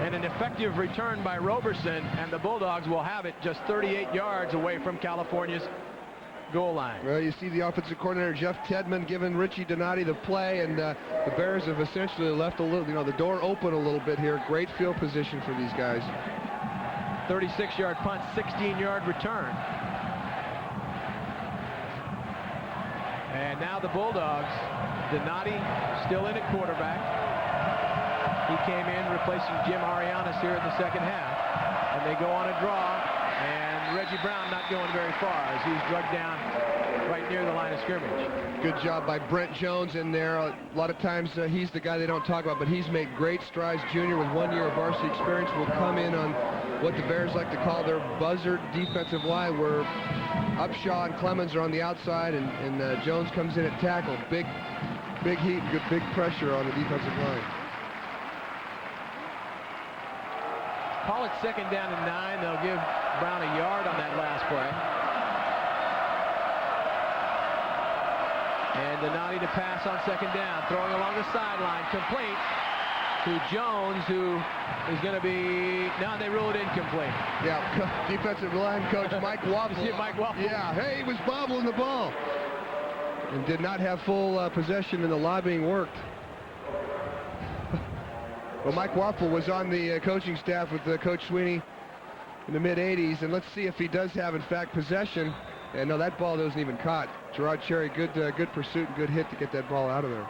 and an effective return by Roberson, and the Bulldogs will have it just 38 yards away from California's goal line. Well, you see the offensive coordinator Jeff Tedman giving Richie Donati the play, and the Bears have essentially left a little, the door open a little bit here. Great field position for these guys. 36-yard punt, 16-yard return. And now the Bulldogs, Donati still in at quarterback. He came in replacing Jim Arianes here in the second half. And they go on a draw, and Reggie Brown not going very far as he's drugged down right near the line of scrimmage. Good job by Brent Jones in there. A lot of times he's the guy they don't talk about, but he's made great strides. Junior with 1 year of varsity experience will come in on what the Bears like to call their buzzard defensive line, where Upshaw and Clemens are on the outside, and Jones comes in at tackle. Big heat, good big pressure on the defensive line. Call it second down and 9. They'll give Brown a yard on that last play. And Donati to pass on second down, throwing along the sideline, complete to Jones, who is going to be, now they rule it incomplete. Yeah, defensive line coach Mike Waffle. You see Mike Waffle? Yeah, hey, he was bobbling the ball. And did not have full possession, and the lobbying worked. Well, Mike Waffle was on the coaching staff with Coach Sweeney in the mid-'80s, and let's see if he does have, in fact, possession. And no, that ball wasn't even caught. Gerard Cherry, good pursuit and good hit to get that ball out of there.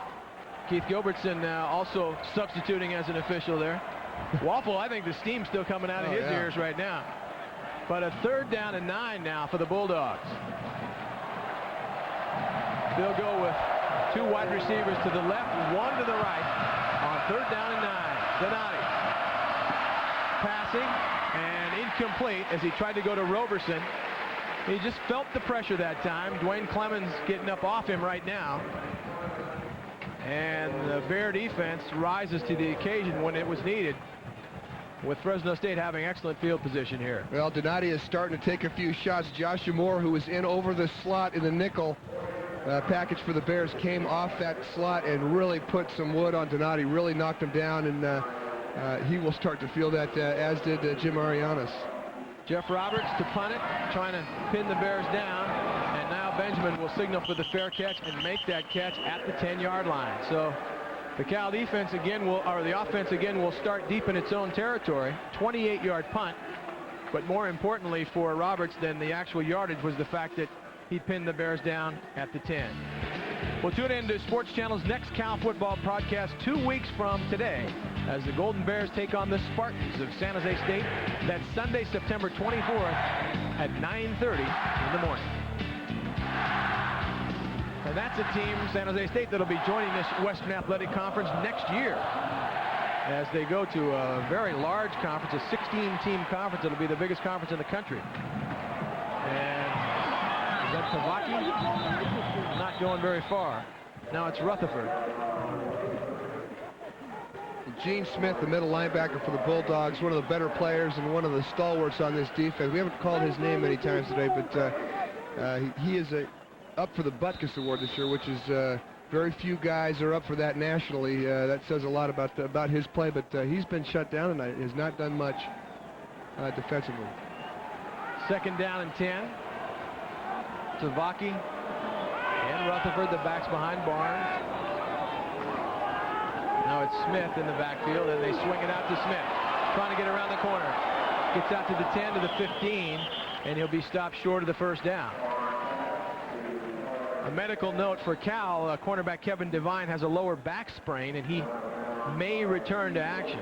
Keith Gilbertson also substituting as an official there. Waffle, I think the steam's still coming out of his ears right now. But a third down and 9 now for the Bulldogs. They'll go with 2 wide receivers to the left, 1 to the right on third down and 9. Donati passing and incomplete as he tried to go to Roberson. He just felt the pressure that time. Dwayne Clemens getting up off him right now. And the Bear defense rises to the occasion when it was needed, with Fresno State having excellent field position here. Well, Donati is starting to take a few shots. Joshua Moore, who was in over the slot in the nickel package for the Bears, came off that slot and really put some wood on Donati, really knocked him down, and he will start to feel that, as did Jim Arianes. Jeff Roberts to punt it, trying to pin the Bears down, and now Benjamin will signal for the fair catch and make that catch at the 10-yard line. So the Cal defense again the offense again will start deep in its own territory. 28-yard punt, but more importantly for Roberts than the actual yardage was the fact that he pinned the Bears down at the 10. We'll tune in to Sports Channel's next Cal football broadcast 2 weeks from today as the Golden Bears take on the Spartans of San Jose State. That's Sunday, September 24th at 9:30 in the morning. And that's a team, San Jose State, that'll be joining this Western Athletic Conference next year as they go to a very large conference, a 16-team conference. It'll be the biggest conference in the country. And is that Tavaki? Not going very far. Now it's Rutherford. Gene Smith, the middle linebacker for the Bulldogs, one of the better players and one of the stalwarts on this defense. We haven't called his name many times today, but he is up for the Butkus Award this year, which is very few guys are up for that nationally. That says a lot about his play, but he's been shut down tonight. Has not done much defensively. Second down and 10. Tavaki and Rutherford, the backs behind Barnes. Now it's Smith in the backfield, and they swing it out to Smith, trying to get around the corner. Gets out to the 10, to the 15, and he'll be stopped short of the first down. A medical note for Cal, cornerback Kevin Devine has a lower back sprain, and he may return to action.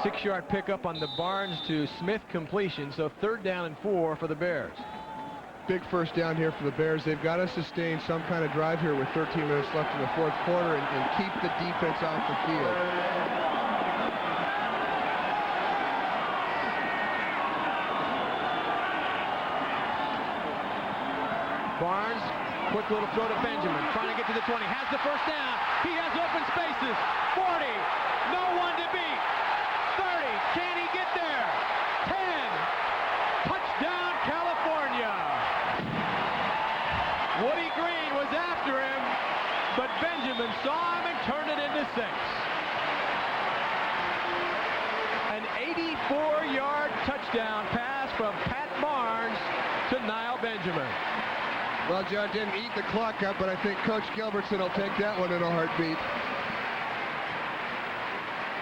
6-yard pickup on the Barnes to Smith completion, so third down and 4 for the Bears. Big first down here for the Bears. They've got to sustain some kind of drive here with 13 minutes left in the fourth quarter and keep the defense off the field. Barnes Quick little throw to Benjamin, trying to get to the 20, has the first down. He has open spaces. 40, no one to beat. 30, can he get there? 10, touchdown California. Woody Green was after him, but Benjamin saw him and turned it into 6. An 84-yard touchdown pass from Pat Barnes to Niall Benjamin. Well, John didn't eat the clock up, but I think Coach Gilbertson will take that one in a heartbeat.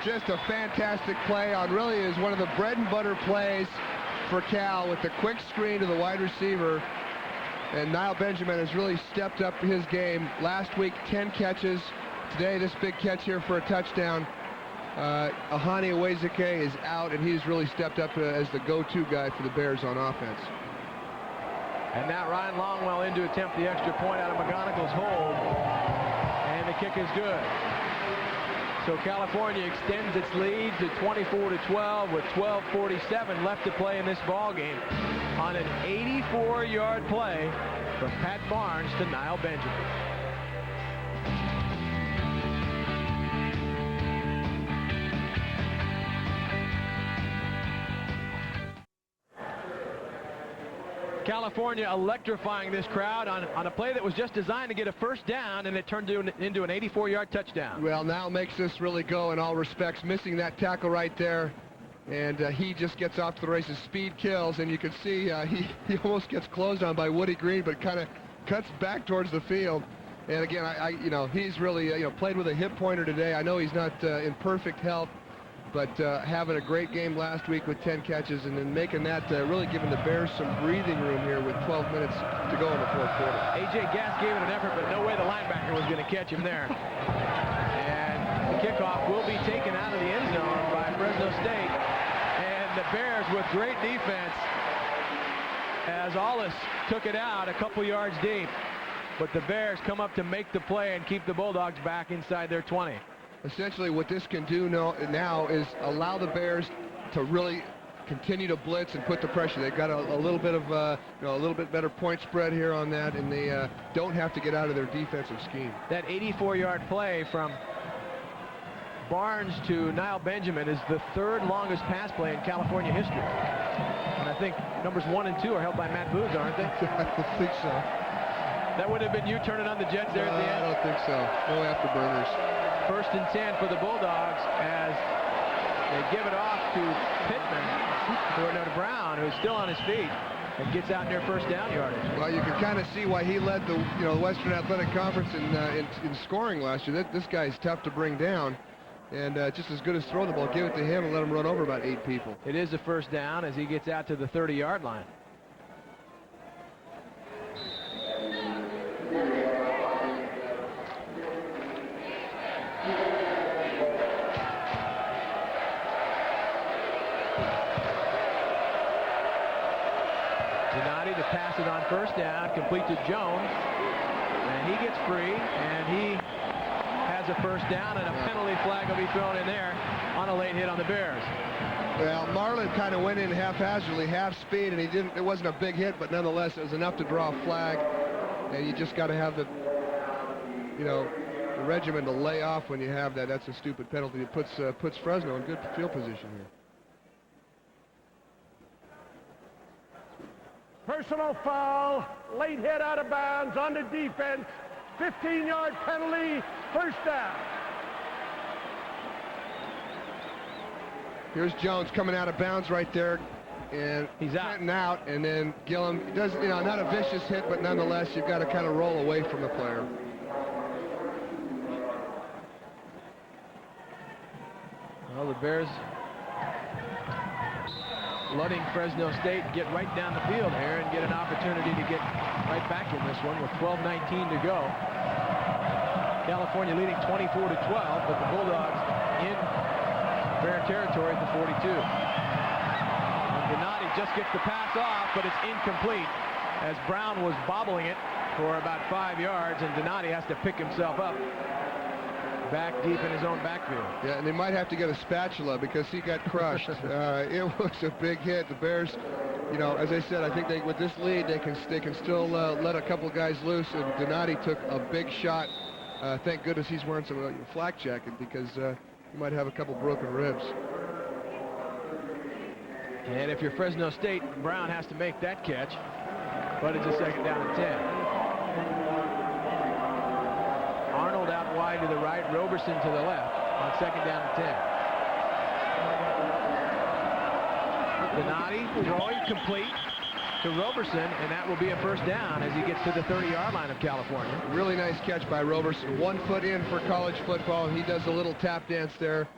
Just a fantastic play on really is one of the bread and butter plays for Cal with the quick screen to the wide receiver. And Niall Benjamin has really stepped up his game. Last week, 10 catches. Today, this big catch here for a touchdown. Ahani Awezike is out, and he's really stepped up as the go-to guy for the Bears on offense. And now Ryan Longwell in to attempt the extra point out of McGonigal's hold. And the kick is good. So California extends its lead to 24-12 with 12:47 left to play in this ball game on an 84-yard play from Pat Barnes to Niall Benjamin. California electrifying this crowd on a play that was just designed to get a first down, and it turned into an 84-yard touchdown. Well, now makes this really go in all respects, missing that tackle right there, and he just gets off to the races. Speed kills, and you can see he almost gets closed on by Woody Green, but kind of cuts back towards the field. And again, he's really played with a hip pointer today. I know he's not in perfect health, but having a great game last week with 10 catches, and then making that really giving the Bears some breathing room here with 12 minutes to go in the fourth quarter. A.J. Gass gave it an effort, but no way the linebacker was going to catch him there. And the kickoff will be taken out of the end zone by Fresno State. And the Bears with great defense as Allis took it out a couple yards deep. But the Bears come up to make the play and keep the Bulldogs back inside their 20. Essentially what this can do now is allow the Bears to really continue to blitz and put the pressure. They've got a little bit of a little bit better point spread here on that, and they don't have to get out of their defensive scheme. That 84-yard play from Barnes to Niall Benjamin is the third longest pass play in California history. And I think numbers 1 and 2 are held by Matt Booz, aren't they? I think so. That would have been you turning on the Jets there at the end? I don't think so. No afterburners. First and 10 for the Bulldogs as they give it off to Pittman, or no, to Brown, who's still on his feet and gets out near first down yardage. Well, you can kind of see why he led the Western Athletic Conference in scoring last year. This guy's tough to bring down, and just as good as throwing the ball, give it to him and let him run over about 8 people. It is a first down as he gets out to the 30-yard line. Donati to pass it on first down, complete to Jones, and he gets free, and he has a first down, and a penalty flag will be thrown in there on a late hit on the Bears. Well, Marlin kind of went in haphazardly, half speed, and it wasn't a big hit, but nonetheless it was enough to draw a flag, and you just got to have the regimen to lay off when you have that. That's a stupid penalty. It puts Fresno in good field position here. Personal foul, late hit out of bounds on the defense, 15-yard penalty, first down. Here's Jones coming out of bounds right there, and he's out. And then Gillum does, not a vicious hit, but nonetheless, you've got to kind of roll away from the player. Well, the Bears letting Fresno State get right down the field here and get an opportunity to get right back in this one with 12:19 to go. California leading 24-12, but the Bulldogs in fair territory at the 42. And Donati just gets the pass off, but it's incomplete as Brown was bobbling it for about 5 yards, and Donati has to pick himself up back deep in his own backfield. Yeah, and they might have to get a spatula because he got crushed. It was a big hit. The Bears you know, as I said, I think with this lead, they can still let a couple guys loose. And Donati took a big shot. Thank goodness he's wearing some flak jacket, because he might have a couple broken ribs. And if you're Fresno State, Brown has to make that catch, but it's a 2nd down and 10. Arnold out wide to the right, Roberson to the left on 2nd down and 10. Donati throwing complete to Roberson, and that will be a 1st down as he gets to the 30-yard line of California. Really nice catch by Roberson. 1 foot in for college football. He does a little tap dance there.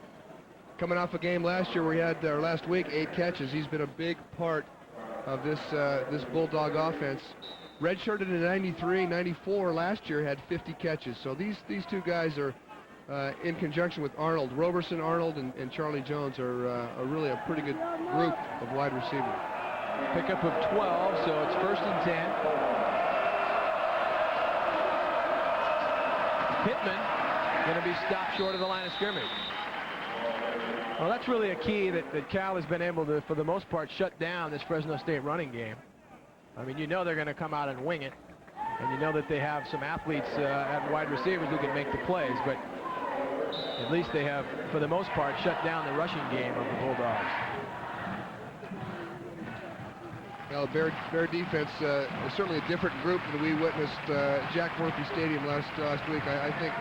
Coming off a game last year where he had, last week, 8 catches. He's been a big part of this Bulldog offense. Redshirted in 93, 94 last year, had 50 catches. So these two guys are in conjunction with Arnold. Roberson, Arnold, and Charlie Jones are really a pretty good group of wide receivers. Pickup of 12, so it's 1st and 10. Pittman going to be stopped short of the line of scrimmage. Well, that's really a key that Cal has been able to, for the most part, shut down this Fresno State running game. I mean, you know they're going to come out and wing it, and you know that they have some athletes at wide receivers who can make the plays, but at least they have, for the most part, shut down the rushing game of the Bulldogs. Well, Bear defense is certainly a different group than we witnessed Jack Murphy Stadium last week. I think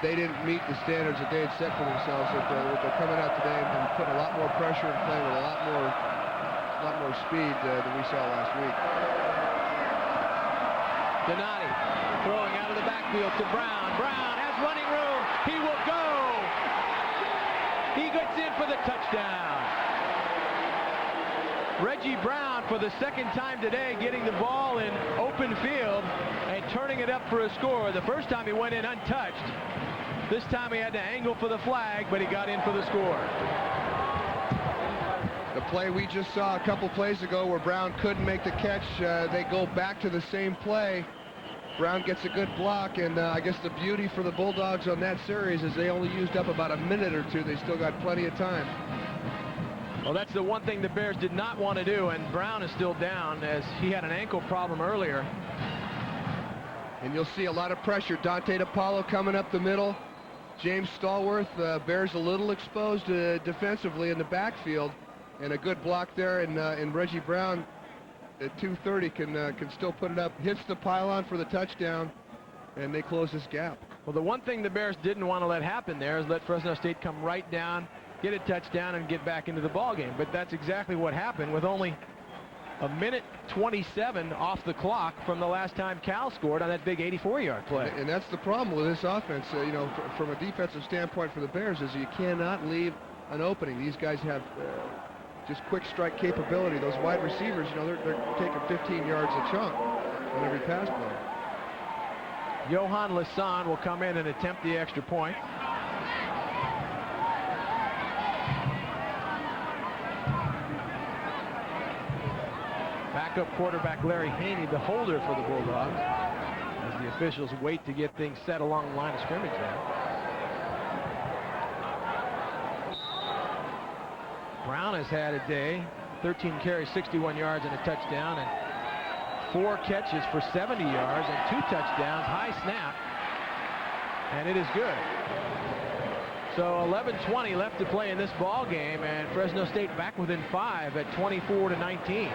they didn't meet the standards that they had set for themselves. They're coming out today and putting a lot more pressure and playing with a lot more speed than we saw last week. Donati throwing out of the backfield to Brown. Brown has running room. He will go. He gets in for the touchdown. Reggie Brown, for the 2nd time today, getting the ball in open field and turning it up for a score. The first time he went in untouched. This time he had to angle for the flag, but he got in for the score. The play we just saw a couple plays ago where Brown couldn't make the catch, they go back to the same play. Brown gets a good block, and I guess the beauty for the Bulldogs on that series is they only used up about a minute or two. They still got plenty of time. Well, that's the one thing the Bears did not want to do, and Brown is still down as he had an ankle problem earlier. And you'll see a lot of pressure. Dante DePaulo coming up the middle. James Stallworth, Bears a little exposed defensively in the backfield, and a good block there. And Reggie Brown at 230 can still put it up. Hits the pylon for the touchdown, and they close this gap. Well, the one thing the Bears didn't want to let happen there is let Fresno State come right down, get a touchdown, and get back into the ballgame. But that's exactly what happened with only a minute 27 off the clock from the last time Cal scored on that big 84-yard play. And that's the problem with this offense, you know, from a defensive standpoint for the Bears, is you cannot leave an opening. These guys have just quick strike capability. Those wide receivers, you know, they're taking 15 yards a chunk on every pass play. Johan Lassan will come in and attempt the extra point. Backup quarterback Larry Haney, the holder for the Bulldogs, as the officials wait to get things set along the line of scrimmage now. Brown has had a day, 13 carries, 61 yards, and a touchdown, and 4 catches for 70 yards and 2 touchdowns, high snap, and it is good. So 11:20 left to play in this ball game, and Fresno State back within 5 at 24-19.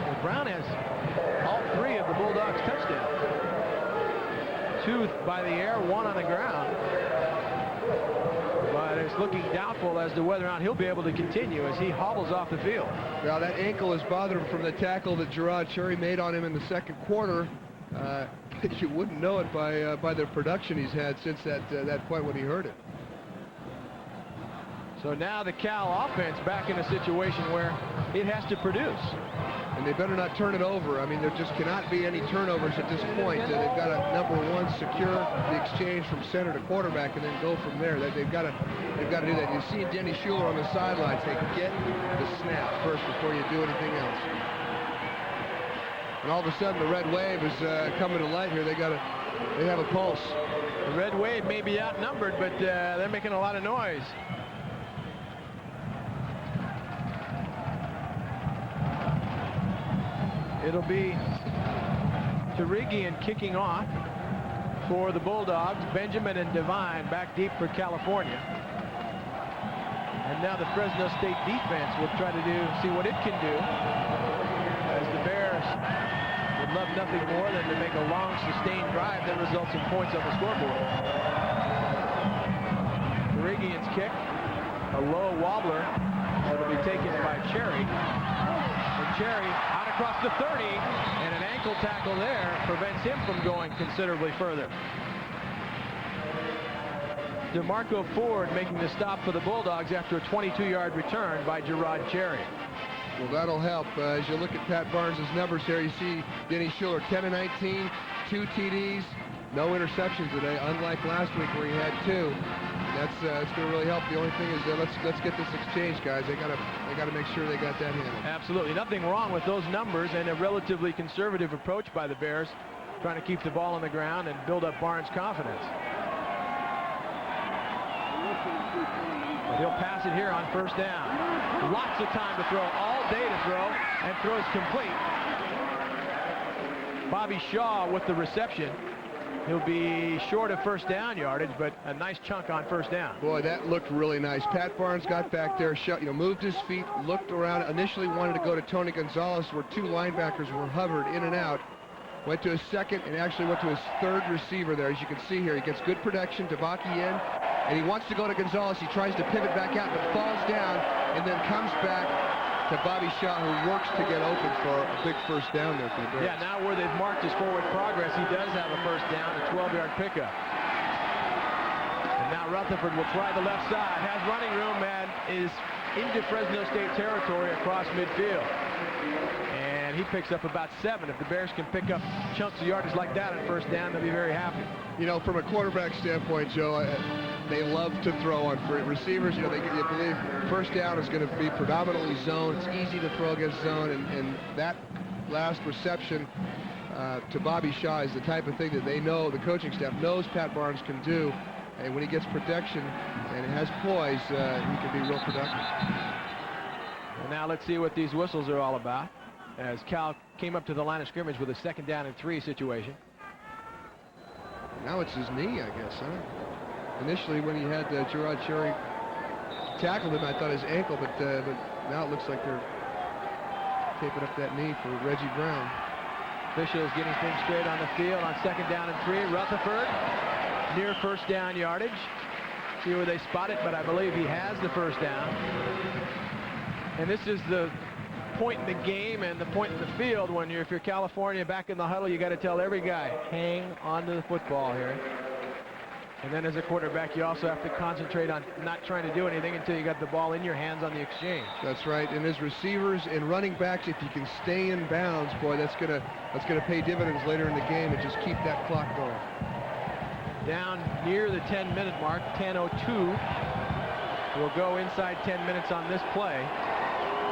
Well, Brown has all 3 of the Bulldogs' touchdowns. 2 by the air, 1 on the ground. But it's looking doubtful as to whether or not he'll be able to continue as he hobbles off the field. Now that ankle has bothered him from the tackle that Gerard Cherry made on him in the second quarter. You wouldn't know it by the production he's had since that point when he hurt it. So now the Cal offense back in a situation where it has to produce. And they better not turn it over. I mean, there just cannot be any turnovers at this point. They've got to, number one, secure the exchange from center to quarterback and then go from there. They've got to do that. You see Denny Schuler on the sidelines say, get the snap first before you do anything else. And all of a sudden, the red wave is coming to light here. They have a pulse. The red wave may be outnumbered, but they're making a lot of noise. It'll be Tarigian kicking off for the Bulldogs. Benjamin and Devine back deep for California. And now the Fresno State defense will try to see what it can do, as the Bears would love nothing more than to make a long, sustained drive that results in points on the scoreboard. Tarigian's kick, a low wobbler that'll be taken by Cherry. And Cherry out across the 30, and an ankle tackle there prevents him from going considerably further. DeMarco Ford making the stop for the Bulldogs after a 22-yard return by Gerard Cherry. Well, that'll help. As you look at Pat Barnes' numbers here, you see Denny Schuler, 10-19, 2 TDs, no interceptions today, unlike last week where he had 2. That's going to really help. The only thing is let's get this exchange, guys. They gotta make sure they got that handled. Absolutely, nothing wrong with those numbers, and a relatively conservative approach by the Bears, trying to keep the ball on the ground and build up Barnes' confidence. But he'll pass it here on first down. Lots of time to throw, all day to throw, and throws complete. Bobby Shaw with the reception. He'll be short of first down yardage, but a nice chunk on first down. Boy, that looked really nice. Pat Barnes got back there, moved his feet, looked around, initially wanted to go to Tony Gonzalez, where 2 linebackers were hovered in and out. Went to his second and actually went to his 3rd receiver there. As you can see here, he gets good protection, Tabaki in, and he wants to go to Gonzalez. He tries to pivot back out, but falls down and then comes back to Bobby Shaw, who works to get open for a big first down there for the Bears. Yeah, now where they've marked his forward progress, he does have a first down, a 12-yard pickup. And now Rutherford will try the left side, has running room, and is into Fresno State territory across midfield. And he picks up about 7. If the Bears can pick up chunks of yardage like that on first down, they'll be very happy. You know, from a quarterback standpoint, Joe, they love to throw on receivers. You believe first down is going to be predominantly zone. It's easy to throw against zone, and that last reception to Bobby Shaw is the type of thing that they know, the coaching staff knows Pat Barnes can do. And when he gets protection and has poise, he can be real productive. And now let's see what these whistles are all about, as Cal came up to the line of scrimmage with a 2nd down and 3 situation. Now it's his knee, I guess, huh? Initially, when he had Gerard Cherry tackled him, I thought his ankle, but now it looks like they're taping up that knee for Reggie Brown. Officials getting things straight on the field on 2nd down and 3. Rutherford near first down yardage. See where they spot it, but I believe he has the first down. And this is the point in the game and the point in the field when if you're California back in the huddle, you got to tell every guy, hang on to the football here. And then as a quarterback, you also have to concentrate on not trying to do anything until you got the ball in your hands on the exchange. That's right. And as receivers and running backs, if you can stay in bounds, boy, that's gonna pay dividends later in the game, and just keep that clock going. Down near the 10-minute mark, 10:02. We'll go inside 10 minutes on this play.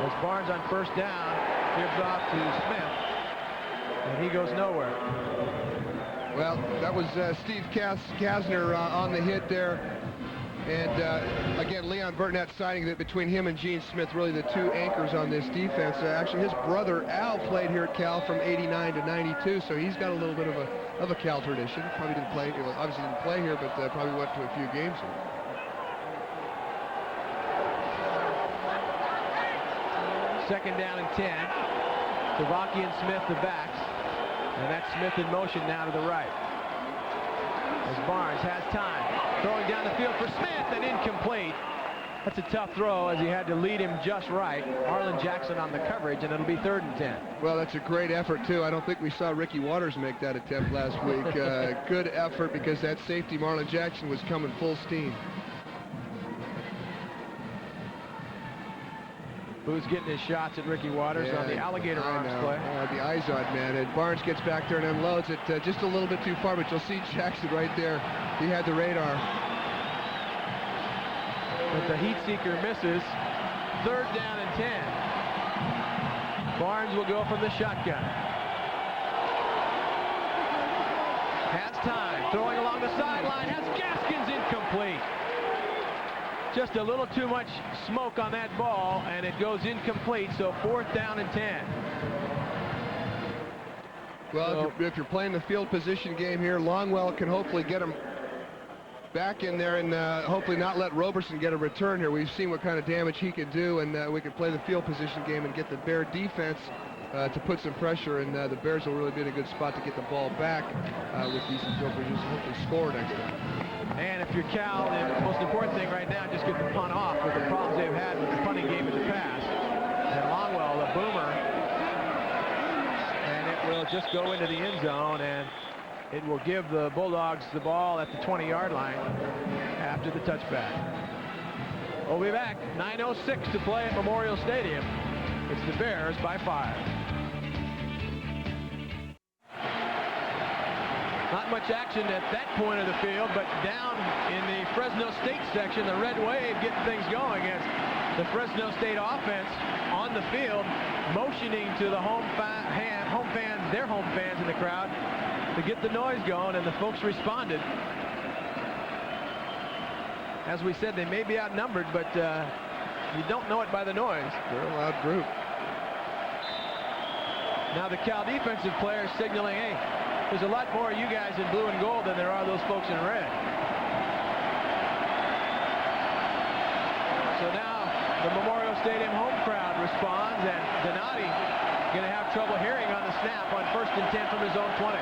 As Barnes on first down gives off to Smith, and he goes nowhere. Well, that was Steve Kasner on the hit there. And again, Leon Burnett citing that between him and Gene Smith, really the 2 anchors on this defense. Actually, his brother Al played here at Cal from '89 to '92, so he's got a little bit of a Cal tradition. Probably didn't play, obviously didn't play here, but probably went to a few games here. Second down and 10. Tavaki and Smith the backs. And that's Smith in motion now to the right. As Barnes has time. Throwing down the field for Smith and incomplete. That's a tough throw as he had to lead him just right. Arlen Jackson on the coverage, and it'll be 3rd and 10. Well, that's a great effort, too. I don't think we saw Ricky Waters make that attempt last week. Good effort because that safety, Marlon Jackson, was coming full steam. Who's getting his shots at Ricky Waters on the alligator arms play? The Izod man. And Barnes gets back there and unloads it just a little bit too far, but you'll see Jackson right there. He had the radar. But the heat seeker misses. 3rd down and 10. Barnes will go from the shotgun. Has time. Throwing along the sideline. Has Gaskins incomplete. Just a little too much smoke on that ball, and it goes incomplete, so 4th down and 10. Well, if you're playing the field position game here, Longwell can hopefully get him back in there and hopefully not let Roberson get a return here. We've seen what kind of damage he can do, and we can play the field position game and get the Bear defense to put some pressure, and the Bears will really be in a good spot to get the ball back with decent field position and hopefully score next time. And if you're Cal, the most important thing right now, just get the punt off with the problems they've had with the punting game in the past. And Longwell, the boomer, and it will just go into the end zone, and it will give the Bulldogs the ball at the 20-yard line after the touchback. We'll be back. 9:06 to play at Memorial Stadium. It's the Bears by 5. Not much action at that point of the field, but down in the Fresno State section, the red wave getting things going as the Fresno State offense on the field, motioning to the home fans, their home fans in the crowd, to get the noise going, and the folks responded. As we said, they may be outnumbered, but you don't know it by the noise. They're a loud group. Now the Cal defensive players signaling, hey, there's a lot more of you guys in blue and gold than there are those folks in red. So now the Memorial Stadium home crowd responds, and Donati going to have trouble hearing on the snap on 1st and 10 from his own 20.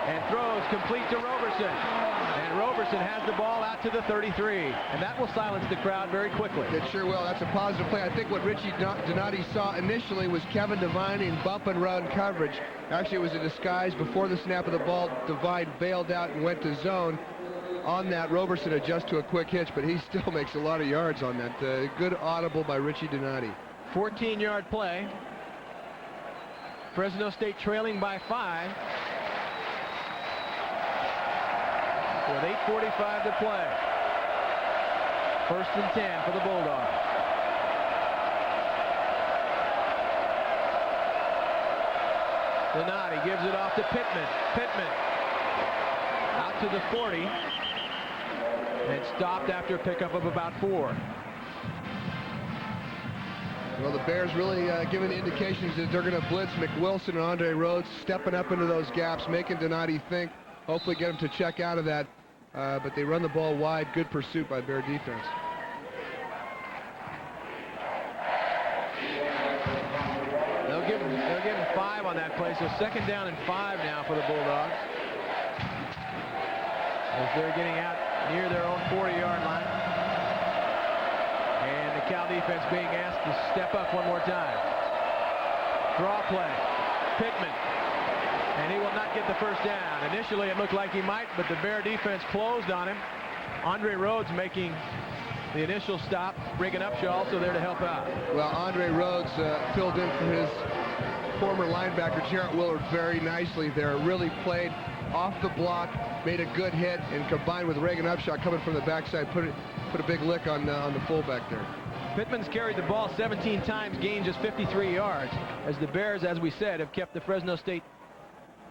And throws complete to Roberson. And Roberson has the ball out to the 33. And that will silence the crowd very quickly. It sure will. That's a positive play. I think what Richie Donati saw initially was Kevin Devine in bump and run coverage. Actually, it was a disguise. Before the snap of the ball, Devine bailed out and went to zone. On that, Roberson adjusts to a quick hitch, but he still makes a lot of yards on that. Good audible by Richie Donati. 14-yard play. Fresno State trailing by 5. With 8:45 to play. 1st and 10 for the Bulldogs. Donati gives it off to Pittman. Pittman out to the 40 and stopped after a pickup of about 4. Well, the Bears really giving indications that they're going to blitz McWilson and Andre Rhodes, stepping up into those gaps, making Donati think, hopefully get him to check out of that. But they run the ball wide. Good pursuit by Bear defense. They'll give him 5 on that play. So 2nd down and 5 now for the Bulldogs, as they're getting out near their own 40-yard line. And the Cal defense being asked to step up one more time. Draw play. Pittman. And he will not get the 1st down. Initially, it looked like he might, but the Bear defense closed on him. Andre Rhodes making the initial stop. Regan Upshaw also there to help out. Well, Andre Rhodes filled in for his former linebacker, Jarrett Willard, very nicely there. Really played off the block, made a good hit, and combined with Regan Upshaw coming from the backside, put a big lick on the fullback there. Pittman's carried the ball 17 times, gained just 53 yards, as the Bears, as we said, have kept the Fresno State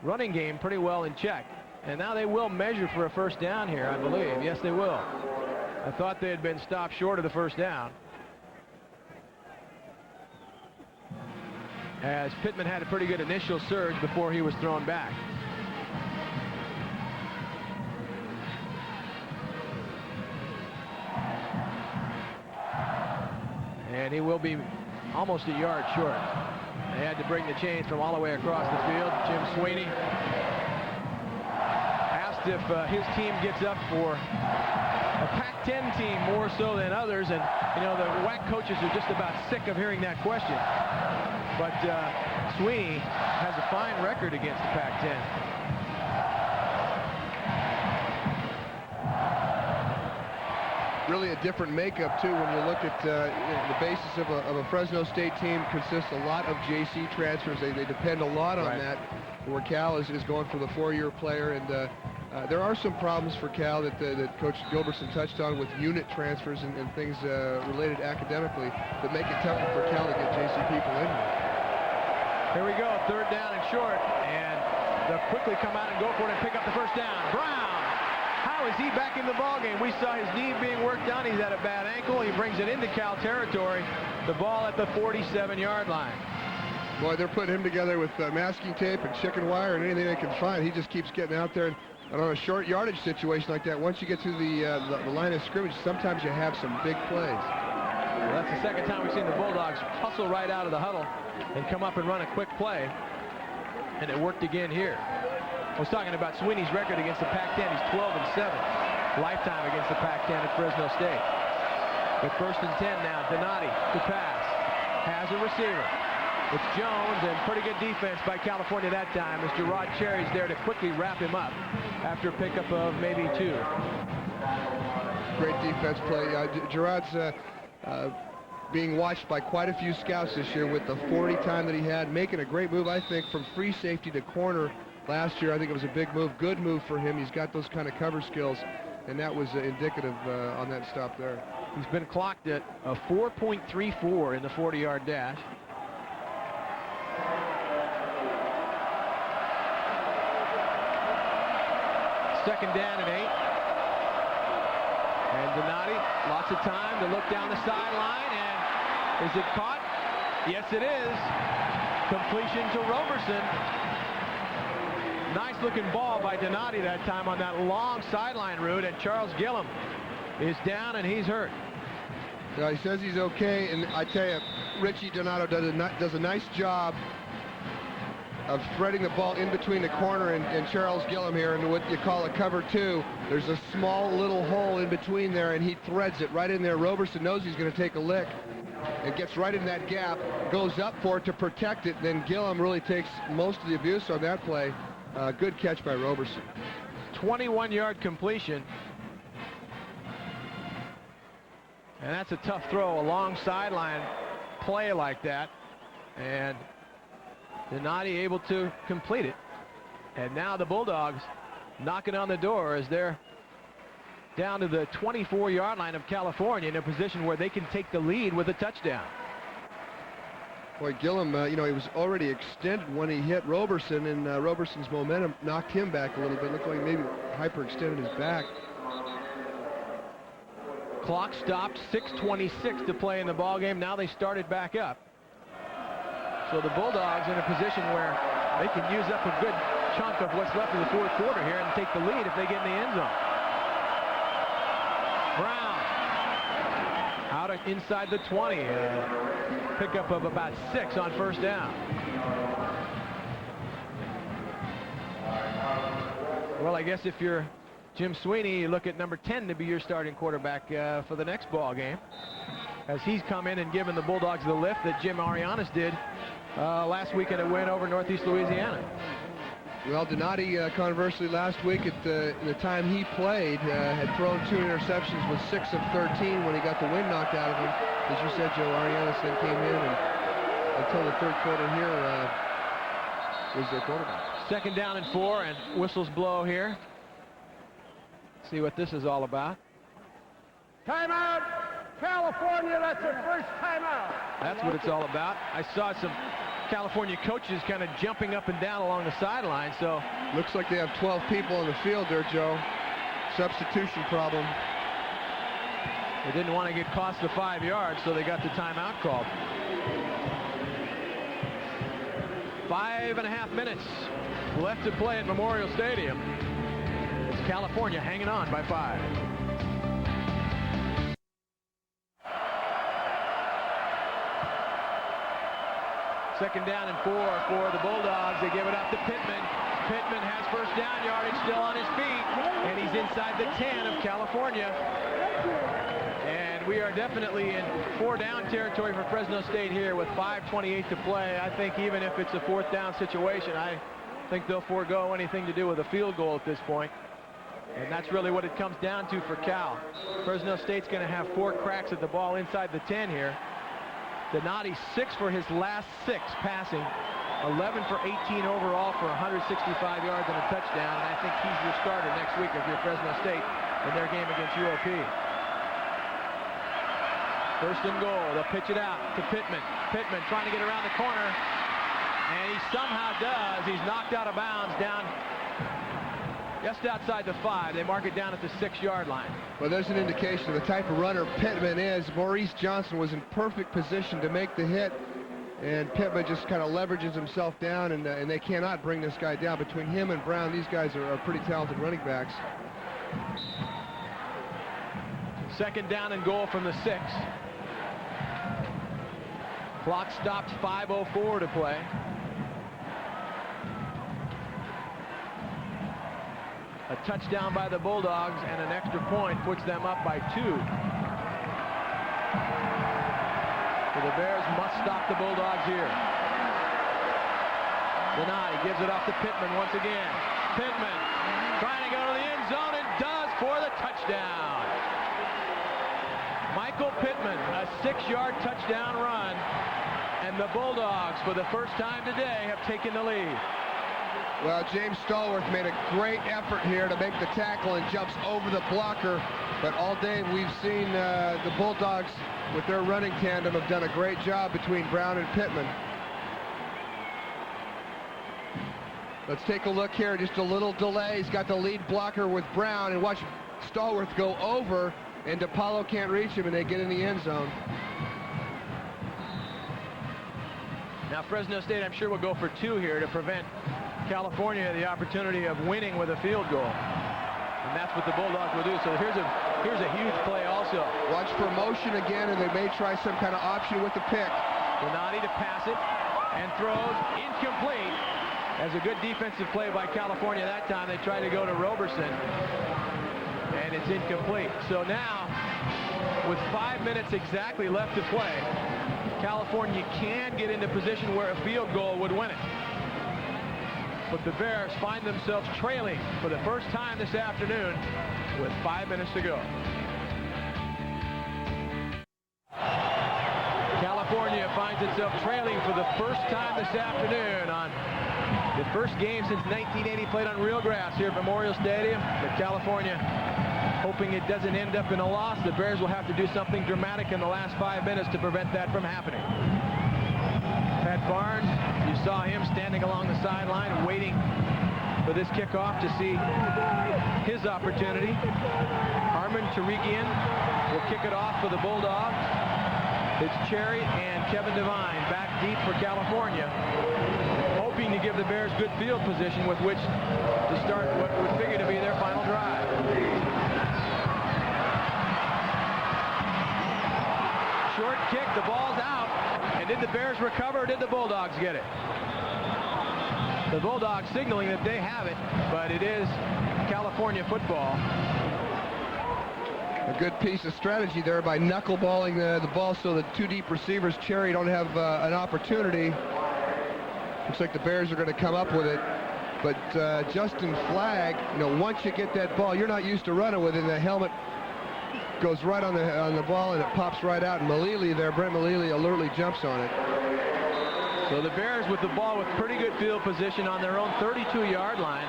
running game pretty well in check. And now they will measure for a 1st down here, I believe. Yes, they will. I thought they had been stopped short of the 1st down, as Pittman had a pretty good initial surge before he was thrown back. And he will be almost a yard short. They had to bring the chains from all the way across the field. Jim Sweeney asked if his team gets up for a Pac-10 team more so than others, and you know the WAC coaches are just about sick of hearing that question. But Sweeney has a fine record against the Pac-10. Really a different makeup too when you look at the basis of a Fresno State team consists a lot of JC transfers. They depend a lot on that, where Cal is going for the 4-year player, and there are some problems for Cal that Coach Gilbertson touched on with unit transfers and things related academically that make it tougher for Cal to get JC people in here. Here we go, 3rd down and short, and they'll quickly come out and go for it and pick up the 1st down. Brown, how is he back in the ballgame? We saw his knee being worked on. He's had a bad ankle. He brings it into Cal territory. The ball at the 47-yard line. Boy, they're putting him together with masking tape and chicken wire and anything they can find. He just keeps getting out there. And on a short yardage situation like that, once you get to the line of scrimmage, sometimes you have some big plays. Well, that's the second time we've seen the Bulldogs hustle right out of the huddle and come up and run a quick play. And it worked again here. I was talking about Sweeney's record against the Pac-10. He's 12-7 lifetime against the Pac-10 at Fresno State. But first and 10 now. Donati to pass. Has a receiver. It's Jones, and pretty good defense by California that time as Gerard Cherry's there to quickly wrap him up after a pickup of maybe 2. Great defense play. Gerard's being watched by quite a few scouts this year with the 40 time that he had, making a great move, I think, from free safety to corner last year. I think it was a big move, good move for him. He's got those kind of cover skills, and that was indicative on that stop there. He's been clocked at a 4.34 in the 40-yard dash. Second down and 8. And Donati, lots of time to look down the sideline, and is it caught? Yes, it is. Completion to Roberson. Nice looking ball by Donati that time on that long sideline route, and Charles Gillum is down and he's hurt. Yeah, he says he's okay, and I tell you, Richie Donato does a nice job of threading the ball in between the corner and Charles Gillum here into what you call a cover 2. There's a small little hole in between there, and he threads it right in there. Roberson knows he's going to take a lick and gets right in that gap, goes up for it to protect it. Then Gillum really takes most of the abuse on that play. Good catch by Roberson. 21-yard completion. And that's a tough throw, a long sideline play like that. And Donati able to complete it. And now the Bulldogs knocking on the door as they're down to the 24-yard line of California in a position where they can take the lead with a touchdown. Boy, Gillum, he was already extended when he hit Roberson, and Roberson's momentum knocked him back a little bit. Looked like maybe hyperextended his back. Clock stopped, 6:26 to play in the ball game. Now they started back up. So the Bulldogs in a position where they can use up a good chunk of what's left of the fourth quarter here and take the lead if they get in the end zone. Brown out inside the 20. Pickup of about 6 on first down. Well, I guess if you're Jim Sweeney, you look at number 10 to be your starting quarterback for the next ball game, as he's come in and given the Bulldogs the lift that Jim Arianes did last week in a win over Northeast Louisiana. Well, Donati, conversely, last week at the time he played, had thrown 2 interceptions with 6 of 13 when he got the wind knocked out of him. As you said, Joe, Arianes then came in and until the third quarter here was their quarterback. Second down and 4, and whistles blow here. See what this is all about. Timeout, California. That's their first timeout. That's what it's all about. I saw some California coaches kind of jumping up and down along the sideline. So looks like they have 12 people on the field there, Joe. Substitution problem. They didn't want to get cost the 5 yards, so they got the timeout called. 5.5 minutes left to play at Memorial Stadium. It's California hanging on by 5. Second down and 4 for the Bulldogs. They give it up to Pittman. Pittman has first down yardage, still on his feet, and he's inside the 10 of California. And we are definitely in 4 down territory for Fresno State here with 5:28 to play. I think even if it's a 4th down situation, I think they'll forego anything to do with a field goal at this point. And that's really what it comes down to for Cal. Fresno State's going to have 4 cracks at the ball inside the 10 here. Donati 6 for his last 6 passing, 11 for 18 overall for 165 yards and a touchdown. And I think he's your starter next week if you're Fresno State in their game against UOP. First and goal. They'll pitch it out to Pittman. Pittman trying to get around the corner, and he somehow does. He's knocked out of bounds down Just outside the 5. They mark it down at the 6-yard line. Well, there's an indication of the type of runner Pittman is. Maurice Johnson was in perfect position to make the hit, and Pittman just kind of leverages himself down, and they cannot bring this guy down. Between him and Brown, these guys are pretty talented running backs. 2nd down and goal from the 6. Clock stopped, 5:04 to play. A touchdown by the Bulldogs and an extra point puts them up by 2. So the Bears must stop the Bulldogs here. Deny gives it off to Pittman once again. Pittman trying to go to the end zone and does for the touchdown. Michael Pittman, a 6-yard touchdown run, and the Bulldogs for the first time today have taken the lead. Well, James Stallworth made a great effort here to make the tackle and jumps over the blocker. But all day we've seen the Bulldogs with their running tandem have done a great job between Brown and Pittman. Let's take a look here. Just a little delay. He's got the lead blocker with Brown, and watch Stallworth go over, and DePaulo can't reach him, and they get in the end zone. Now Fresno State, I'm sure, will go for 2 here to prevent California the opportunity of winning with a field goal, and that's what the Bulldogs will do. So here's a huge play also. Watch for motion again, and they may try some kind of option with the pick. Donati to pass it and throws incomplete. As a good defensive play by California that time. They try to go to Roberson, and it's incomplete. So now, with 5 minutes exactly left to play, California can get into position where a field goal would win it. But the Bears find themselves trailing for the first time this afternoon with 5 minutes to go. California finds itself trailing for the first time this afternoon on the first game since 1980 played on real grass here at Memorial Stadium. But California, hoping it doesn't end up in a loss, the Bears will have to do something dramatic in the last 5 minutes to prevent that from happening. Pat Barnes, you saw him standing along the sideline waiting for this kickoff to see his opportunity. Harmon Tarikian will kick it off for the Bulldogs. It's Cherry and Kevin Devine back deep for California, hoping to give the Bears good field position with which to start what would figure to be their final drive. Short kick, the ball's out. And did the Bears recover, or did the Bulldogs get it? The Bulldogs signaling that they have it, but it is California football. A good piece of strategy there by knuckleballing the ball so the 2 deep receivers, Cherry, don't have an opportunity. Looks like the Bears are going to come up with it. But Justin Flagg, once you get that ball, you're not used to running with it, and the helmet goes right on the ball, and it pops right out. And Malili there, Brent Malili, alertly jumps on it. So the Bears with the ball with pretty good field position on their own 32-yard line,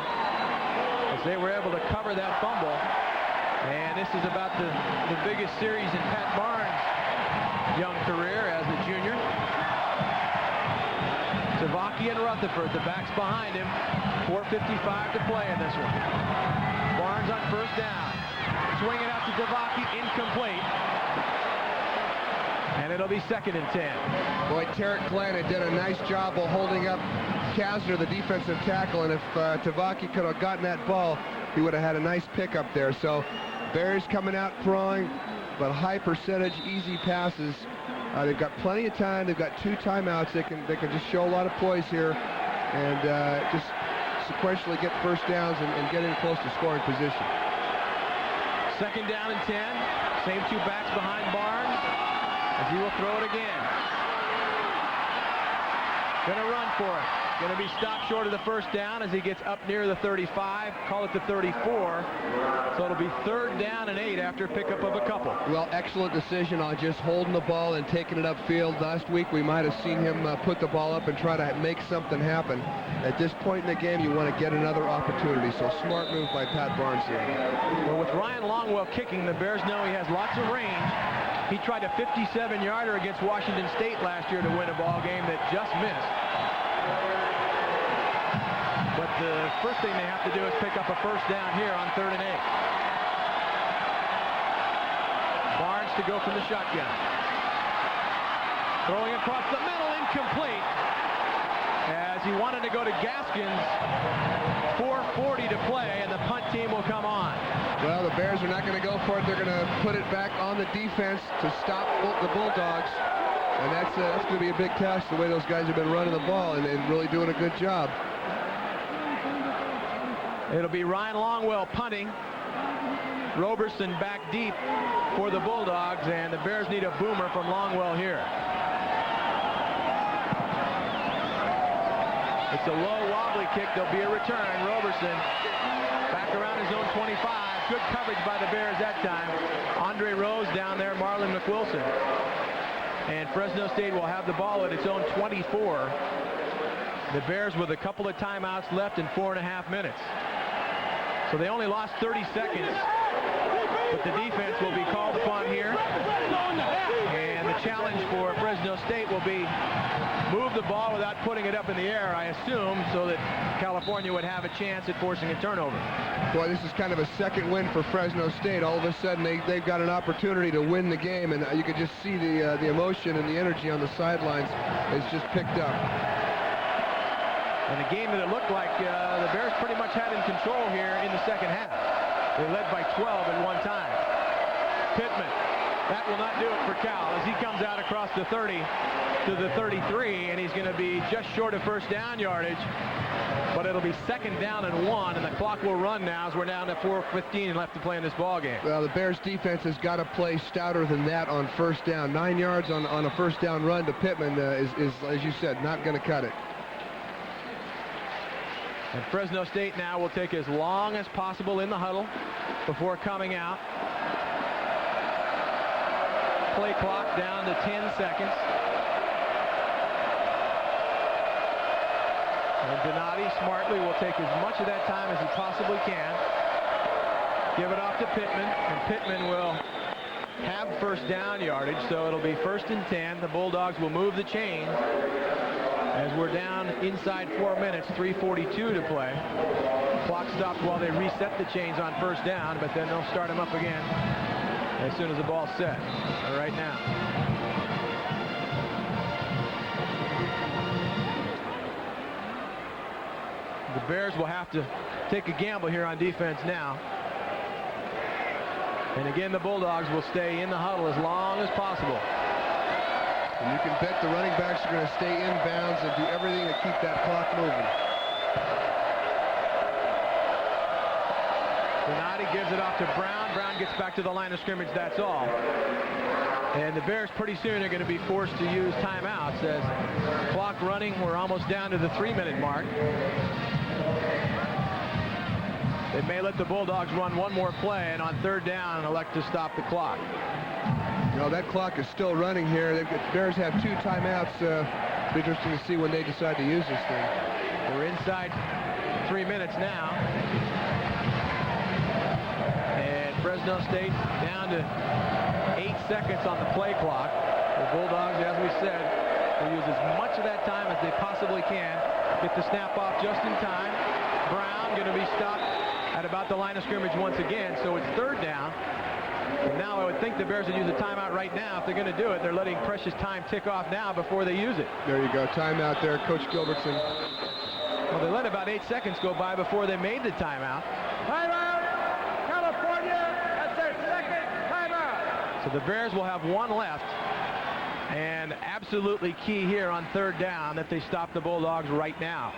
as they were able to cover that fumble. And this is about the biggest series in Pat Barnes' young career as a junior. Tavaki and Rutherford, the backs behind him. 4:55 to play in this one. Barnes on first down. Swing it out to Tavaki, incomplete. And it'll be 2nd and 10. Boy, Tarek Glenn did a nice job of holding up Kasner, the defensive tackle, and if Tavaki could have gotten that ball, he would have had a nice pickup there. So Bears coming out throwing, but high percentage, easy passes. They've got plenty of time. They've got 2 timeouts. They can just show a lot of poise here and just sequentially get first downs and get in close to scoring position. 2nd down and 10. Same 2 backs behind Barnes as he will throw it again. Gonna run for it. Going to be stopped short of the first down as he gets up near the 35, call it the 34. So it'll be 3rd down and 8 after pickup of a couple. Well, excellent decision on just holding the ball and taking it upfield. Last week we might have seen him put the ball up and try to make something happen. At this point in the game, you want to get another opportunity. So smart move by Pat Barnes here. Well, with Ryan Longwell kicking, the Bears know he has lots of range. He tried a 57-yarder against Washington State last year to win a ball game that just missed. But the first thing they have to do is pick up a first down here on 3rd and 8. Barnes to go from the shotgun. Throwing across the middle, incomplete. As he wanted to go to Gaskins, 4:40 to play, and the punt team will come on. Well, the Bears are not going to go for it. They're going to put it back on the defense to stop the Bulldogs. And that's going to be a big task, the way those guys have been running the ball and really doing a good job. It'll be Ryan Longwell punting. Roberson back deep for the Bulldogs, and the Bears need a boomer from Longwell here. It's a low, wobbly kick. There'll be a return. Roberson back around his own 25. Good coverage by the Bears that time. Andre Rose down there, Marlon McWilson. And Fresno State will have the ball at its own 24. The Bears with a couple of timeouts left in 4.5 minutes. So they only lost 30 seconds. But the defense will be called upon here. And the challenge for Fresno State will be move the ball without putting it up in the air, I assume, so that California would have a chance at forcing a turnover. Boy, this is kind of a second win for Fresno State. All of a sudden, they've got an opportunity to win the game, and you can just see the emotion and the energy on the sidelines is just picked up. And a game that it looked like the Bears pretty much had in control here in the second half. They led by 12 at one time. Pittman, that will not do it for Cal as he comes out across the 30 to the 33, and he's going to be just short of first down yardage. But it'll be 2nd down and 1, and the clock will run now as we're down to 4:15 left to play in this ball game. Well, the Bears defense has got to play stouter than that on first down. 9 yards on a first down run to Pittman is, as you said, not going to cut it. And Fresno State now will take as long as possible in the huddle before coming out. Play clock down to 10 seconds. And Donati smartly will take as much of that time as he possibly can. Give it off to Pittman, and Pittman will have first down yardage, so it'll be 1st and 10. The Bulldogs will move the chains as we're down inside 4 minutes, 3:42 to play. Clock stopped while they reset the chains on first down, but then they'll start them up again as soon as the ball's set. Right now. The Bears will have to take a gamble here on defense now. And again, the Bulldogs will stay in the huddle as long as possible. And you can bet the running backs are going to stay in bounds and do everything to keep that clock moving. Donati gives it off to Brown. Brown gets back to the line of scrimmage, that's all. And the Bears pretty soon are going to be forced to use timeouts as clock running. We're almost down to the 3-minute mark. They may let the Bulldogs run one more play, and on 3rd down elect to stop the clock. No, that clock is still running here. The Bears have 2 timeouts. It'll be interesting to see when they decide to use this thing. We're inside 3 minutes now. And Fresno State down to 8 seconds on the play clock. The Bulldogs, as we said, will use as much of that time as they possibly can. Get the snap off just in time. Brown going to be stopped at about the line of scrimmage once again, so it's 3rd down. And now I would think the Bears would use a timeout right now. If they're going to do it, they're letting precious time tick off now before they use it. There you go, timeout there, Coach Gilbertson. Well, they let about 8 seconds go by before they made the timeout. Timeout, California, that's their 2nd timeout. So the Bears will have 1 left. And absolutely key here on 3rd down that they stop the Bulldogs right now.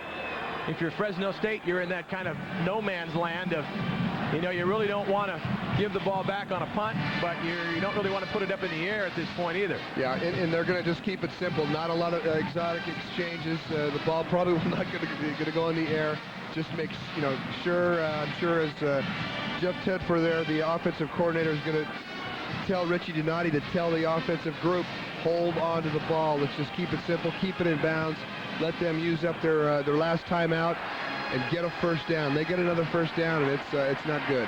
If you're Fresno State, you're in that kind of no man's land of, you really don't want to give the ball back on a punt, but you don't really want to put it up in the air at this point either. Yeah, and they're going to just keep it simple. Not a lot of exotic exchanges. The ball probably not going to go in the air. Just make sure. I'm sure as Jeff Tedford there, the offensive coordinator, is going to tell Richie Donati to tell the offensive group, hold on to the ball. Let's just keep it simple. Keep it in bounds. Let them use up their last timeout and get a first down. They get another first down, and it's not good.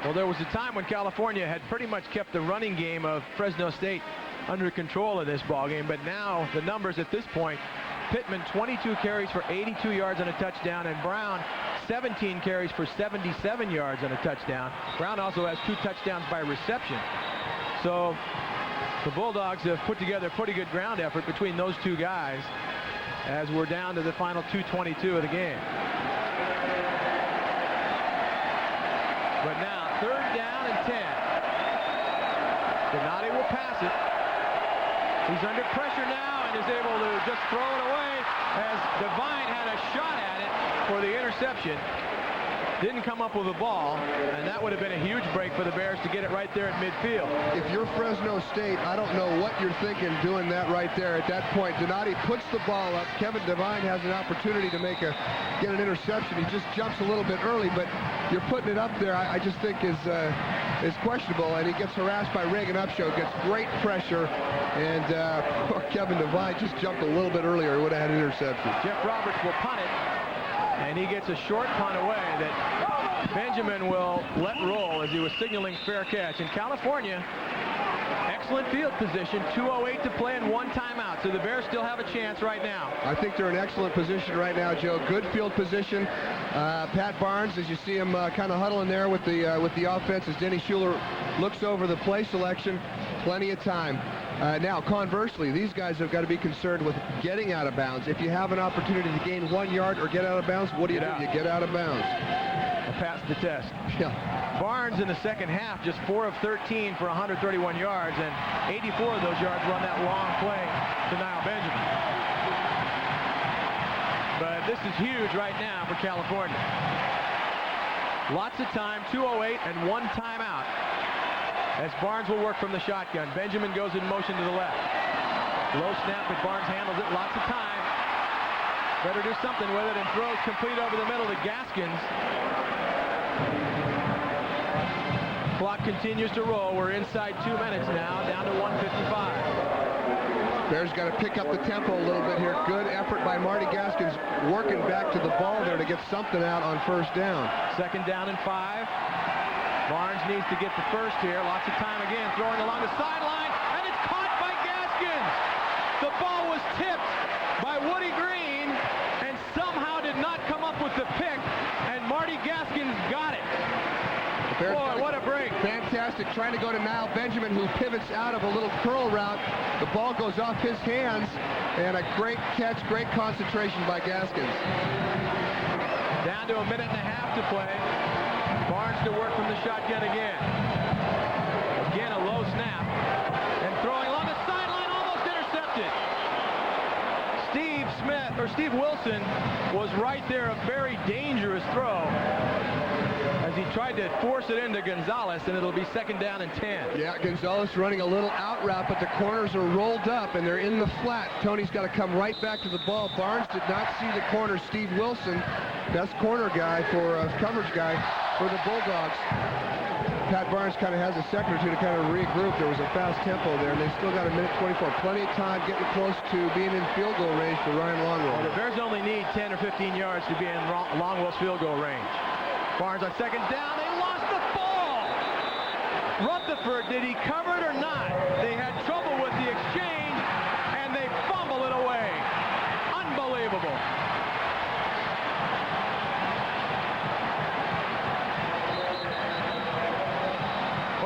Well, there was a time when California had pretty much kept the running game of Fresno State under control in this ballgame, but now the numbers at this point, Pittman 22 carries for 82 yards and a touchdown, and Brown 17 carries for 77 yards and a touchdown. Brown also has 2 touchdowns by reception. So the Bulldogs have put together a pretty good ground effort between those 2 guys as we're down to the final 2:22 of the game. But now, 3rd down and 10. Donati will pass it. He's under pressure now and is able to just throw it away as Devine had a shot at it for the interception. Didn't come up with a ball, and that would have been a huge break for the Bears to get it right there at midfield. If you're Fresno State, I don't know what you're thinking doing that right there at that point. Donati puts the ball up. Kevin Devine has an opportunity to get an interception. He just jumps a little bit early, but you're putting it up there, I just think is questionable, and he gets harassed by Reagan Upshaw, gets great pressure, and poor Kevin Devine just jumped a little bit earlier. He would have had an interception. Jeff Roberts will punt it, and he gets a short punt away that Benjamin will let roll as he was signaling fair catch. In California, excellent field position, 2:08 to play and 1 timeout, so the Bears still have a chance right now. I think they're in excellent position right now, Joe. Good field position. Pat Barnes, as you see him kind of huddling there with the offense as Denny Schuler looks over the play selection. Plenty of time. Now, conversely, these guys have got to be concerned with getting out of bounds. If you have an opportunity to gain 1 yard or get out of bounds, what do? You get out of bounds. Pass the test. Yeah. Barnes in the second half, just 4 of 13 for 131 yards, and 84 of those yards were on that long play to Niall Benjamin. But this is huge right now for California. Lots of time, 2:08 and 1 timeout. As Barnes will work from the shotgun. Benjamin goes in motion to the left. Low snap, but Barnes handles it. Lots of time. Better do something with it, and throws complete over the middle to Gaskins. Clock continues to roll. We're inside 2 minutes now, down to 1:55. Bears got to pick up the tempo a little bit here. Good effort by Marty Gaskins working back to the ball there to get something out on 1st down. 2nd down and 5. Barnes needs to get the first here. Lots of time again, throwing along the sideline, and it's caught by Gaskins. The ball was tipped by Woody Green and somehow did not come up with the pick, and Marty Gaskins got it. Boy, what a break. Fantastic, trying to go to Niall Benjamin, who pivots out of a little curl route. The ball goes off his hands, and a great catch, great concentration by Gaskins. Down to 1.5 minutes to play. Barnes to work from the shotgun again. Again, a low snap. And throwing along the sideline, almost intercepted. Steve Wilson was right there, a very dangerous throw as he tried to force it into Gonzalez, and it'll be 2nd down and 10. Yeah, Gonzalez running a little out route, but the corners are rolled up and they're in the flat. Tony's got to come right back to the ball. Barnes did not see the corner. Steve Wilson, best corner guy coverage guy for the Bulldogs. Pat Barnes kind of has a second or two to kind of regroup. There was a fast tempo there, and they still got 1:24. Plenty of time getting close to being in field goal range for Ryan Longwell. Well, the Bears only need 10 or 15 yards to be in Longwell's field goal range. Barnes on 2nd down. They lost the ball. Rutherford, did he cover it or not? They had trouble with the exchange, and they fumble it away. Unbelievable.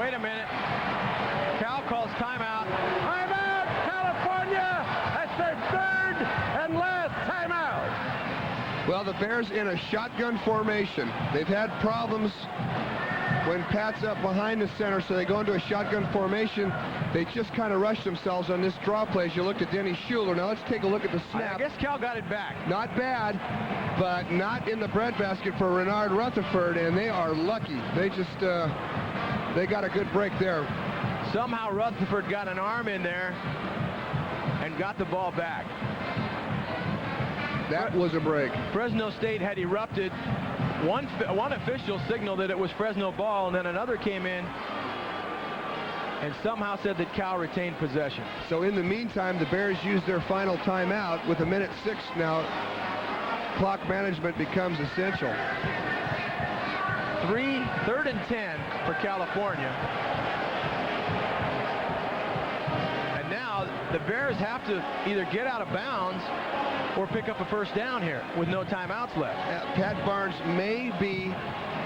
Wait a minute. Cal calls timeout. Timeout, California. That's their 3rd and last timeout. Well, the Bears in a shotgun formation. They've had problems when Pat's up behind the center, so they go into a shotgun formation. They just kind of rushed themselves on this draw play as you looked at Denny Schuler. Now let's take a look at the snap. I guess Cal got it back. Not bad, but not in the breadbasket for Renard Rutherford, and they are lucky. They just, they got a good break there. Somehow Rutherford got an arm in there and got the ball back. That was a break. Fresno State had erupted. One official signaled that it was Fresno ball, and then another came in and somehow said that Cal retained possession. So in the meantime, the Bears used their final timeout with 1:06 now. Clock management becomes essential. 3rd and 10 for California. And now the Bears have to either get out of bounds or pick up a first down here with no timeouts left. Pat Barnes may be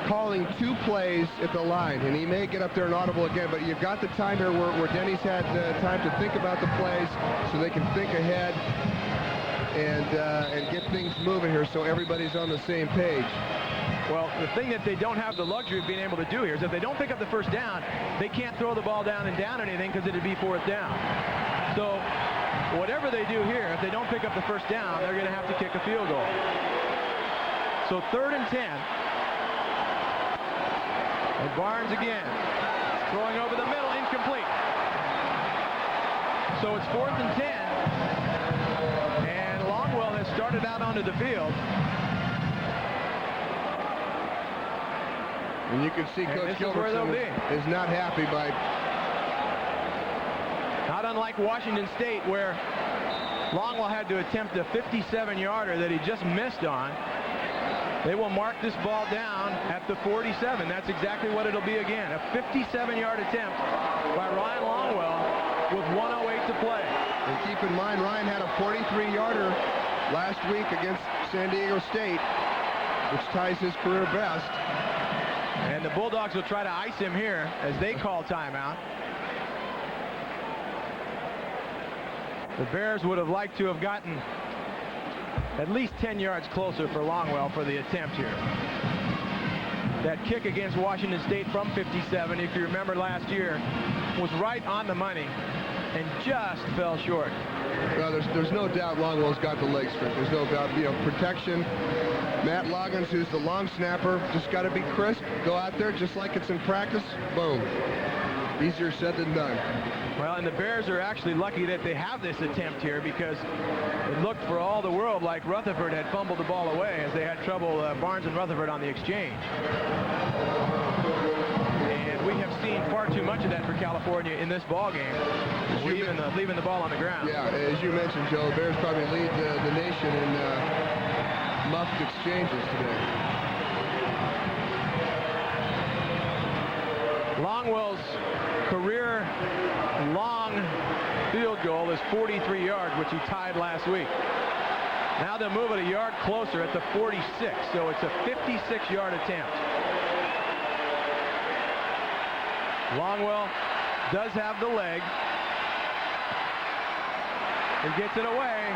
calling 2 plays at the line, and he may get up there and audible again, but you've got the time here where Denny's had time to think about the plays so they can think ahead and get things moving here so everybody's on the same page. Well, the thing that they don't have the luxury of being able to do here is if they don't pick up the first down, they can't throw the ball down and down anything because it'd be 4th down. So whatever they do here, if they don't pick up the first down, they're going to have to kick a field goal. So 3rd and 10. And Barnes again, throwing over the middle, incomplete. So it's 4th and 10. And Longwell has started out onto the field. And you can see Coach Gilbertson is not happy by... Not unlike Washington State, where Longwell had to attempt a 57-yarder that he just missed on. They will mark this ball down at the 47. That's exactly what it'll be again. A 57-yard attempt by Ryan Longwell with 1:08 to play. And keep in mind, Ryan had a 43-yarder last week against San Diego State, which ties his career best. And the Bulldogs will try to ice him here as they call timeout. The Bears would have liked to have gotten at least 10 yards closer for Longwell for the attempt here. That kick against Washington State from 57, if you remember last year, was right on the money and just fell short. Well, there's no doubt Longwell's got the leg strength. There's no doubt, protection. Matt Loggins, who's the long snapper, just got to be crisp. Go out there just like it's in practice. Boom. Easier said than done. Well, and the Bears are actually lucky that they have this attempt here because it looked for all the world like Rutherford had fumbled the ball away as they had trouble, Barnes and Rutherford on the exchange. And we have seen far too much of that for California in this ball game, leaving the ball on the ground. Yeah, as you mentioned, Joe, the Bears probably lead the nation in muffed exchanges today. Longwell's career long field goal is 43 yards, which he tied last week. Now they'll move it a yard closer at the 46, so it's a 56-yard attempt. Longwell does have the leg and gets it away,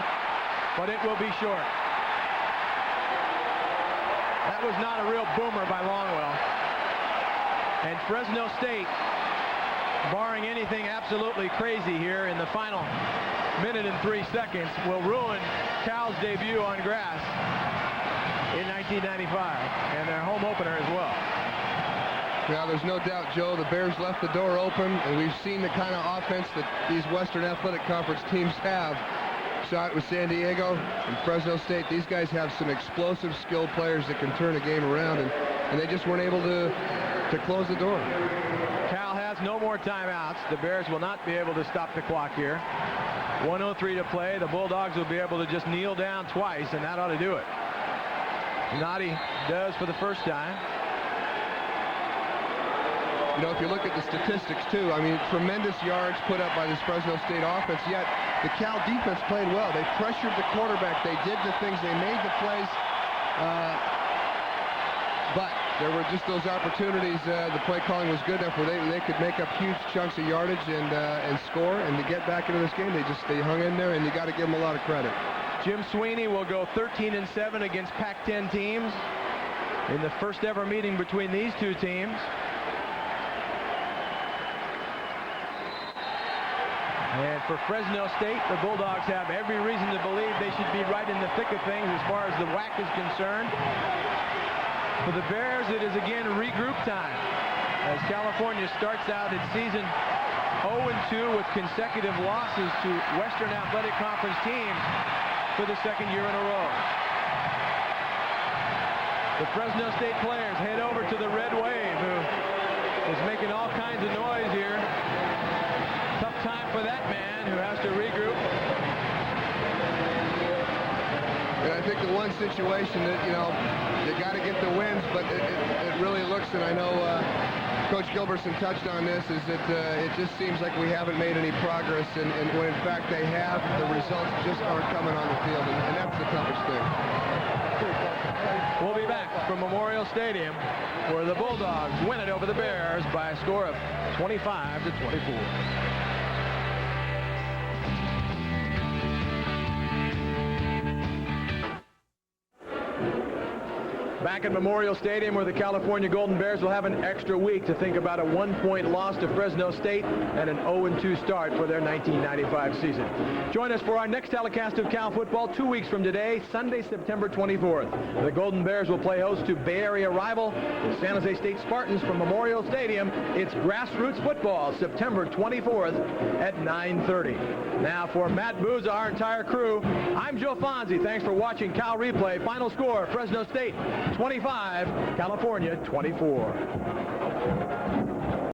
but it will be short. That was not a real boomer by Longwell. And Fresno State, barring anything absolutely crazy here in the final minute and 3 seconds, will ruin Cal's debut on grass in 1995 and their home opener as well. Now, there's no doubt, Joe, the Bears left the door open, and we've seen the kind of offense that these Western Athletic Conference teams have. Saw it with San Diego and Fresno State. These guys have some explosive, skilled players that can turn a game around, and they just weren't able to close the door. Cal has no more timeouts. The Bears will not be able to stop the clock here. 1:03 to play. The Bulldogs will be able to just kneel down twice, and that ought to do it. Noddy does for the first time. If you look at the statistics, too, I mean, tremendous yards put up by this Fresno State offense, yet the Cal defense played well. They pressured the quarterback. They did the things. They made the plays. But there were just those opportunities. The play calling was good enough where they could make up huge chunks of yardage and score. And to get back into this game, they hung in there, and you got to give them a lot of credit. Jim Sweeney will go 13-7 against Pac-10 teams in the first ever meeting between these two teams. And for Fresno State, the Bulldogs have every reason to believe they should be right in the thick of things as far as the WAC is concerned. For the Bears, it is again regroup time as California starts out its season 0-2 with consecutive losses to Western Athletic Conference teams for the second year in a row. The Fresno State players head over to the Red Wave, who is making all kinds of noise here. Tough time for that man who has to regroup. And I think the one situation that, you got to get the wins, but it really looks, and I know Coach Gilbertson touched on this, is that it just seems like we haven't made any progress, and when in fact they have, the results just aren't coming on the field, and that's the toughest thing. We'll be back from Memorial Stadium, where the Bulldogs win it over the Bears by a score of 25-24. Back at Memorial Stadium, where the California Golden Bears will have an extra week to think about a 1-point loss to Fresno State and an 0-2 start for their 1995 season. Join us for our next telecast of Cal football 2 weeks from today, Sunday, September 24th. The Golden Bears will play host to Bay Area rival, the San Jose State Spartans from Memorial Stadium. It's grassroots football, September 24th at 9:30. Now for Matt Booz, our entire crew, I'm Joe Fonzie. Thanks for watching Cal Replay. Final score, Fresno State 25, California 24.